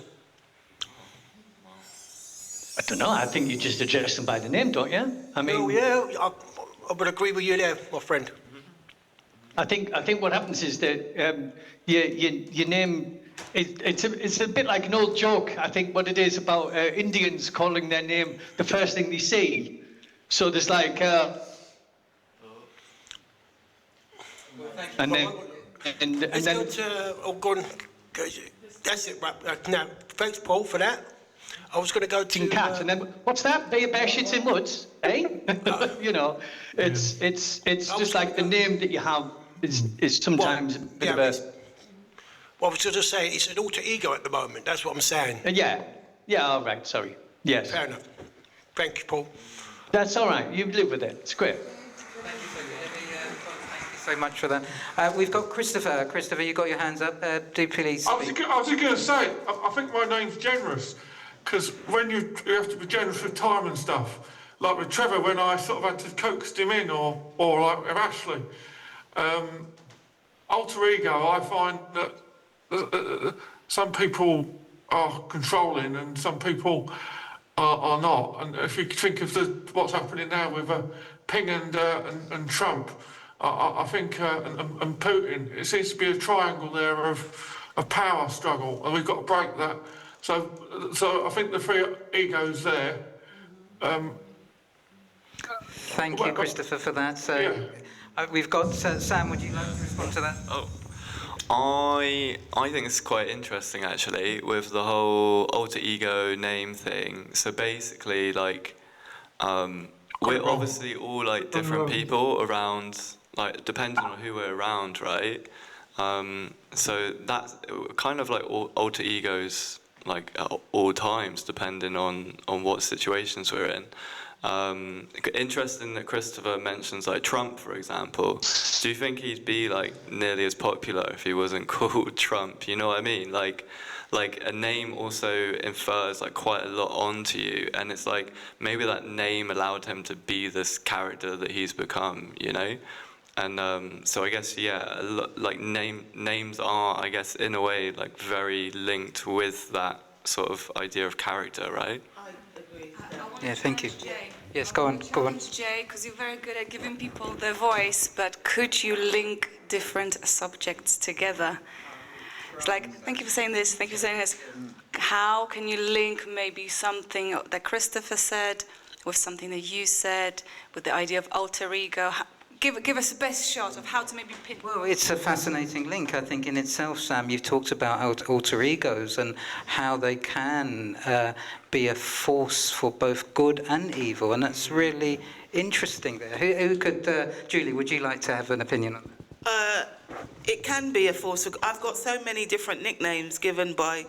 I don't know. I think you just address them by the name, don't you? I mean, oh yeah, I would agree with you there, my friend. I think what happens is that your name. It's a bit like an old joke. I think what it is about Indians calling their name the first thing they see. So there's like, and then go on. That's it, right? Now, thanks, Paul, for that. I was going to go to cat, and then what's that? Bear shits in woods, eh? You know, it's just like the name that you have is sometimes a bit of a. Well, I was going to say it's an alter ego at the moment. That's what I'm saying. Yeah. All right. Sorry. Yes. Fair enough. Thank you, Paul. That's all right. You live with it. It's great. Thank you so much for that. We've got Christopher. Christopher, you got your hands up. Do please. I was going to say, I think my name's generous, because when you have to be generous with time and stuff, like with Trevor, when I sort of had to coax him in, or like with Ashley, alter ego, I find that some people are controlling and some people are not. And if you think of what's happening now with Ping and Trump, I think, and Putin, it seems to be a triangle there of power struggle, and we've got to break that. So I think the three egos there. Thank you, Christopher, for that. So we've got Sam. Would you like to respond to that? Oh, I think it's quite interesting actually with the whole alter ego name thing. So basically, like, we're obviously all like different people around, like depending on who we're around, right? So that's kind of like alter egos, like at all times, depending on what situations we're in. Interesting that Christopher mentions like Trump, for example. Do you think he'd be like nearly as popular if he wasn't called Trump? You know what I mean? Like a name also infers like quite a lot onto you, and it's like maybe that name allowed him to be this character that he's become, you know? And so I guess, yeah, like names are, I guess, in a way, like very linked with that sort of idea of character, right? Yeah, thank you. Yes, go on. Jay, because you're very good at giving people their voice, but could you link different subjects together? It's like, thank you for saying this, thank you for saying this. How can you link maybe something that Christopher said with something that you said, with the idea of alter ego? Give us the best shot of how to maybe pick. Well, it's a fascinating link, I think, in itself, Sam. You've talked about alter egos and how they can be a force for both good and evil, and that's really interesting there. Who could, Julie, would you like to have an opinion on that? It can be a force. I've got so many different nicknames given by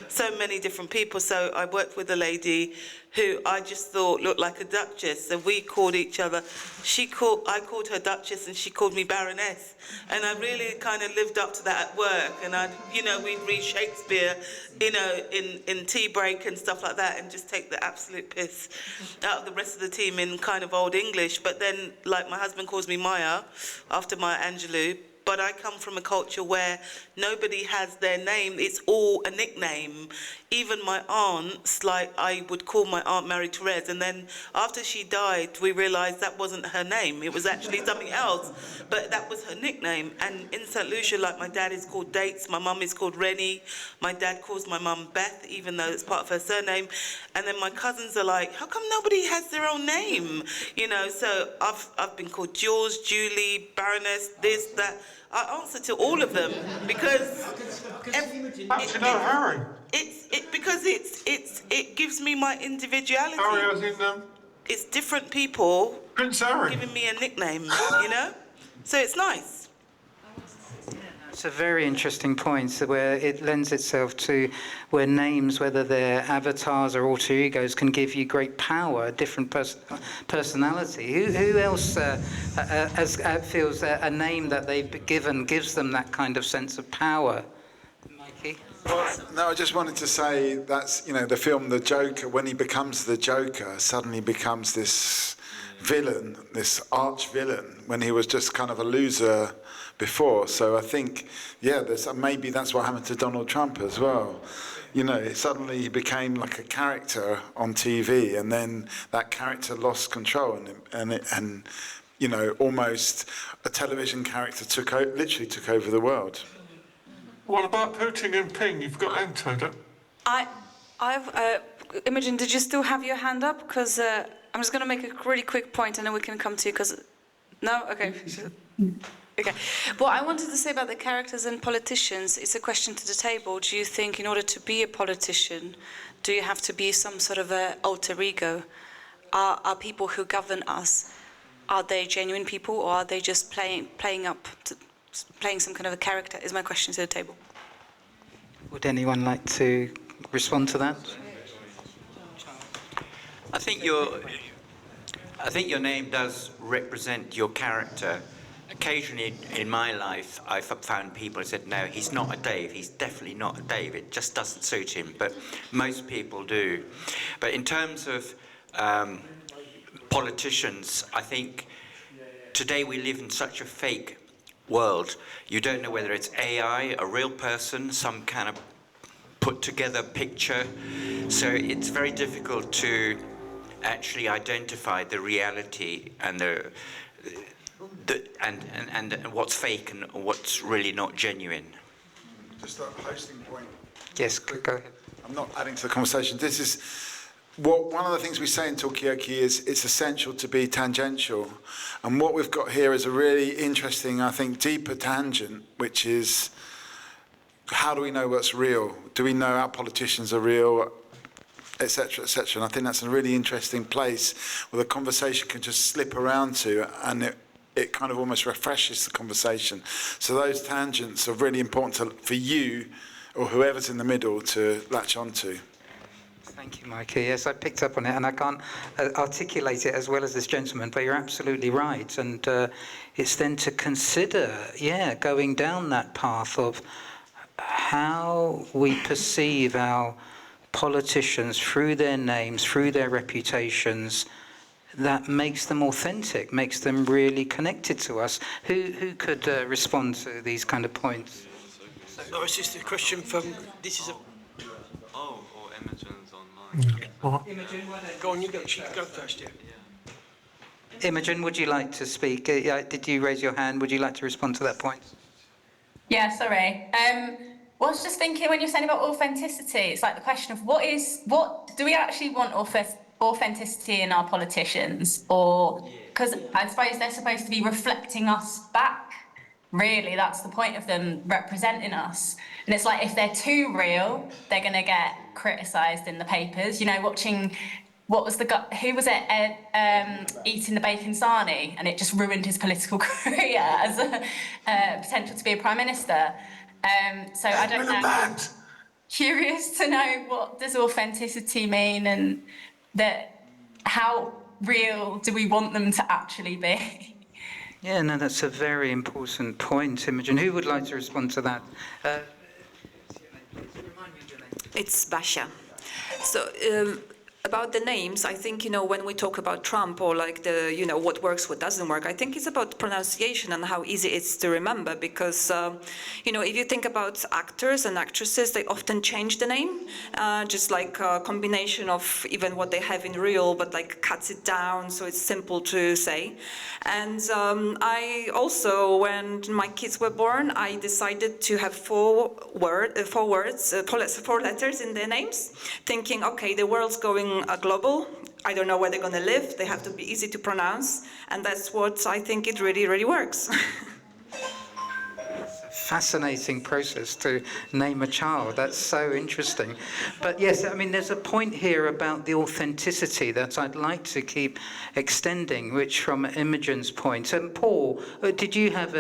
so many different people. So I worked with a lady who I just thought looked like a duchess, and we called each other. I called her Duchess, and she called me Baroness. And I really kind of lived up to that at work. And we'd read Shakespeare, in tea break and stuff like that, and just take the absolute piss out of the rest of the team in kind of old English. But then, like, my husband calls me Maya after Maya Angelou. But I come from a culture where nobody has their name. It's all a nickname. Even my aunts, like I would call my Aunt Marie Therese, and then after she died, we realised that wasn't her name. It was actually something else, but that was her nickname. And in St. Lucia, like my dad is called Dates, my mum is called Rennie, my dad calls my mum Beth, even though it's part of her surname. And then my cousins are like, how come nobody has their own name? So I've been called Jules, Julie, Baroness, this, that. I answer to all of them because Harry. It gives me my individuality. Harry, as in it's different people Prince Harry giving me a nickname, So it's nice. It's a very interesting point where it lends itself to where names, whether they're avatars or alter egos, can give you great power, different personality. Who else feels that a name that they've given gives them that kind of sense of power? Mikey? Well, no, I just wanted to say that's, the film The Joker, when he becomes the Joker, suddenly becomes this villain, this arch villain, when he was just kind of a loser before. So I think, maybe that's what happened to Donald Trump as well. Suddenly he became like a character on TV, and then that character lost control, and almost a television character literally took over the world. What about Putin and Ping? You've got them too, Imogen, did you still have your hand up? Because I'm just going to make a really quick point, and then we can come to you. No? Okay. Okay. What I wanted to say about the characters and politicians, it's a question to the table. Do you think in order to be a politician, do you have to be some sort of a alter ego? Are people who govern us, are they genuine people, or are they just playing some kind of a character, is my question to the table. Would anyone like to respond to that? I think your name does represent your character. Occasionally in my life, I've found people who said, no, he's not a Dave, he's definitely not a Dave, it just doesn't suit him, but most people do. But in terms of politicians, I think today we live in such a fake world. You don't know whether it's AI, a real person, some kind of put together picture, so it's very difficult to actually identify the reality and and what's fake and what's really not genuine. Just a hosting point. Yes, go ahead. I'm not adding to the conversation. This is one of the things we say in Talkaoke is it's essential to be tangential. And what we've got here is a really interesting, I think, deeper tangent, which is how do we know what's real? Do we know our politicians are real? etc., etc. And I think that's a really interesting place where the conversation can just slip around to, and it kind of almost refreshes the conversation. So those tangents are really important for you or whoever's in the middle to latch onto. Thank you, Mikey. Yes, I picked up on it, and I can't articulate it as well as this gentleman, but you're absolutely right. And it's then to consider, going down that path of how we perceive our politicians through their names, through their reputations, that makes them authentic, makes them really connected to us. Who could respond to these kind of points? No, it's just a question from, this is a... Oh, or Imogen's online. Imogen, go on, you go first, yeah. Imogen, would you like to speak? Did you raise your hand? Would you like to respond to that point? Yeah, sorry. Well, I was just thinking when you're saying about authenticity, it's like the question of what do we actually want authenticity in our politicians? Or, because I suppose they're supposed to be reflecting us back. Really, that's the point of them representing us. And it's like if they're too real, they're going to get criticised in the papers. You know, watching, what was the guy, who was it, eating the bacon sarnie, and it just ruined his political career as a potential to be a prime minister. So I don't know. I'm curious to know what does authenticity mean, and that how real do we want them to actually be? Yeah, no, that's a very important point, Imogen. Who would like to respond to that? It's Basha. So about the names, I think, you know, when we talk about Trump or like the, you know, what works, what doesn't work, I think it's about pronunciation and how easy it's to remember because, you know, if you think about actors and actresses, they often change the name, just like a combination of even what they have in real, but like cuts it down so it's simple to say. And I also, when my kids were born, I decided to have four letters in their names, thinking, okay, the world's going global. I don't know where they're going to live. They have to be easy to pronounce. And that's what I think it really, really works. Fascinating process to name a child. That's so interesting. But yes, I mean, there's a point here about the authenticity that I'd like to keep extending, which from Imogen's point. And Paul, did you have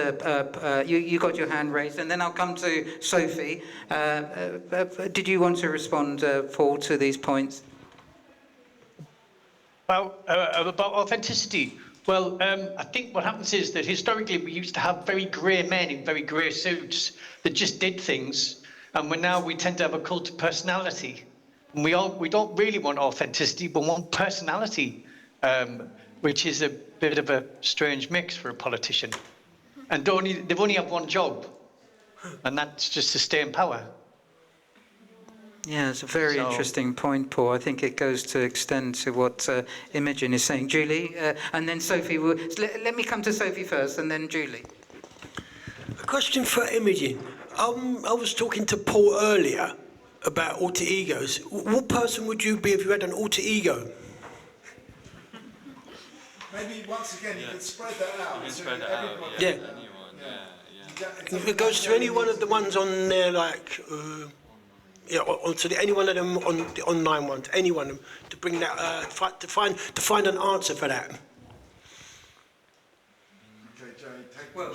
you got your hand raised, and then I'll come to Sophie. Did you want to respond, Paul, to these points? Well, about authenticity. Well, I think what happens is that historically we used to have very grey men in very grey suits that just did things, and now we tend to have a cult of personality. And we don't really want authenticity, but want personality, which is a bit of a strange mix for a politician. And they've only have one job, and that's just to stay in power. Yeah, it's a very interesting point, Paul. I think it goes to extend to what Imogen is saying. Julie, and then Sophie. Let me come to Sophie first, and then Julie. A question for Imogen. I was talking to Paul earlier about alter egos. What person would you be if you had an alter ego? Maybe once again you could spread that out. You can spread that out. Yeah. Anyone, If it goes to any one of the ones on there, like. Yeah, onto any one of them on the online ones, any one of them, to bring that to find an answer for that. Well,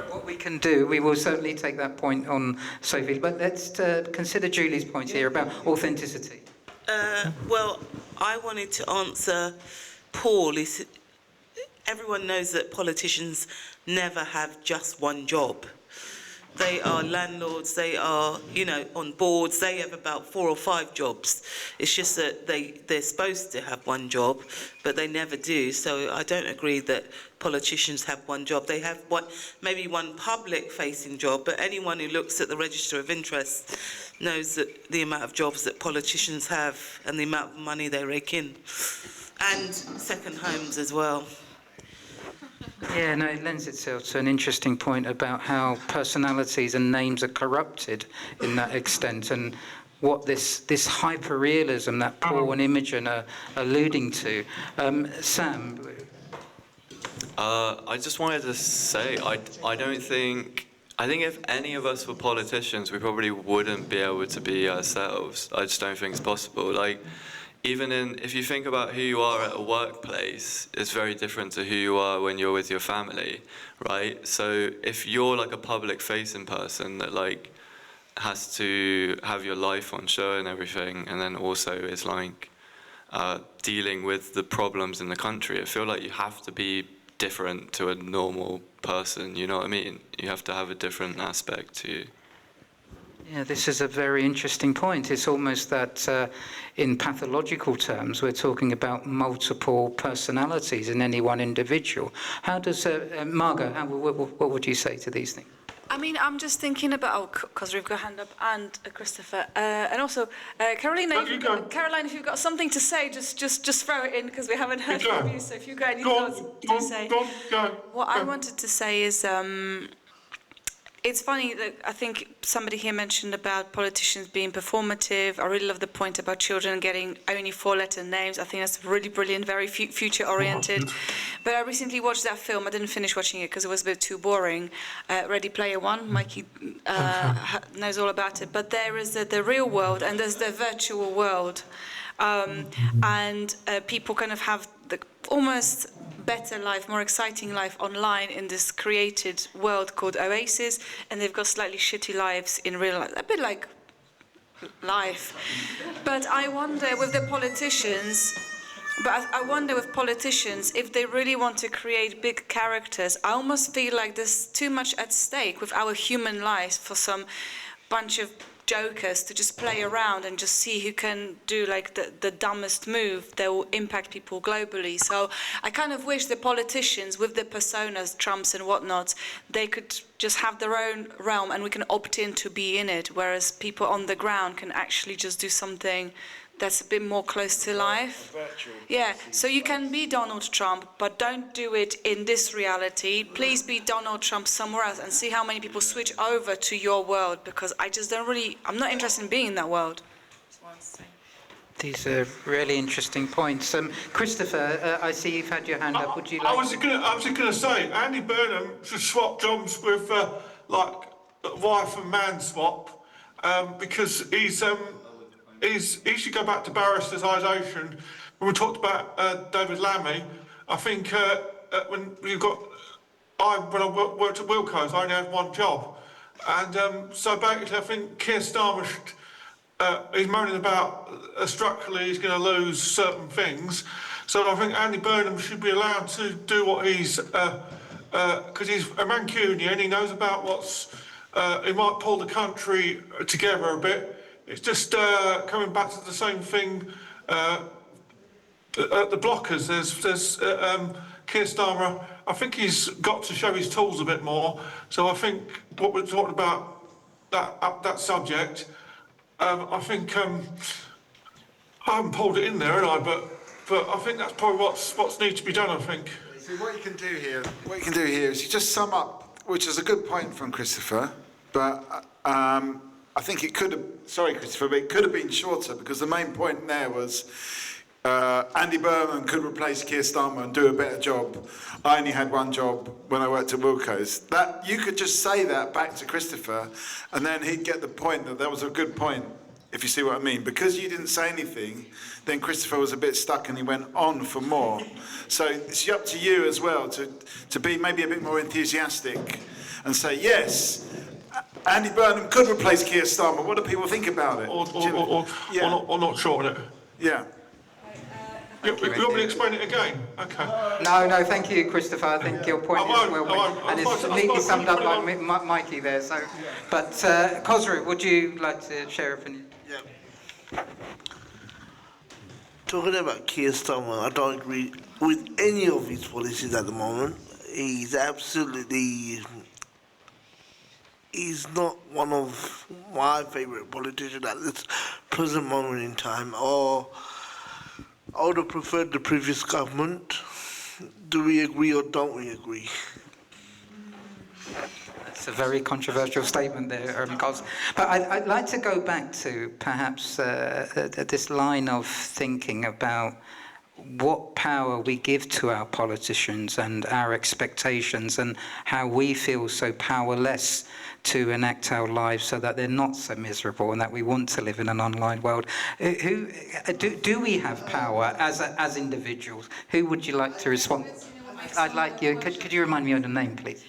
what we can do, we will certainly take that point on Sophie, but let's consider Julie's point here about authenticity. Well, I wanted to answer Paul. Everyone knows that politicians never have just one job. They are landlords, they are, you know, on boards, they have about 4 or 5 jobs. It's just that they're supposed to have one job, but they never do. So I don't agree that politicians have one job. They have maybe one public-facing job, but anyone who looks at the Register of Interest knows that the amount of jobs that politicians have and the amount of money they rake in. And second homes as well. Yeah, no, it lends itself to an interesting point about how personalities and names are corrupted in that extent, and what this hyper-realism that Paul and Imogen are alluding to. Sam? I just wanted to say, I think if any of us were politicians, we probably wouldn't be able to be ourselves. I just don't think it's possible. Like, if you think about who you are at a workplace, it's very different to who you are when you're with your family, right? So if you're like a public facing person that like has to have your life on show and everything, and then also is like dealing with the problems in the country, I feel like you have to be different to a normal person, you know what I mean? You have to have a different aspect to you. Yeah, this is a very interesting point. It's almost that in pathological terms, we're talking about multiple personalities in any one individual. How does, Margot, what would you say to these things? I mean, I'm just thinking about, because we've got a hand up, and Christopher, and also Caroline, Caroline, if you've got something to say, just throw it in, because we haven't heard from you. So if you've got any thoughts to say. What I wanted to say is, it's funny that I think somebody here mentioned about politicians being performative. I really love the point about children getting only 4-letter names. I think that's really brilliant, very future-oriented. But I recently watched that film. I didn't finish watching it because it was a bit too boring. Ready Player One. Mikey knows all about it. But there is the real world and there's the virtual world. And people kind of have the almost better life, more exciting life online in this created world called Oasis, and they've got slightly shitty lives in real life, a bit like life. But I wonder with the politicians, if they really want to create big characters, I almost feel like there's too much at stake with our human lives for some bunch of jokers to just play around and just see who can do like the dumbest move that will impact people globally. So I kind of wish the politicians with the personas, Trumps and whatnot, they could just have their own realm and we can opt in to be in it, whereas people on the ground can actually just do something that's a bit more close to life. Yeah, so you can be Donald Trump, but don't do it in this reality. Please be Donald Trump somewhere else and see how many people switch over to your world, because I just don't really, I'm not interested in being in that world. These are really interesting points. Christopher, I see you've had your hand up. Would you like I was just going to say, Andy Burnham should swap jobs with like wife and man swap, because he should go back to barristerisation. When we talked about David Lammy, I think when I worked at Wilco's, I only had one job, and so basically I think Keir Starmer he's moaning about structurally he's going to lose certain things. So I think Andy Burnham should be allowed to do what he's because he's a Mancunian, he knows about what's. He might pull the country together a bit. It's just coming back to the same thing at the blockers. There's Keir Starmer. I think he's got to show his tools a bit more. So I think what we're talking about that subject. I think I haven't pulled it in there, have I? But I think that's probably what's needs to be done. I think. See what you can do here is you just sum up, which is a good point from Christopher, but. I think it could have, sorry Christopher, but it could have been shorter, because the main point there was Andy Burnham could replace Keir Starmer and do a better job. I only had one job when I worked at Wilco's. That you could just say that back to Christopher, and then he'd get the point that was a good point, if you see what I mean. Because you didn't say anything, then Christopher was a bit stuck and he went on for more. So it's up to you as well to be maybe a bit more enthusiastic and say, yes, Andy Burnham could replace Keir Starmer. What do people think about it? Or not short on it. Yeah. You want me to explain it again? Okay. No, thank you, Christopher. I think your point is well made, and it's neatly summed up by Mikey there. So, but Khosrow, would you like to share your opinion? Yeah. Talking about Keir Starmer, I don't agree with any of his policies at the moment. He's not one of my favourite politicians at this present moment in time, or I would have preferred the previous government. Do we agree or don't we agree? That's a very controversial statement there, Cos. But I'd like to go back to perhaps this line of thinking about what power we give to our politicians and our expectations, and how we feel so powerless to enact our lives so that they're not so miserable and that we want to live in an online world. Do we have power as individuals? Who would you like to respond? I'd like you. Could you remind me of the name, please?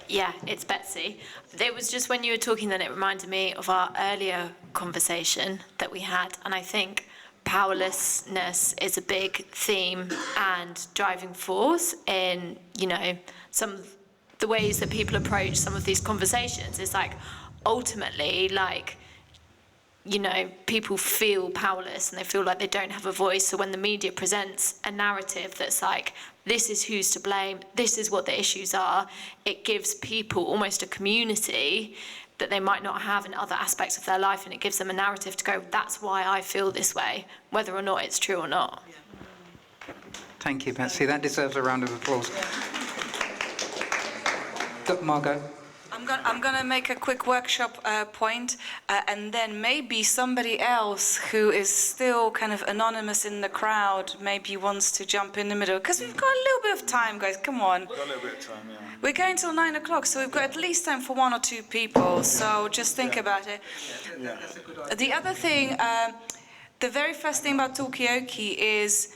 Yeah, it's Betsy. It was just when you were talking that it reminded me of our earlier conversation that we had, and I think powerlessness is a big theme and driving force in, you know, some of the ways that people approach some of these conversations. It's like, ultimately, like, you know, people feel powerless and they feel like they don't have a voice. So when the media presents a narrative that's like, this is who's to blame, this is what the issues are, it gives people almost a community that they might not have in other aspects of their life, and it gives them a narrative to go, that's why I feel this way, whether or not it's true or not. Thank you, Betsy. That deserves a round of applause. Margot? I'm gonna make a quick workshop point, and then maybe somebody else who is still kind of anonymous in the crowd maybe wants to jump in the middle, because we've got a little bit of time, guys. Come on. We've got a little bit of time, yeah. We're going till 9 o'clock, so we've got at least time for 1 or 2 people. So just think about it. Yeah. The other thing, the very first thing about Talkaoke is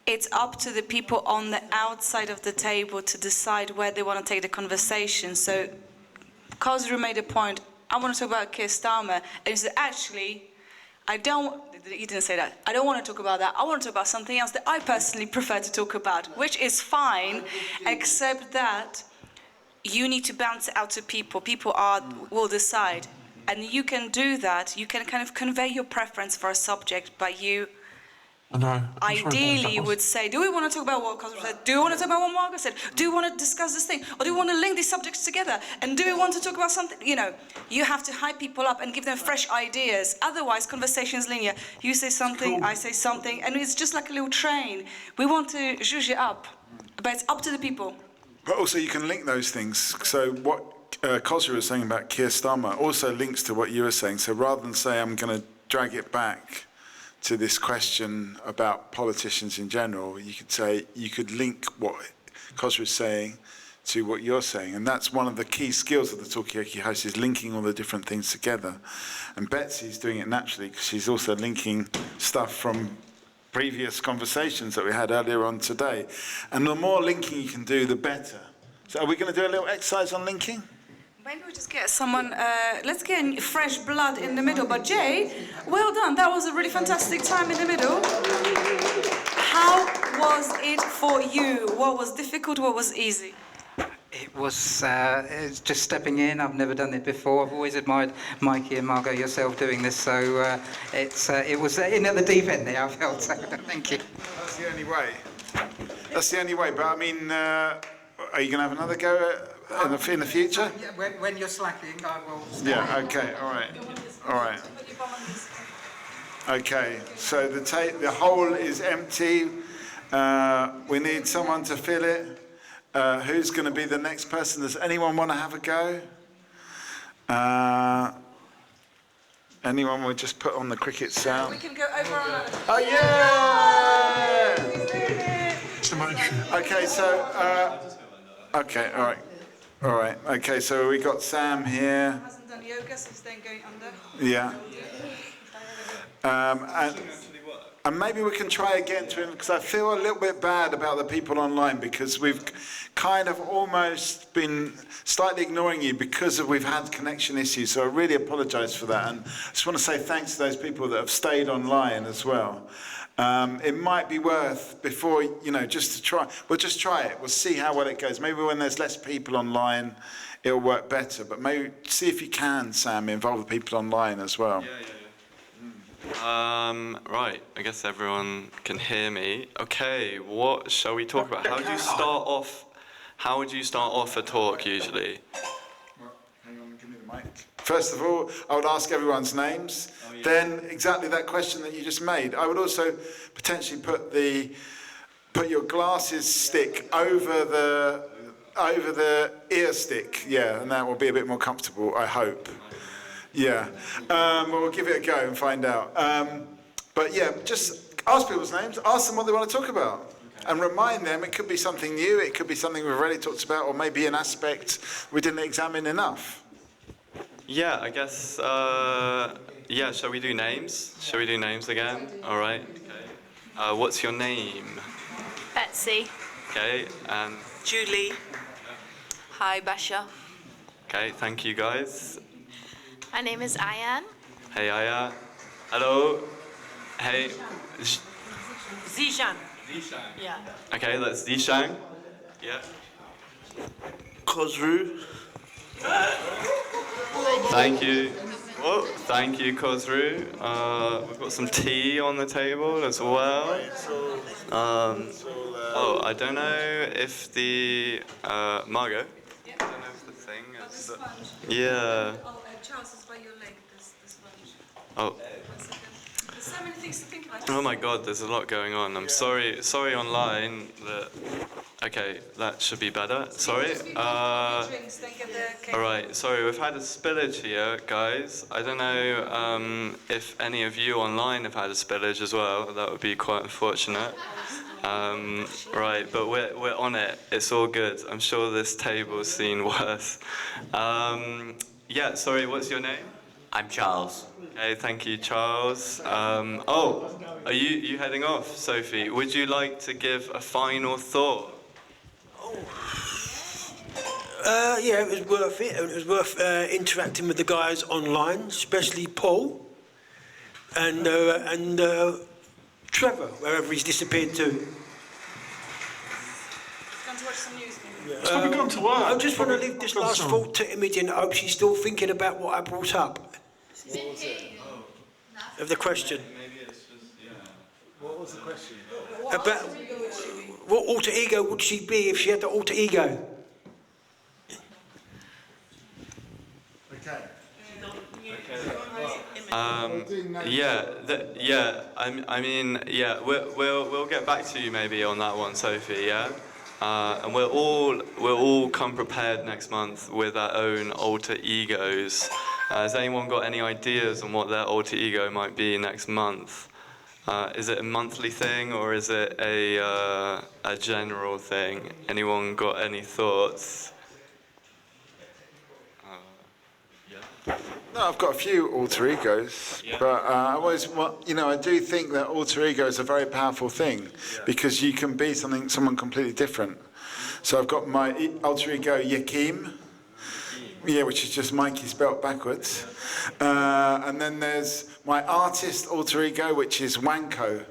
it's up to the people on the outside of the table to decide where they want to take the conversation. So Kozru made a point, I want to talk about Keir Starmer, and he said, actually, he didn't say that. I don't want to talk about that. I want to talk about something else that I personally prefer to talk about, which is fine, except that you need to bounce it out to people. People will decide. And you can do that. You can kind of convey your preference for a subject, but you ideally would say, do we want to talk about what Kozru said? Do we want to talk about what Margaret said? Do we want to discuss this thing? Or do we want to link these subjects together? And do we want to talk about something? You know, you have to hype people up and give them fresh ideas. Otherwise, conversation is linear. You say something, I say something, and it's just like a little train. We want to zhuzh it up, but it's up to the people. But also you can link those things. So what Kozru was saying about Keir Starmer also links to what you were saying. So rather than say I'm going to drag it back to this question about politicians in general, you could say, you could link what Kozru is saying to what you're saying. And that's one of the key skills of the Talkaoke host, is linking all the different things together. And Betsy's doing it naturally because she's also linking stuff from previous conversations that we had earlier on today. And the more linking you can do, the better. So are we going to do a little exercise on linking? Maybe we just get someone, let's get fresh blood in the middle. But Jay, well done. That was a really fantastic time in the middle. How was it for you? What was difficult? What was easy? It was just stepping in. I've never done it before. I've always admired Mikey and Margot, yourself, doing this. So it was in at the deep end there, I felt. Thank you. That's the only way. That's the only way. But I mean, are you going to have another go in the future? Yeah, when you're slacking, I will stay. Yeah, okay, all right. All right. Okay, so the hole is empty. We need someone to fill it. Who's going to be the next person? Does anyone want to have a go? Anyone will just put on the cricket sound. We can go over on another. Oh, yeah! Okay, so, okay, all right. All right, okay, so we got Sam here. Hasn't done yoga, so he's then going under. Yeah. And maybe we can try again to him, because I feel a little bit bad about the people online, because we've kind of almost been slightly ignoring you because we've had connection issues. So I really apologise for that. And I just want to say thanks to those people that have stayed online as well. It might be worth, before, you know, just to try. We'll just try it. We'll see how well it goes. Maybe when there's less people online, it'll work better. But maybe see if you can, Sam, involve the people online as well. Right, I guess everyone can hear me. Okay, what shall we talk about? How would you start off? How would you start off a talk usually? Well, hang on, give me the mic. First of all, I would ask everyone's names. Then exactly that question that you just made. I would also potentially put your glasses stick over the ear stick. Yeah, and that will be a bit more comfortable, I hope. Yeah, well, we'll give it a go and find out. But yeah, just ask people's names, ask them what they want to talk about. And remind them, it could be something new, it could be something we've already talked about, or maybe an aspect we didn't examine enough. Yeah, I guess, yeah, shall we do names? Shall we do names again? All right. Okay. What's your name? Betsy. Okay, and... Julie. Hi, Basha. Okay, thank you guys. My name is Ayan. Hey, Aya. Hello. Hey. Zishan. Yeah. Okay, that's Zishang. Yeah. Kozru. Thank you. Oh, thank you, Kozru. We've got some tea on the table as well. Oh, I don't know if the Margot. I don't know if the thing is. Yeah. Charles is by your leg. This sponge. Oh. There's so many things to think about. Oh my God, there's a lot going on. I'm sorry online that. Okay, that should be better. Sorry. All right. Sorry, we've had a spillage here, guys. I don't know if any of you online have had a spillage as well. That would be quite unfortunate. Right, but we're on it. It's all good. I'm sure this table's seen worse. Yeah. Sorry. What's your name? I'm Charles. Okay, thank you, Charles. Oh, are you heading off, Sophie? Would you like to give a final thought? Yeah, it was worth it. It was worth interacting with the guys online, especially Paul and Trevor, wherever he's disappeared to. Gone to watch some news. Probably gone to work. I just want to leave this last thought to Imogen. I hope she's still thinking about what I brought up. What was it? Of the question. What was the question? About what alter ego would she be if she had the alter ego? Okay. Yeah. I mean, yeah. We'll get back to you maybe on that one, Sophie. Yeah. And we'll all come prepared next month with our own alter egos. Has anyone got any ideas on what their alter ego might be next month? Is it a monthly thing or is it a general thing? Anyone got any thoughts? No, I've got a few alter egos, but I do think that alter ego is a very powerful thing because you can be someone completely different. So I've got my alter ego Yakim, which is just Mikey spelt backwards, and then there's my artist alter ego, which is Wanko.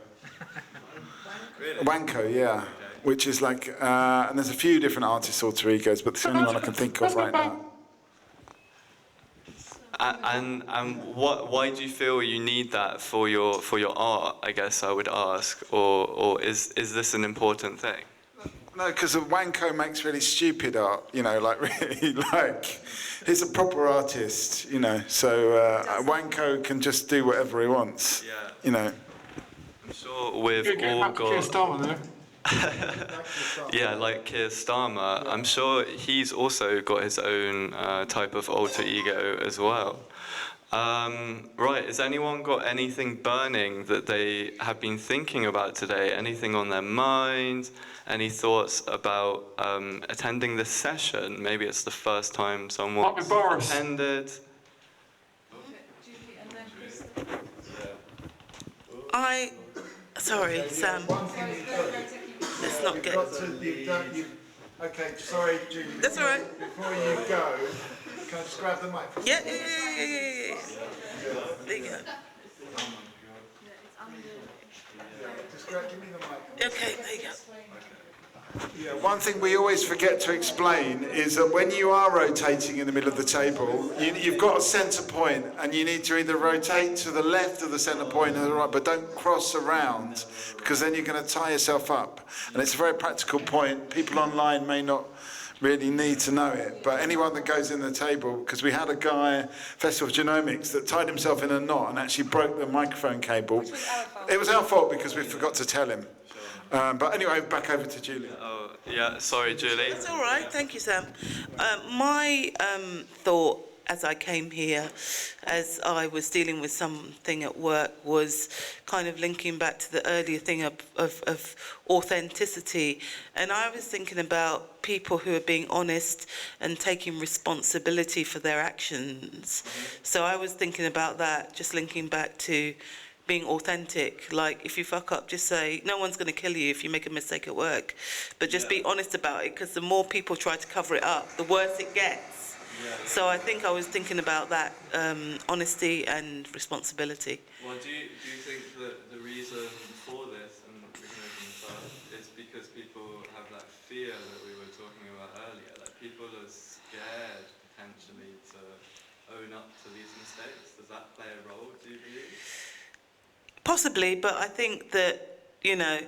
Wanko, yeah, which is like, and there's a few different artist alter egos, but it's the only one I can think of right now. And why do you feel you need that for your art? I guess I would ask, or is this an important thing? No, because Wanko makes really stupid art. Like really, like he's a proper artist. So Wanko can just do whatever he wants. Yeah. I'm sure we've all got. Yeah, like Keir Starmer. I'm sure he's also got his own type of alter ego as well. Right, has anyone got anything burning that they have been thinking about today? Anything on their mind? Any thoughts about attending this session? Maybe it's the first time someone's attended. Sorry, Sam. Let's not get... Okay, sorry, Julie. That's all right. Before you go, can I just grab the microphone? Yeah. There you go. Just give me the microphone. Okay, there you go. Yeah, one thing we always forget to explain is that when you are rotating in the middle of the table, you've got a centre point and you need to either rotate to the left of the centre point or the right, but don't cross around because then you're going to tie yourself up. And it's a very practical point. People online may not really need to know it, but anyone that goes in the table, because we had a guy, Festival of Genomics, that tied himself in a knot and actually broke the microphone cable. It was our fault because we forgot to tell him. But anyway, back over to Julie. Oh, yeah, sorry, Julie. That's all right. Thank you, Sam. My thought as I came here, as I was dealing with something at work, was kind of linking back to the earlier thing of authenticity. And I was thinking about people who are being honest and taking responsibility for their actions. So I was thinking about that, just linking back to being authentic. Like, if you fuck up, just say, no one's going to kill you if you make a mistake at work. But just be honest about it, because the more people try to cover it up, the worse it gets. So I think I was thinking about that, honesty and responsibility. Well, do you think that the reason for this, and we can open this up, is because people have that fear that we were talking about earlier? Like, people are scared, potentially, to own up to these mistakes. Does that play a role, do you believe? Possibly, but I think that, you know,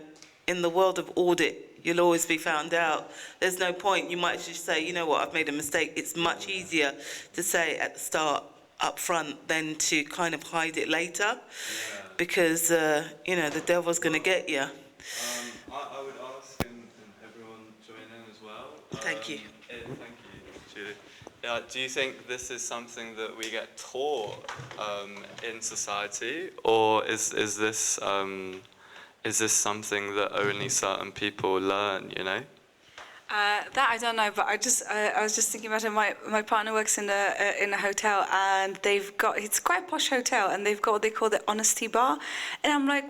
in the world of audit, you'll always be found out. There's no point. You might just say, you know what, I've made a mistake. It's much easier to say at the start, up front, than to kind of hide it later, because, you know, the devil's going to get you. I would ask, and everyone join in as well. Thank you. Thank you, Julie. Do you think this is something that we get taught in society, or is this something that only certain people learn, you know? That I don't know, but I was just thinking about it. My partner works in a hotel, and it's quite a posh hotel, and they've got what they call the honesty bar, and I'm like,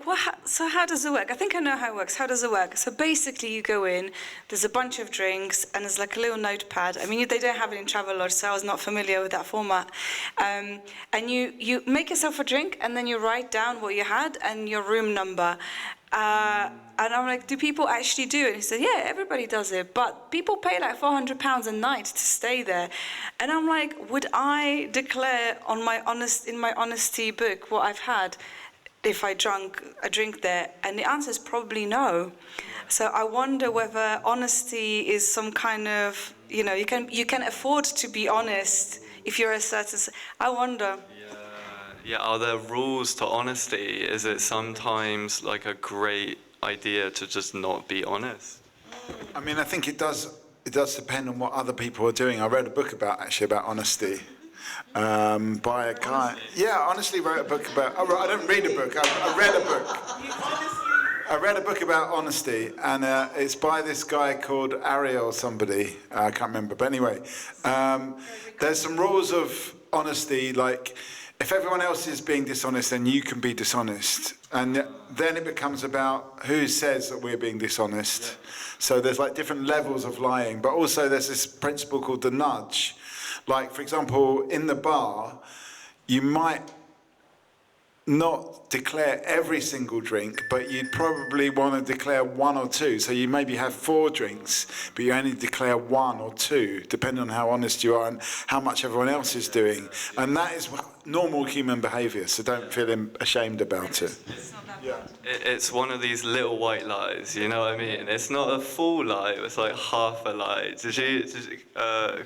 so how does it work? I think I know how it works. How does it work? So basically, you go in, there's a bunch of drinks, and there's like a little notepad. I mean, they don't have it in Travelodge, so I was not familiar with that format. And you make yourself a drink, and then you write down what you had and your room number. And I'm like, do people actually do it? And he said, yeah, everybody does it, but people pay like £400 a night to stay there. And I'm like, would I declare in my honesty book what I've had if I drank a drink there? And the answer is probably no. So I wonder whether honesty is some kind of, you know, you can afford to be honest if you're a certain. I wonder. Yeah, are there rules to honesty? Is it sometimes like a great idea to just not be honest? I mean, I think it does depend on what other people are doing. I read a book about honesty by a guy. Yeah, honestly wrote a book about. I don't read a book. I read a book. I read a book about honesty, and it's by this guy called Ariel or somebody. I can't remember, but anyway, there's some rules of honesty, like, if everyone else is being dishonest, then you can be dishonest. And then it becomes about who says that we're being dishonest. Yeah. So there's like different levels of lying. But also there's this principle called the nudge. Like, for example, in the bar, you might not declare every single drink, but you'd probably want to declare one or two. So you maybe have 4 drinks, but you only declare 1 or 2, depending on how honest you are and how much everyone else is doing. And that is normal human behaviour, so don't feel ashamed about it. It's one of these little white lies, you know what I mean? It's not a full lie, it's like half a lie.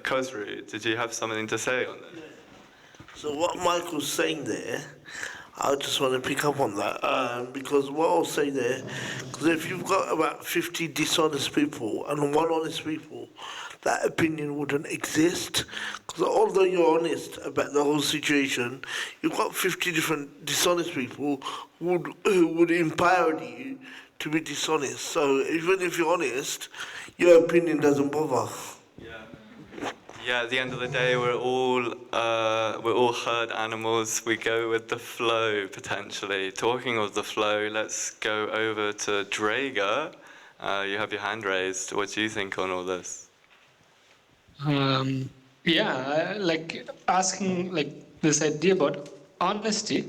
Khosrow, did you have something to say on this? So what Michael's saying there, I just want to pick up on that, because what I'll say there, because if you've got about 50 dishonest people and 1 honest people, that opinion wouldn't exist. Because although you're honest about the whole situation, you've got 50 different dishonest people who would empower you to be dishonest. So even if you're honest, your opinion doesn't bother. Yeah, at the end of the day, we're all herd animals. We go with the flow, potentially. Talking of the flow, let's go over to Draeger. You have your hand raised. What do you think on all this? Like asking like this idea about honesty.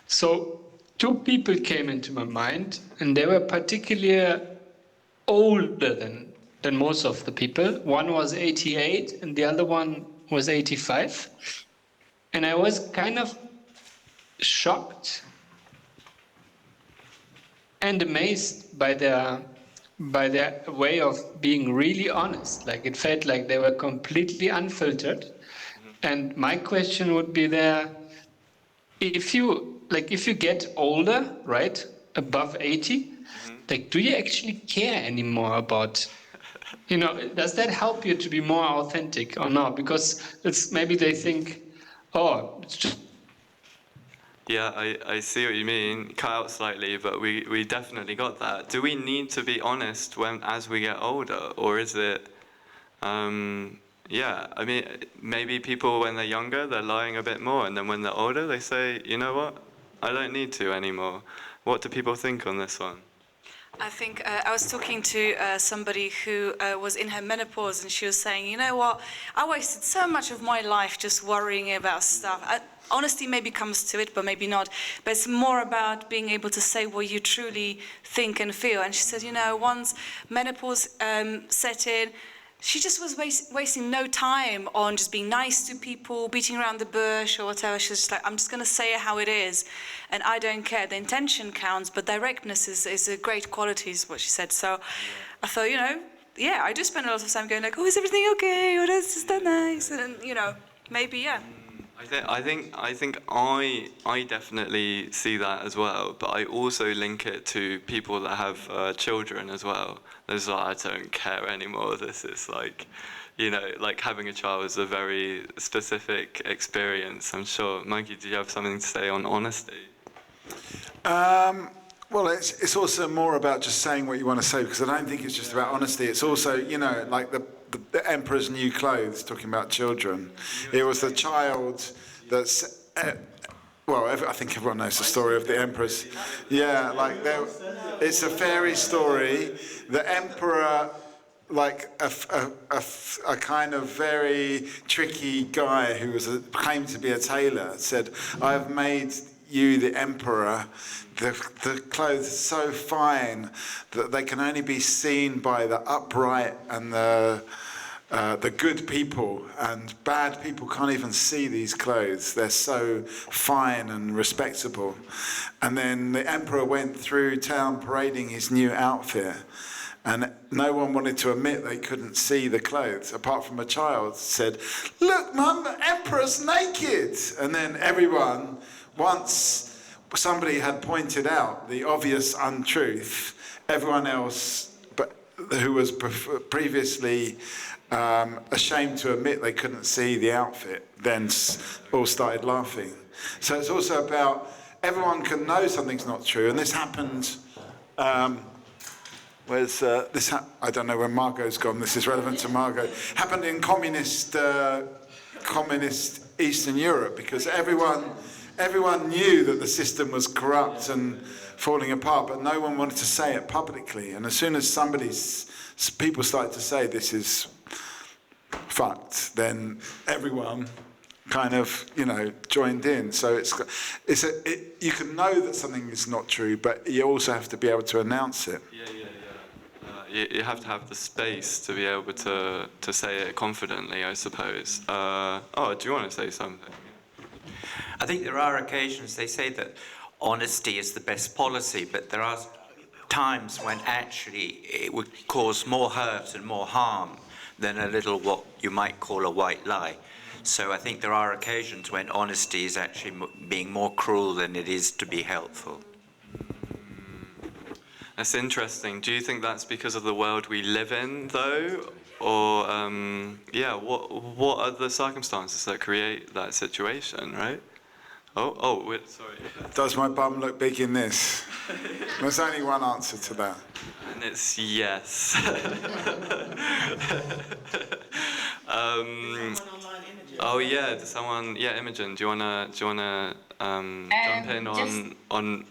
So 2 people came into my mind, and they were particularly older than most of the people. One was 88 and the other one was 85. And I was kind of shocked and amazed by their way of being really honest. Like, it felt like they were completely unfiltered. And my question would be there, if you get older, right, above 80, like, do you actually care anymore about you know, does that help you to be more authentic or not? Because it's maybe they think, oh, it's just. Yeah, I see what you mean. Cut out slightly, but we definitely got that. Do we need to be honest as we get older, or is it? Yeah, I mean, maybe people when they're younger they're lying a bit more, and then when they're older they say, you know what, I don't need to anymore. What do people think on this one? I think I was talking to somebody who was in her menopause, and she was saying, you know what, I wasted so much of my life just worrying about stuff. Honesty maybe comes to it, but maybe not. But it's more about being able to say what you truly think and feel. And she said, you know, once menopause set in, she just was wasting no time on just being nice to people, beating around the bush or whatever. She was just like, I'm just going to say it how it is, and I don't care. The intention counts, but directness is a great quality, is what she said. So I thought, you know, yeah, I do spend a lot of time going like, oh, is everything okay? Or is that nice? And, you know, maybe, yeah. I think I definitely see that as well, but I also link it to people that have children as well. There's like, I don't care anymore. This is like, you know, like having a child is a very specific experience, I'm sure. Mikey, do you have something to say on honesty? Well, it's also more about just saying what you want to say, because I don't think it's just about honesty. It's also, you know, like the Emperor's New Clothes, talking about children. It was the child that's, well, I think everyone knows the story of the Emperor's. Yeah, like it's a fairy story. The Emperor, like a kind of very tricky guy who claimed to be a tailor, said, I have made you, the Emperor, the clothes so fine that they can only be seen by the upright and the good people, and bad people can't even see these clothes. They're so fine and respectable. And then the Emperor went through town parading his new outfit, and no one wanted to admit they couldn't see the clothes, apart from a child said, look, Mum, the Emperor's naked. And then everyone, once somebody had pointed out the obvious untruth, everyone else who was previously ashamed to admit they couldn't see the outfit then all started laughing. So it's also about everyone can know something's not true, and this happened. I don't know where Margot's gone. This is relevant to Margot. Happened in communist Eastern Europe, because everyone knew that the system was corrupt and falling apart, but no one wanted to say it publicly. And as soon as people started to say this is fucked, then everyone kind of, you know, joined in. So you can know that something is not true, but you also have to be able to announce it. You have to have the space to be able to say it confidently, I suppose. Do you want to say something? I think there are occasions they say that honesty is the best policy, but there are times when actually it would cause more hurt and more harm than a little what you might call a white lie. So I think there are occasions when honesty is actually being more cruel than it is to be helpful. That's interesting. Do you think that's because of the world we live in, though? Or, what are the circumstances that create that situation, right? Sorry. Does my bum look big in this? There's only one answer to that. And it's yes. Imogen, do you wanna jump in on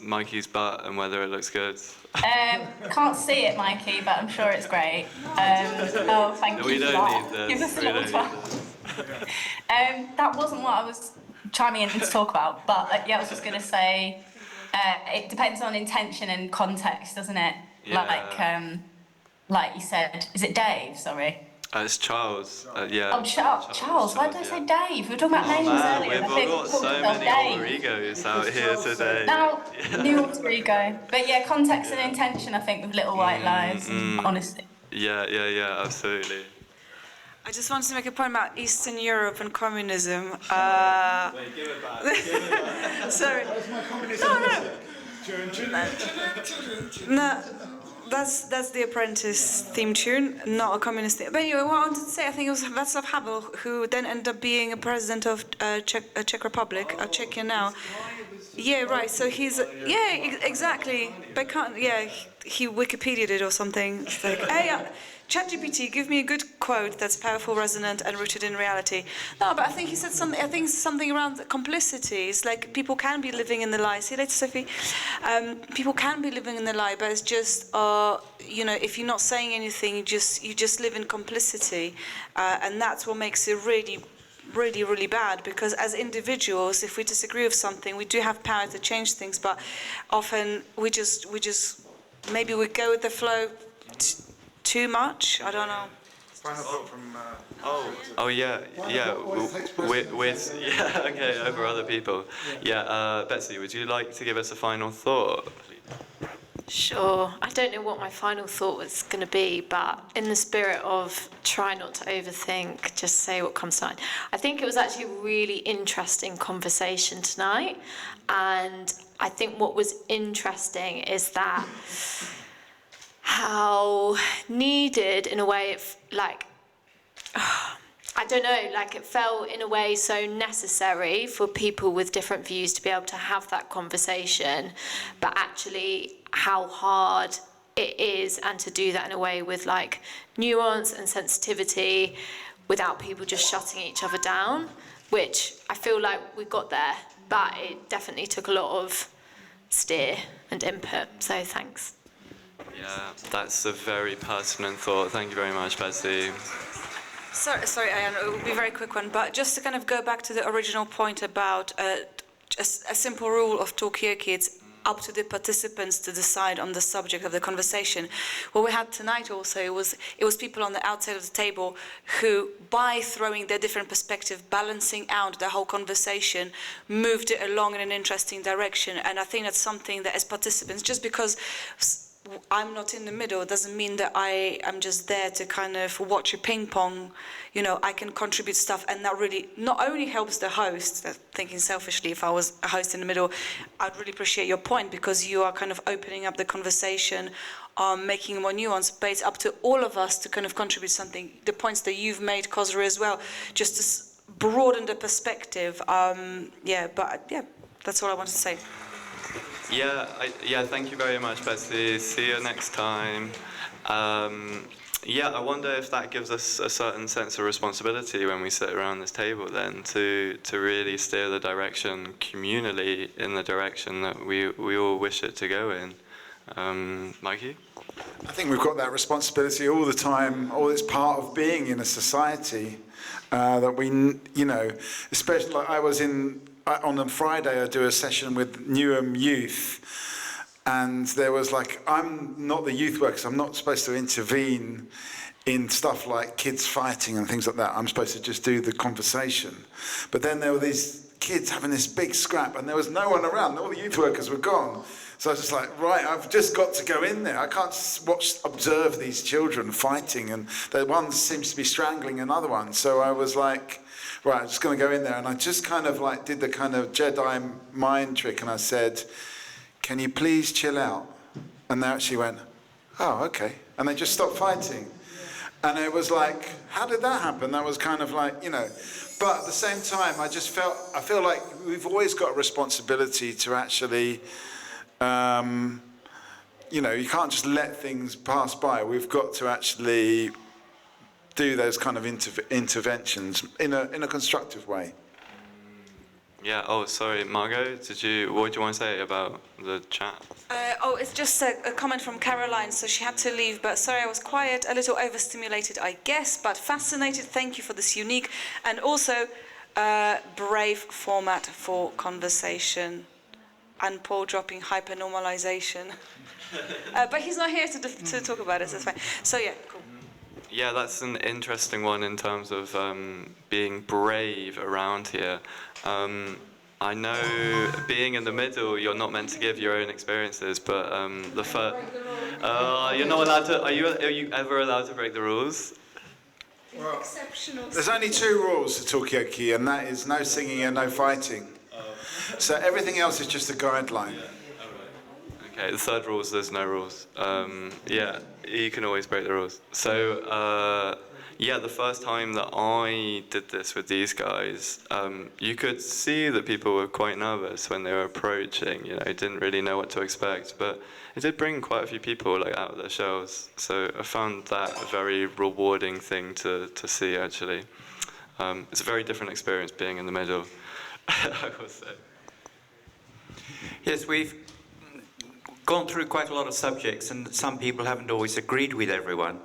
Mikey's butt and whether it looks good? Can't see it, Mikey, but I'm sure it's great. Thank you. We don't need this. Give us a little time. That wasn't what I was chiming in to talk about, but I was just going to say it depends on intention and context, doesn't it? Yeah. Like you said, is it Dave? Sorry. It's Charles. Yeah. Oh, Charles. Why did I say Dave? We were talking about names earlier. We've all got so many alter egos out here today. Now, new alter ego. But yeah, context and intention, I think, with Little White Lies, honestly. Yeah, absolutely. I just wanted to make a point about Eastern Europe and communism. Wait, give it back. Sorry. No. That's the Apprentice theme tune, not a communist theme. But anyway, what I wanted to say, I think it was Václav Havel who then ended up being a president of Czech Republic, Czechia now. Yeah, right. So he's exactly. But can't he Wikipedia'd it or something. It's like, hey, ChatGPT, give me a good quote that's powerful, resonant, and rooted in reality. No, but I think he said something. I think something around complicity. It's like people can be living in the lie. See you later, Sophie. People can be living in the lie, but it's just, if you're not saying anything, you just live in complicity, and that's what makes it really bad, because as individuals, if we disagree with something, we do have power to change things, but often we just maybe we go with the flow too much. I don't know. Final thought from. Okay, over other people. Yeah, Betsy, would you like to give us a final thought? Sure. I don't know what my final thought was going to be, but in the spirit of try not to overthink, just say what comes to mind. I think it was actually a really interesting conversation tonight, and I think what was interesting is that how needed, in a way, I don't know, like it felt in a way so necessary for people with different views to be able to have that conversation, but actually how hard it is, and to do that in a way with like nuance and sensitivity without people just shutting each other down, which I feel like we got there, but it definitely took a lot of steer and input, so thanks. Yeah, that's a very pertinent thought. Thank you very much, Betsy. Sorry, Ian, it will be a very quick one, but just to kind of go back to the original point about just a simple rule of Talkaoke, it's up to the participants to decide on the subject of the conversation. What we had tonight also, it was people on the outside of the table who, by throwing their different perspective, balancing out the whole conversation, moved it along in an interesting direction. And I think that's something that as participants, just because I'm not in the middle doesn't mean that I'm just there to kind of watch a ping pong. I can contribute stuff, and that really not only helps the host, thinking selfishly, if I was a host in the middle, I'd really appreciate your point, because you are kind of opening up the conversation, making it more nuanced, but it's up to all of us to kind of contribute something. The points that you've made, Kozra, as well, just to broaden the perspective. That's all I wanted to say. Thank you very much, Betsy. See you next time. I wonder if that gives us a certain sense of responsibility when we sit around this table then to really steer the direction communally in the direction that we all wish it to go in. Mikey? I think we've got that responsibility all the time, or it's part of being in a society that we, especially like I was on a Friday, I do a session with Newham Youth, and there was I'm not the youth worker, so I'm not supposed to intervene in stuff like kids fighting and things like that. I'm supposed to just do the conversation. But then there were these kids having this big scrap, and there was no one around. All the youth workers were gone. So I was just like, right, I've just got to go in there. I can't observe these children fighting, and the one seems to be strangling another one. So I was like, right, I'm just going to go in there. And I just kind of did the kind of Jedi mind trick, and I said, can you please chill out? And they actually went, oh, okay. And they just stopped fighting. And it was like, how did that happen? That was kind of but at the same time, I feel like we've always got a responsibility to actually, you can't just let things pass by. We've got to actually do those kind of interventions in a constructive way. Yeah. Oh, sorry, Margot. What did you want to say about the chat? It's just a comment from Caroline. So she had to leave, but sorry, I was quiet, a little overstimulated, I guess, but fascinated. Thank you for this unique and also brave format for conversation. And Paul dropping hypernormalization. But he's not here to talk about it, so it's fine. So yeah, cool. Yeah, that's an interesting one in terms of being brave around here. I know being in the middle, you're not meant to give your own experiences, but you're not allowed to. Are you ever allowed to break the rules? Well, there's only 2 rules to Talkaoke, and that is no singing and no fighting. So everything else is just a guideline. Okay, the third rule is there's no rules. Yeah, you can always break the rules. So, yeah, the first time that I did this with these guys, you could see that people were quite nervous when they were approaching, you know, didn't really know what to expect, but it did bring quite a few people like out of their shells. So I found that a very rewarding thing to see, actually. It's a very different experience being in the middle, I will say. Yes, we've gone through quite a lot of subjects, and some people haven't always agreed with everyone.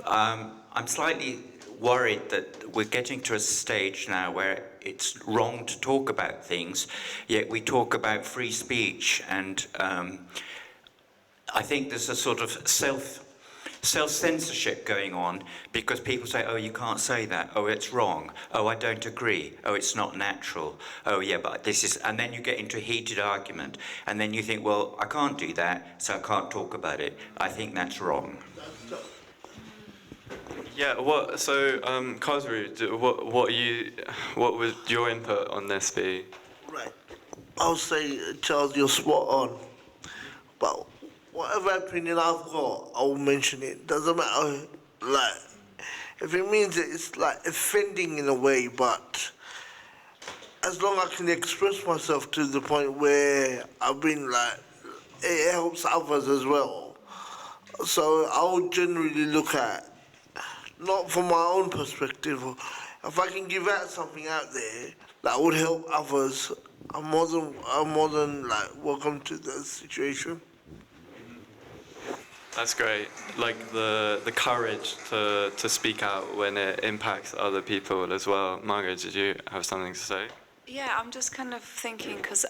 I'm slightly worried that we're getting to a stage now where it's wrong to talk about things, yet we talk about free speech, and I think there's a sort of self-censorship going on, because people say, oh, you can't say that, oh, it's wrong, oh, I don't agree, oh, it's not natural, oh, yeah, but this is, and then you get into a heated argument, and then you think, well, I can't do that, so I can't talk about it. I think that's wrong. Yeah, Kazru, what would your input on this be? Right. I'll say, Charles, you're spot on. But whatever opinion I've got, I'll mention it. Doesn't matter, like, if it means it's like offending in a way, but as long as I can express myself to the point where I've been like, it helps others as well. So I'll generally look at, not from my own perspective, if I can give out something out there that would help others, I'm more than like welcome to the situation. That's great. Like the courage to speak out when it impacts other people as well. Margaret, did you have something to say? Yeah, I'm just kind of thinking, because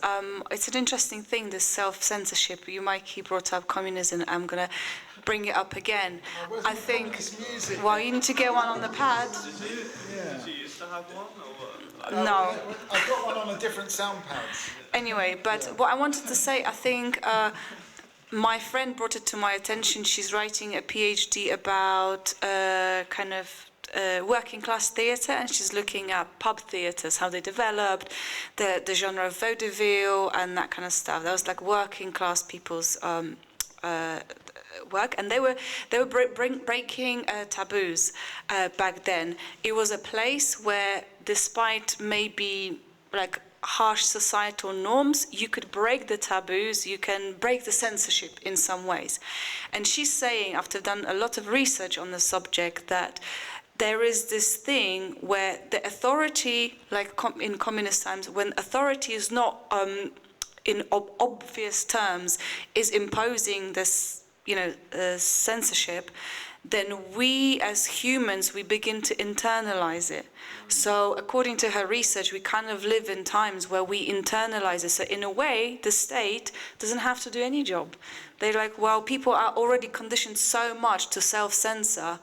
it's an interesting thing, this self-censorship. You, Mikey, brought up communism. I'm going to bring it up again. I think, well, you need to get one on the pad. Yeah. Do you used to have one, or what? No. I've got one on a different sound pad. Anyway, but what I wanted to say, I think my friend brought it to my attention. She's writing a PhD about kind of working class theatre, and she's looking at pub theatres, how they developed, the genre of vaudeville and that kind of stuff. That was like working class people's work, and they were breaking taboos back then. It was a place where, despite maybe like harsh societal norms, you could break the taboos, you can break the censorship in some ways. And she's saying, after done a lot of research on the subject, that there is this thing where the authority, like in communist times, when authority is not in obvious terms, is imposing this, censorship, then we as humans, we begin to internalize it. So according to her research, we kind of live in times where we internalize it. So in a way, the state doesn't have to do any job. They're like, well, people are already conditioned so much to self-censor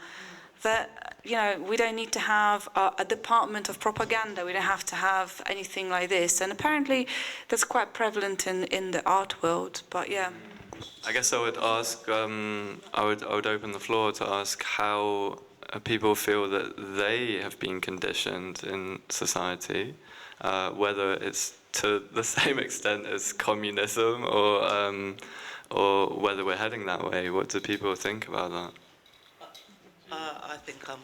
that, we don't need to have a department of propaganda. We don't have to have anything like this. And apparently that's quite prevalent in the art world, but yeah. I guess I would ask, I would open the floor to ask how people feel that they have been conditioned in society, whether it's to the same extent as communism or whether we're heading that way. What do people think about that? I think I'm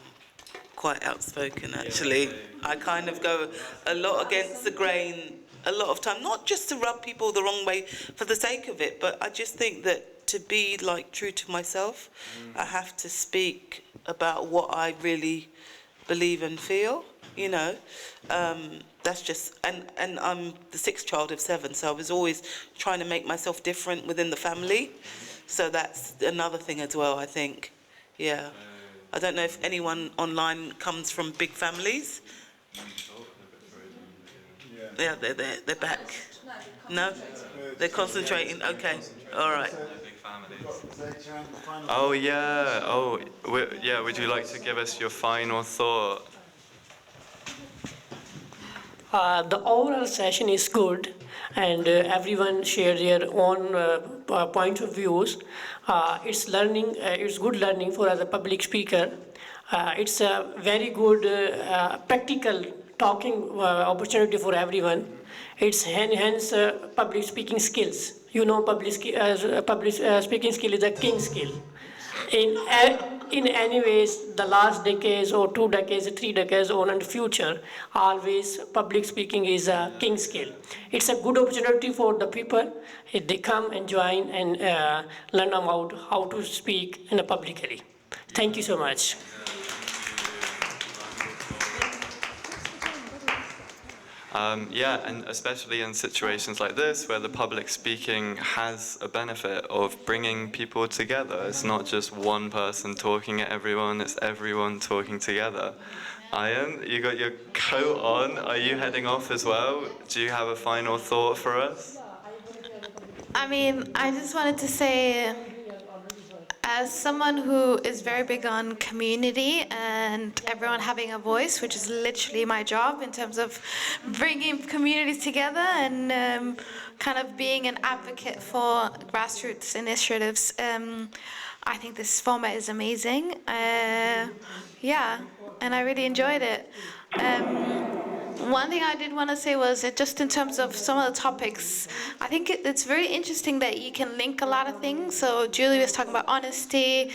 quite outspoken, actually. I kind of go a lot against the grain a lot of time, not just to rub people the wrong way for the sake of it, but I just think that to be like true to myself, I have to speak about what I really believe and feel, that's just, and I'm the sixth child of 7, so I was always trying to make myself different within the family. So that's another thing as well, I think. Yeah. I don't know if anyone online comes from big families. Yeah, they're back. No? They're concentrating. Okay. All right. Oh, yeah. Would you like to give us your final thought? The overall session is good, and everyone shared their own point of views. It's learning. It's good learning for as a public speaker. It's a very good practical talking opportunity for everyone. It's hence public speaking skills. You know, public speaking skill is a king skill. In any ways, the last decades or 2 decades, 3 decades on and future, always public speaking is a king skill. It's a good opportunity for the people if they come and join and learn about how to speak in a publicly. Thank you so much. Yeah, and especially in situations like this where the public speaking has a benefit of bringing people together. It's not just one person talking at everyone, it's everyone talking together. Ian, you got your coat on. Are you heading off as well? Do you have a final thought for us? I mean, I just wanted to say, as someone who is very big on community and everyone having a voice, which is literally my job in terms of bringing communities together and kind of being an advocate for grassroots initiatives, I think this format is amazing. Yeah, and I really enjoyed it. One thing I did want to say was that just in terms of some of the topics, I think it's very interesting that you can link a lot of things. So Julie was talking about honesty,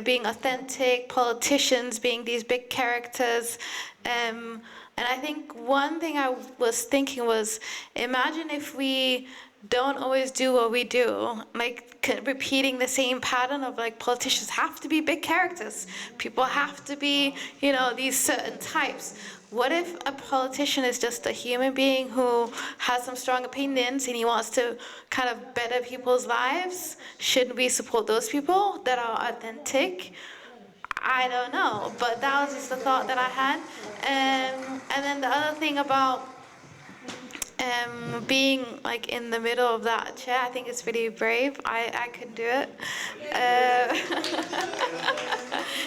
being authentic, politicians being these big characters. And I think one thing I was thinking was, imagine if we don't always do what we do, like repeating the same pattern of like politicians have to be big characters, people have to be, you know, these certain types. What if a politician is just a human being who has some strong opinions and he wants to kind of better people's lives? Shouldn't we support those people that are authentic? I don't know, but that was just the thought that I had. And then the other thing about being like in the middle of that chair, I think it's really brave. I could do it.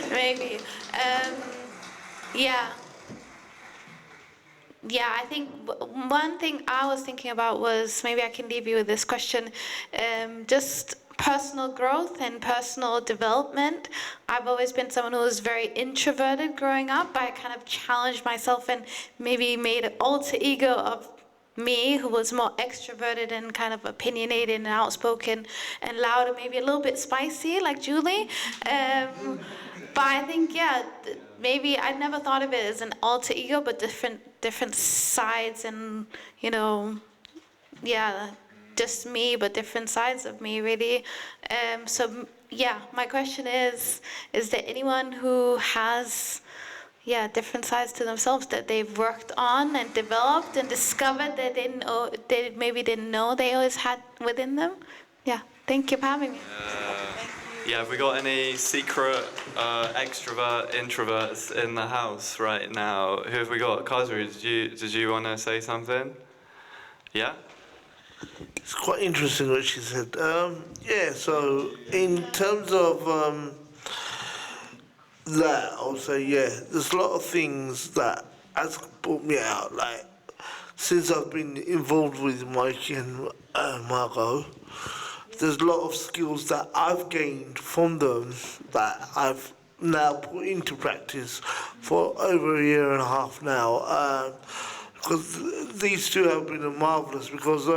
Maybe. Yeah. Yeah, I think one thing I was thinking about was, maybe I can leave you with this question, just personal growth and personal development. I've always been someone who was very introverted growing up. I kind of challenged myself and maybe made an alter ego of me, who was more extroverted and kind of opinionated and outspoken and loud and maybe a little bit spicy like Julie. But I think, yeah, maybe I never thought of it as an alter ego, but different sides and, you know, yeah, just me, but different sides of me, really. So, yeah, my question is there anyone who has, yeah, different sides to themselves that they've worked on and developed and discovered that they maybe didn't know they always had within them? Yeah, thank you for having me. Yeah, have we got any secret extrovert introverts in the house right now? Who have we got? Kazri, did you want to say something? Yeah? It's quite interesting what she said. Yeah, so in terms of that, I'll say, yeah, there's a lot of things that has brought me out. Like, since I've been involved with Mike and Margot, there's a lot of skills that I've gained from them that I've now put into practice for over a year and a half now. Because these two have been marvellous, because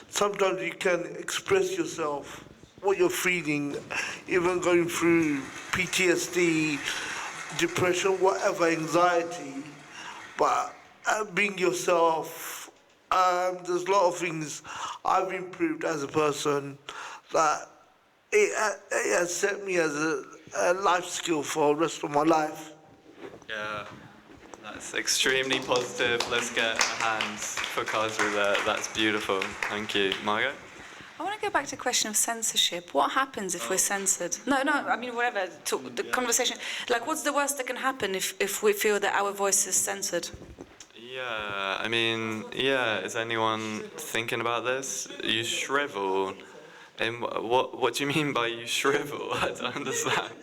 sometimes you can express yourself, what you're feeling, even going through PTSD, depression, whatever, anxiety, but being yourself. There's a lot of things I've improved as a person that it has set me as a life skill for the rest of my life. Yeah, that's extremely positive. Let's get a hand for Kazri there. That's beautiful. Thank you. Margaret? I want to go back to the question of censorship. What happens if we're censored? No, I mean, whatever, the conversation. Like, what's the worst that can happen if we feel that our voice is censored? Yeah, I mean, yeah, is anyone thinking about this? You shrivel. And what do you mean by you shrivel? I don't understand.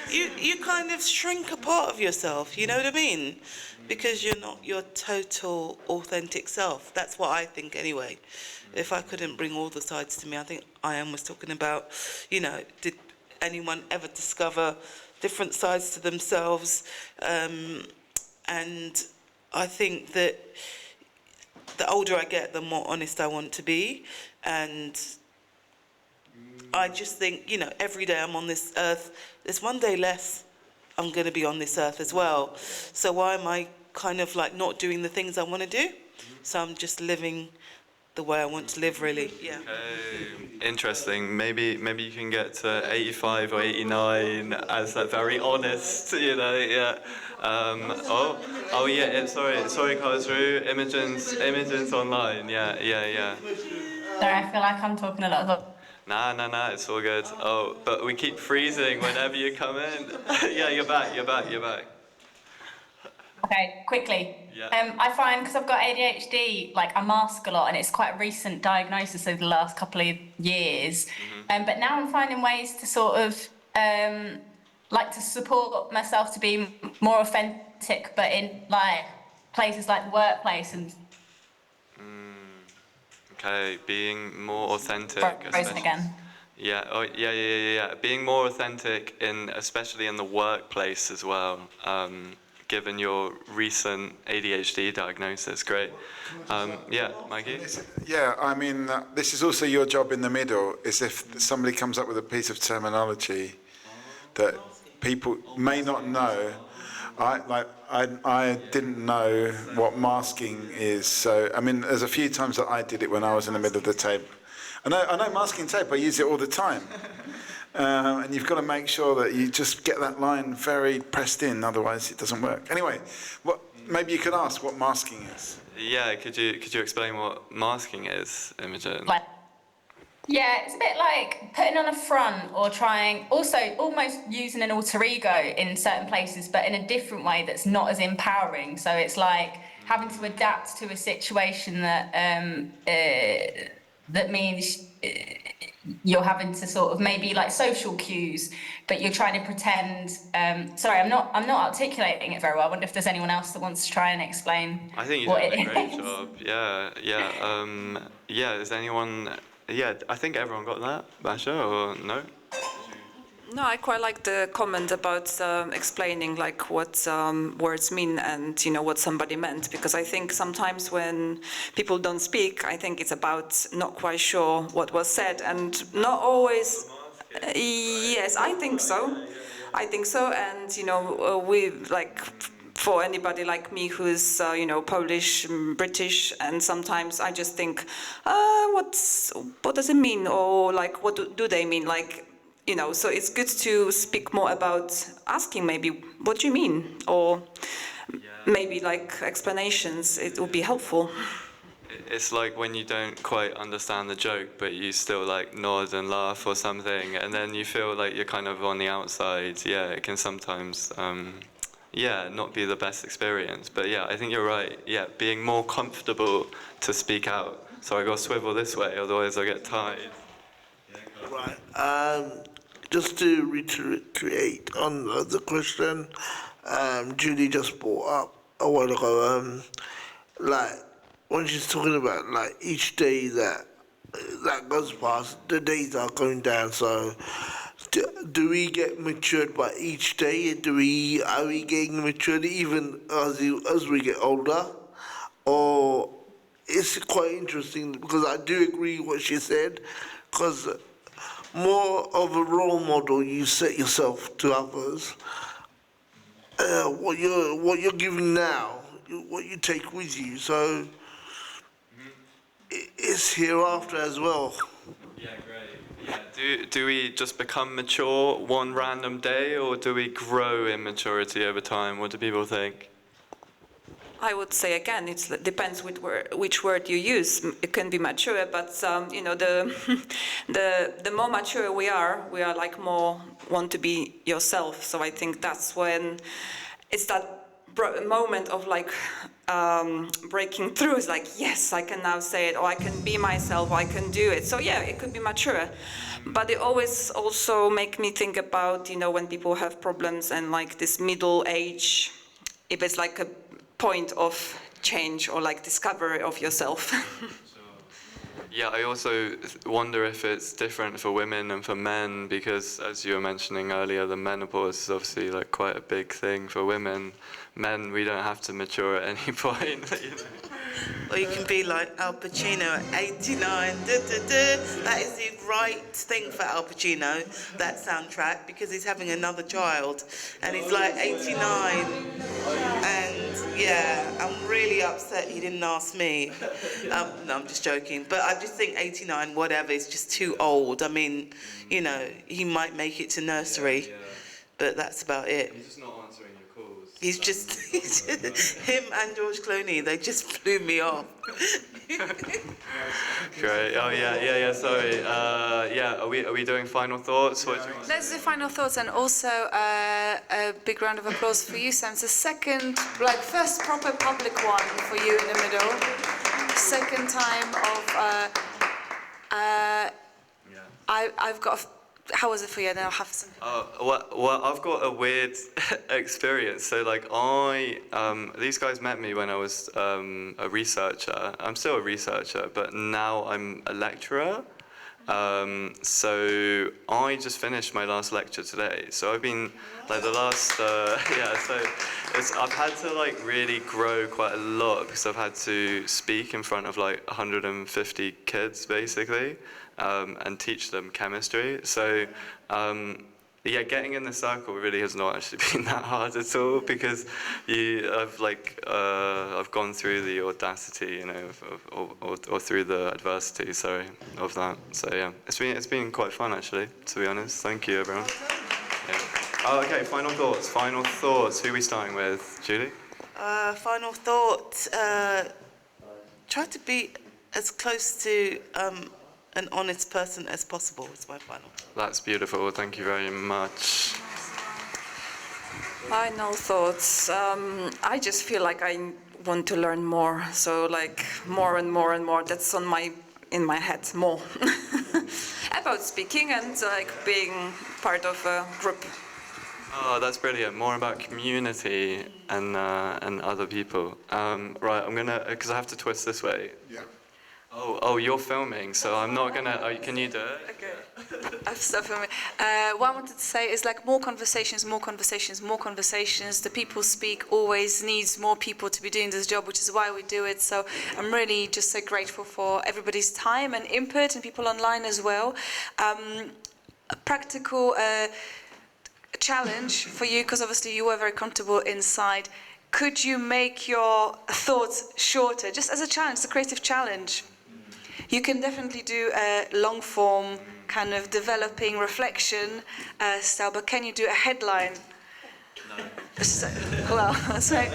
You kind of shrink a part of yourself, you know what I mean? Because you're not your total authentic self. That's what I think anyway. If I couldn't bring all the sides to me, I think Ian was talking about, you know, did anyone ever discover different sides to themselves? And I think that the older I get, the more honest I want to be. And I just think, you know, every day I'm on this earth, there's one day less I'm going to be on this earth as well. So why am I kind of like not doing the things I want to do? So I'm just living the way I want to live, really. Yeah. Interesting. Maybe you can get to 85 or 89 as that very honest, you know. Yeah. Oh yeah. Sorry, Karlsruhe. Imogen's online. Yeah. Sorry, I feel like I'm talking a lot. Nah. It's all good. Oh, but we keep freezing whenever you come in. Yeah, you're back. Okay, quickly. Yeah. I find, because I've got ADHD, like I mask a lot, and it's quite a recent diagnosis over the last couple of years. But now I'm finding ways to sort of like to support myself to be more authentic, but in like places like the workplace and. Okay, being more authentic. Frozen again. Yeah. Oh, yeah. Being more authentic especially in the workplace as well. Given your recent ADHD diagnosis, great. Yeah, Mikey. Yeah, I mean, this is also your job in the middle. Is if somebody comes up with a piece of terminology that people may not know. I didn't know what masking is. So I mean, there's a few times that I did it when I was in the middle of the tape. I know masking tape. I use it all the time. And you've got to make sure that you just get that line very pressed in, otherwise it doesn't work. Anyway, maybe you could ask what masking is. Yeah, could you explain what masking is, Imogen? Yeah, it's a bit like putting on a front or trying, also almost using an alter ego in certain places, but in a different way that's not as empowering. So it's like having to adapt to a situation that that means you're having to sort of maybe like social cues, but you're trying to pretend. Sorry, I'm not articulating it very well. I wonder if there's anyone else that wants to try and explain. I think you're doing a great job. Yeah. Is anyone? Yeah, I think everyone got that. Basha, or no? No, I quite like the comment about explaining like what words mean and what somebody meant, because I think sometimes when people don't speak, I think it's about not quite sure what was said and not always. Yes, I think so, and we like. For anybody like me who's Polish, British, and sometimes I just think, what does it mean, or like what do they mean, like. So it's good to speak more about asking maybe what do you mean, or maybe like explanations. It would be helpful. It's like when you don't quite understand the joke, but you still like nod and laugh or something, and then you feel like you're kind of on the outside. Yeah, it can sometimes, not be the best experience. But yeah, I think you're right. Yeah, being more comfortable to speak out. So I got to swivel this way, otherwise I get tired. Right. Just to reiterate on the question Julie just brought up a while ago, like when she's talking about like each day that goes past, the days are going down. So do we get matured by each day? Are we getting matured even as we get older? Or it's quite interesting because I do agree what she said, because more of a role model you set yourself to others. What you're giving now, what you take with you. So it's hereafter as well. Yeah, great. Yeah. Do we just become mature one random day, or do we grow in maturity over time? What do people think? I would say again, it depends which word you use. It can be mature, but the more mature we are like more want to be yourself. So I think that's when it's that moment of like breaking through. It's like, yes, I can now say it, or I can be myself, or I can do it. So yeah, it could be mature, but it always also make me think about when people have problems and like this middle age, if it's like a point of change or like discovery of yourself. Yeah, I also wonder if it's different for women and for men, because as you were mentioning earlier, the menopause is obviously like quite a big thing for women. Men, we don't have to mature at any point. You know? Or you can be like Al Pacino at 89. That is the right thing for Al Pacino, that soundtrack, because he's having another child and he's like 89. And yeah, I'm really upset he didn't ask me. No, I'm just joking. But I just think 89, whatever, is just too old. I mean, you know, he might make it to nursery, but that's about it. He's just not answering your calls. He's just him and George Clooney. They just blew me off. Great. Oh yeah. Sorry. Yeah. Are we doing final thoughts? Let's do final thoughts, and also a big round of applause for you, Sam. It's the second, like first proper public one for you in the middle. Second time of. I've got. How was it for you? Then I'll have some. Well, I've got a weird experience. So, like, these guys met me when I was a researcher. I'm still a researcher, but now I'm a lecturer. So I just finished my last lecture today. So I've been, like, the last, so I've had to, like, really grow quite a lot, because I've had to speak in front of, like, 150 kids, basically. And teach them chemistry. So, yeah, getting in the circle really has not actually been that hard at all, because I've gone through the audacity, you know, or through the adversity, sorry, of that. So yeah, it's been quite fun actually, to be honest. Thank you, everyone. Yeah. Oh, okay. Final thoughts. Who are we starting with, Julie? Final thought. Try to be as close to an honest person as possible is my final. That's beautiful. Thank you very much. Final thoughts. I just feel like I want to learn more. So like more and more and more. That's in my head more about speaking and like being part of a group. Oh, that's brilliant. More about community and other people. Right, I'm gonna, because I have to twist this way. Yeah. Oh, you're filming, so I'm not gonna. Can you do it? Okay. I've stopped filming. What I wanted to say is like more conversations. The people speak always needs more people to be doing this job, which is why we do it. So I'm really just so grateful for everybody's time and input, and people online as well. A practical challenge for you, because obviously you were very comfortable inside. Could you make your thoughts shorter, just as a challenge, a creative challenge? You can definitely do a long form, kind of developing reflection style, but can you do a headline? No. Well, sorry.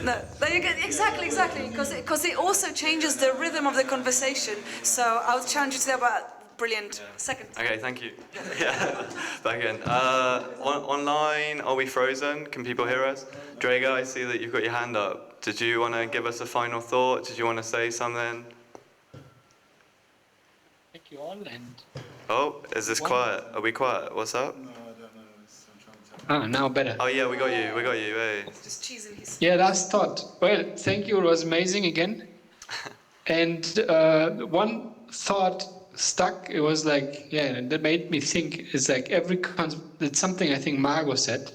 No, you get, exactly, because it also changes the rhythm of the conversation. So I'll challenge you to that, but brilliant. Second. Okay, thank you. Yeah, back again. Online, are we frozen? Can people hear us? Draga, I see that you've got your hand up. Did you want to give us a final thought? Did you want to say something? Thank you all. And oh, is this quiet? Are we quiet? What's up? No, I don't know. Now better. Oh yeah, we got you. Hey. Just cheesing his. Yeah, last thought. Well, thank you. It was amazing again. And one thought stuck. It was like, yeah, that made me think. It's like it's something I think Margot said.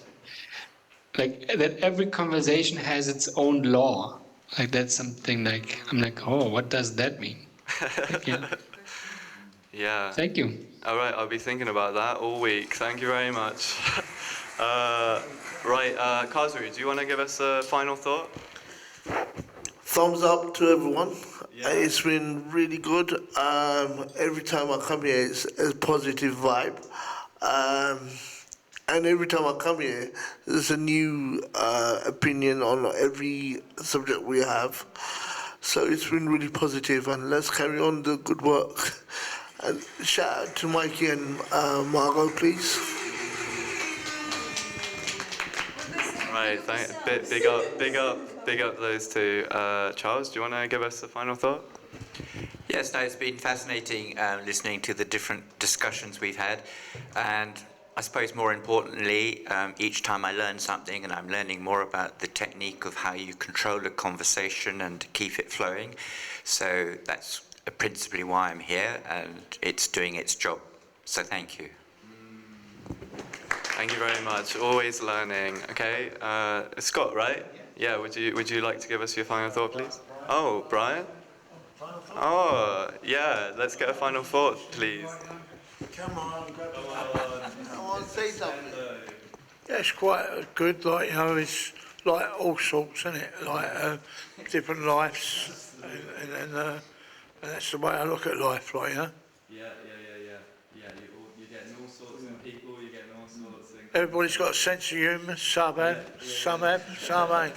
Like that every conversation has its own law. Like that's something like, I'm like, oh, what does that mean? Like, yeah. Yeah. Thank you. All right, I'll be thinking about that all week. Thank you very much. Right, Kazuri, do you want to give us a final thought? Thumbs up to everyone. Yeah. It's been really good. Every time I come here, it's a positive vibe. And every time I come here, there's a new opinion on every subject we have. So it's been really positive, and let's carry on the good work. And shout out to Mikey and Margot, please. Right, big up those two. Charles, do you want to give us a final thought? Yes, no, it's been fascinating listening to the different discussions we've had, and I suppose more importantly, each time I learn something, and I'm learning more about the technique of how you control a conversation and keep it flowing. So that's principally why I'm here, and it's doing its job. So thank you. Thank you very much. Always learning. Okay, Scott, right? Yeah. Would you like to give us your final thought, please? Oh, Brian. Oh, yeah. Let's get a final thought, please. Come on, come on, say something. Yeah, it's quite good. Like, you know, it's like all sorts, isn't it? Like different lives, and that's the way I look at life. Like, you know. Yeah. You're getting all sorts of people. You're getting all sorts of things. Everybody's got a sense of humour. Some have, some ain't.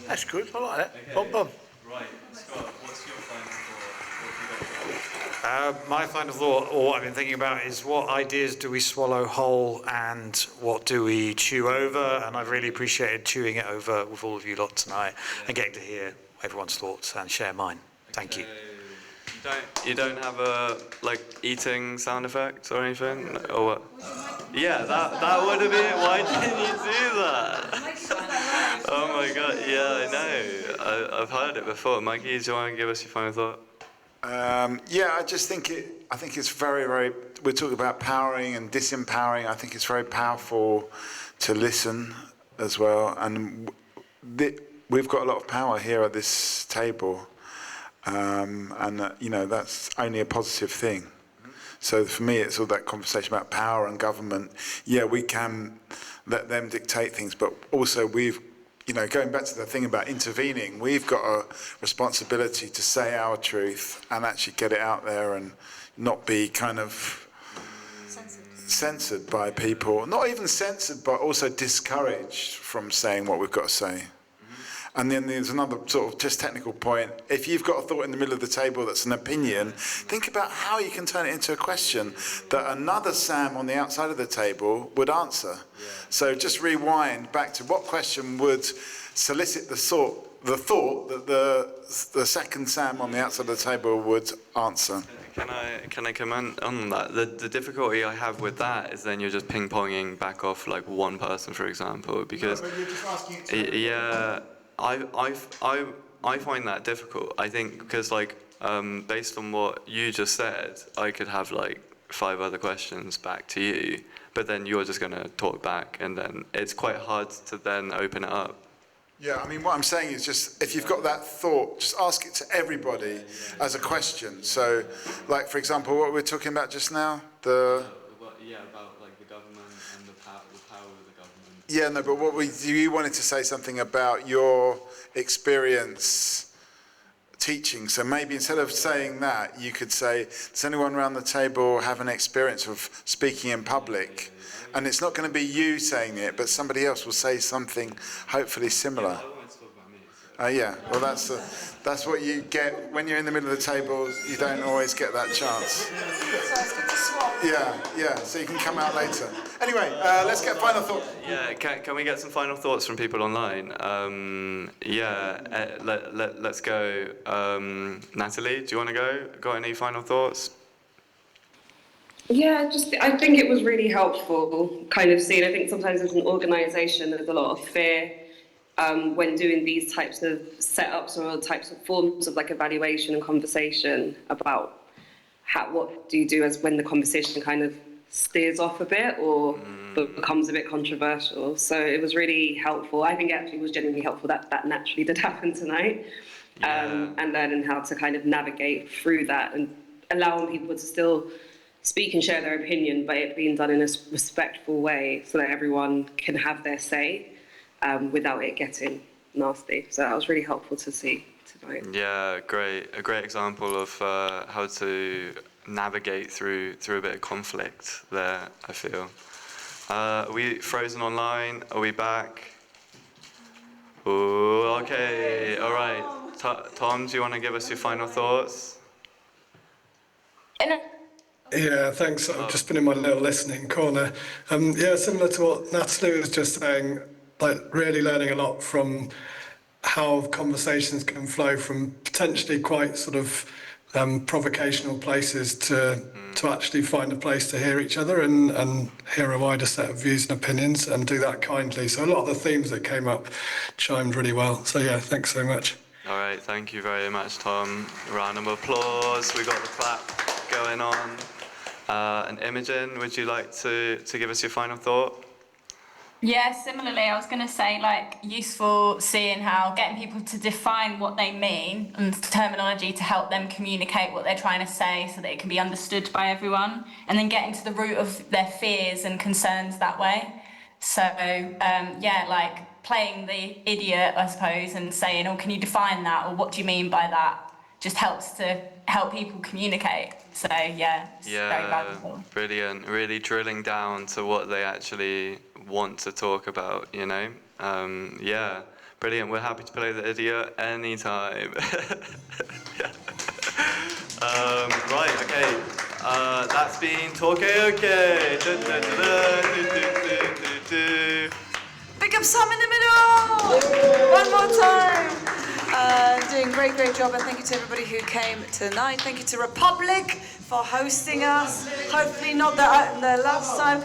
That's good. I like that. Okay. Bum. Right, Scott. What's your final thought? What have you got? My final thought, or I've been thinking about, is what ideas do we swallow whole and what do we chew over? And I've really appreciated chewing it over with all of you lot tonight and getting to hear everyone's thoughts and share mine. Thank you. You don't have a eating sound effect or anything, or what? Yeah, that would have been. Why didn't you do that? Oh my God! Yeah, I know. I've heard it before. Mikey, do you want to give us your final thought? Yeah, I just think I think it's very, very. We're talking about powering and disempowering. I think it's very powerful to listen as well, and we've got a lot of power here at this table. And you know, that's only a positive thing. So for me, it's all that conversation about power and government. Yeah, we can let them dictate things, but also we've, you know, going back to the thing about intervening, we've got a responsibility to say our truth and actually get it out there and not be kind of censored by people. Not even censored, but also discouraged from saying what we've got to say. And then there's another sort of just technical point. If you've got a thought in the middle of the table that's an opinion, think about how you can turn it into a question that another Sam on the outside of the table would answer. Yeah. So just rewind back to what question would solicit the thought that the second Sam on the outside of the table would answer. Can I comment on that? The difficulty I have with that is then you're just ping-ponging back off like one person, for example, because but you're just asking it to yeah. I find that difficult. I think because based on what you just said, I could have like 5 other questions back to you, but then you're just going to talk back, and then it's quite hard to then open it up. Yeah, I mean, what I'm saying is just, if you've got that thought, just ask it to everybody as a question. So, like, for example, what we're talking about just now, about like the government and the power of the government. Yeah, no, but you wanted to say something about your experience teaching. So maybe instead of saying that, you could say, does anyone around the table have an experience of speaking in public? And it's not going to be you saying it, but somebody else will say something hopefully similar. Yeah, well, that's what you get when you're in the middle of the table. You don't always get that chance. Yeah, so you can come out later. Anyway, let's get final thoughts. Yeah, can we get some final thoughts from people online? Let's go. Natalie, do you want to go? Got any final thoughts? Yeah, I think it was really helpful kind of seeing. I think sometimes as an organisation there's a lot of fear when doing these types of setups or types of forms of like evaluation and conversation about what do you do as when the conversation kind of steers off a bit or becomes a bit controversial. So it was really helpful. I think it actually was genuinely helpful that naturally did happen tonight, and learning how to kind of navigate through that and allowing people to still speak and share their opinion, but it being done in a respectful way so that everyone can have their say without it getting nasty. So that was really helpful to see tonight. Yeah, a great example of how to navigate through a bit of conflict there, I feel. Are we frozen online? Are we back? Ooh, okay, all right. Tom, do you want to give us your final thoughts? Yeah, thanks. I've just been in my little listening corner. Similar to what Natalie was just saying, like really learning a lot from how conversations can flow from potentially quite sort of provocational places to actually find a place to hear each other and hear a wider set of views and opinions and do that kindly. So a lot of the themes that came up chimed really well. So yeah, thanks so much. All right, thank you very much, Tom. Round of applause. We got the clap going on. And Imogen, would you like to give us your final thought? Yeah, similarly, I was going to say, like, useful seeing how getting people to define what they mean and terminology to help them communicate what they're trying to say so that it can be understood by everyone, and then getting to the root of their fears and concerns that way. So, yeah, like playing the idiot, I suppose, and saying, oh, can you define that? Or what do you mean by that? Just helps to help people communicate. So, yeah, it's very valuable. Brilliant. Really drilling down to what they actually want to talk about, you know? Yeah, brilliant. We're happy to play the idiot anytime. Right, okay. That's been Talkaoke. Big up Sam in the middle! One more time! Doing great job, and thank you to everybody who came tonight. Thank you to Republic for hosting us. Hopefully not the last time.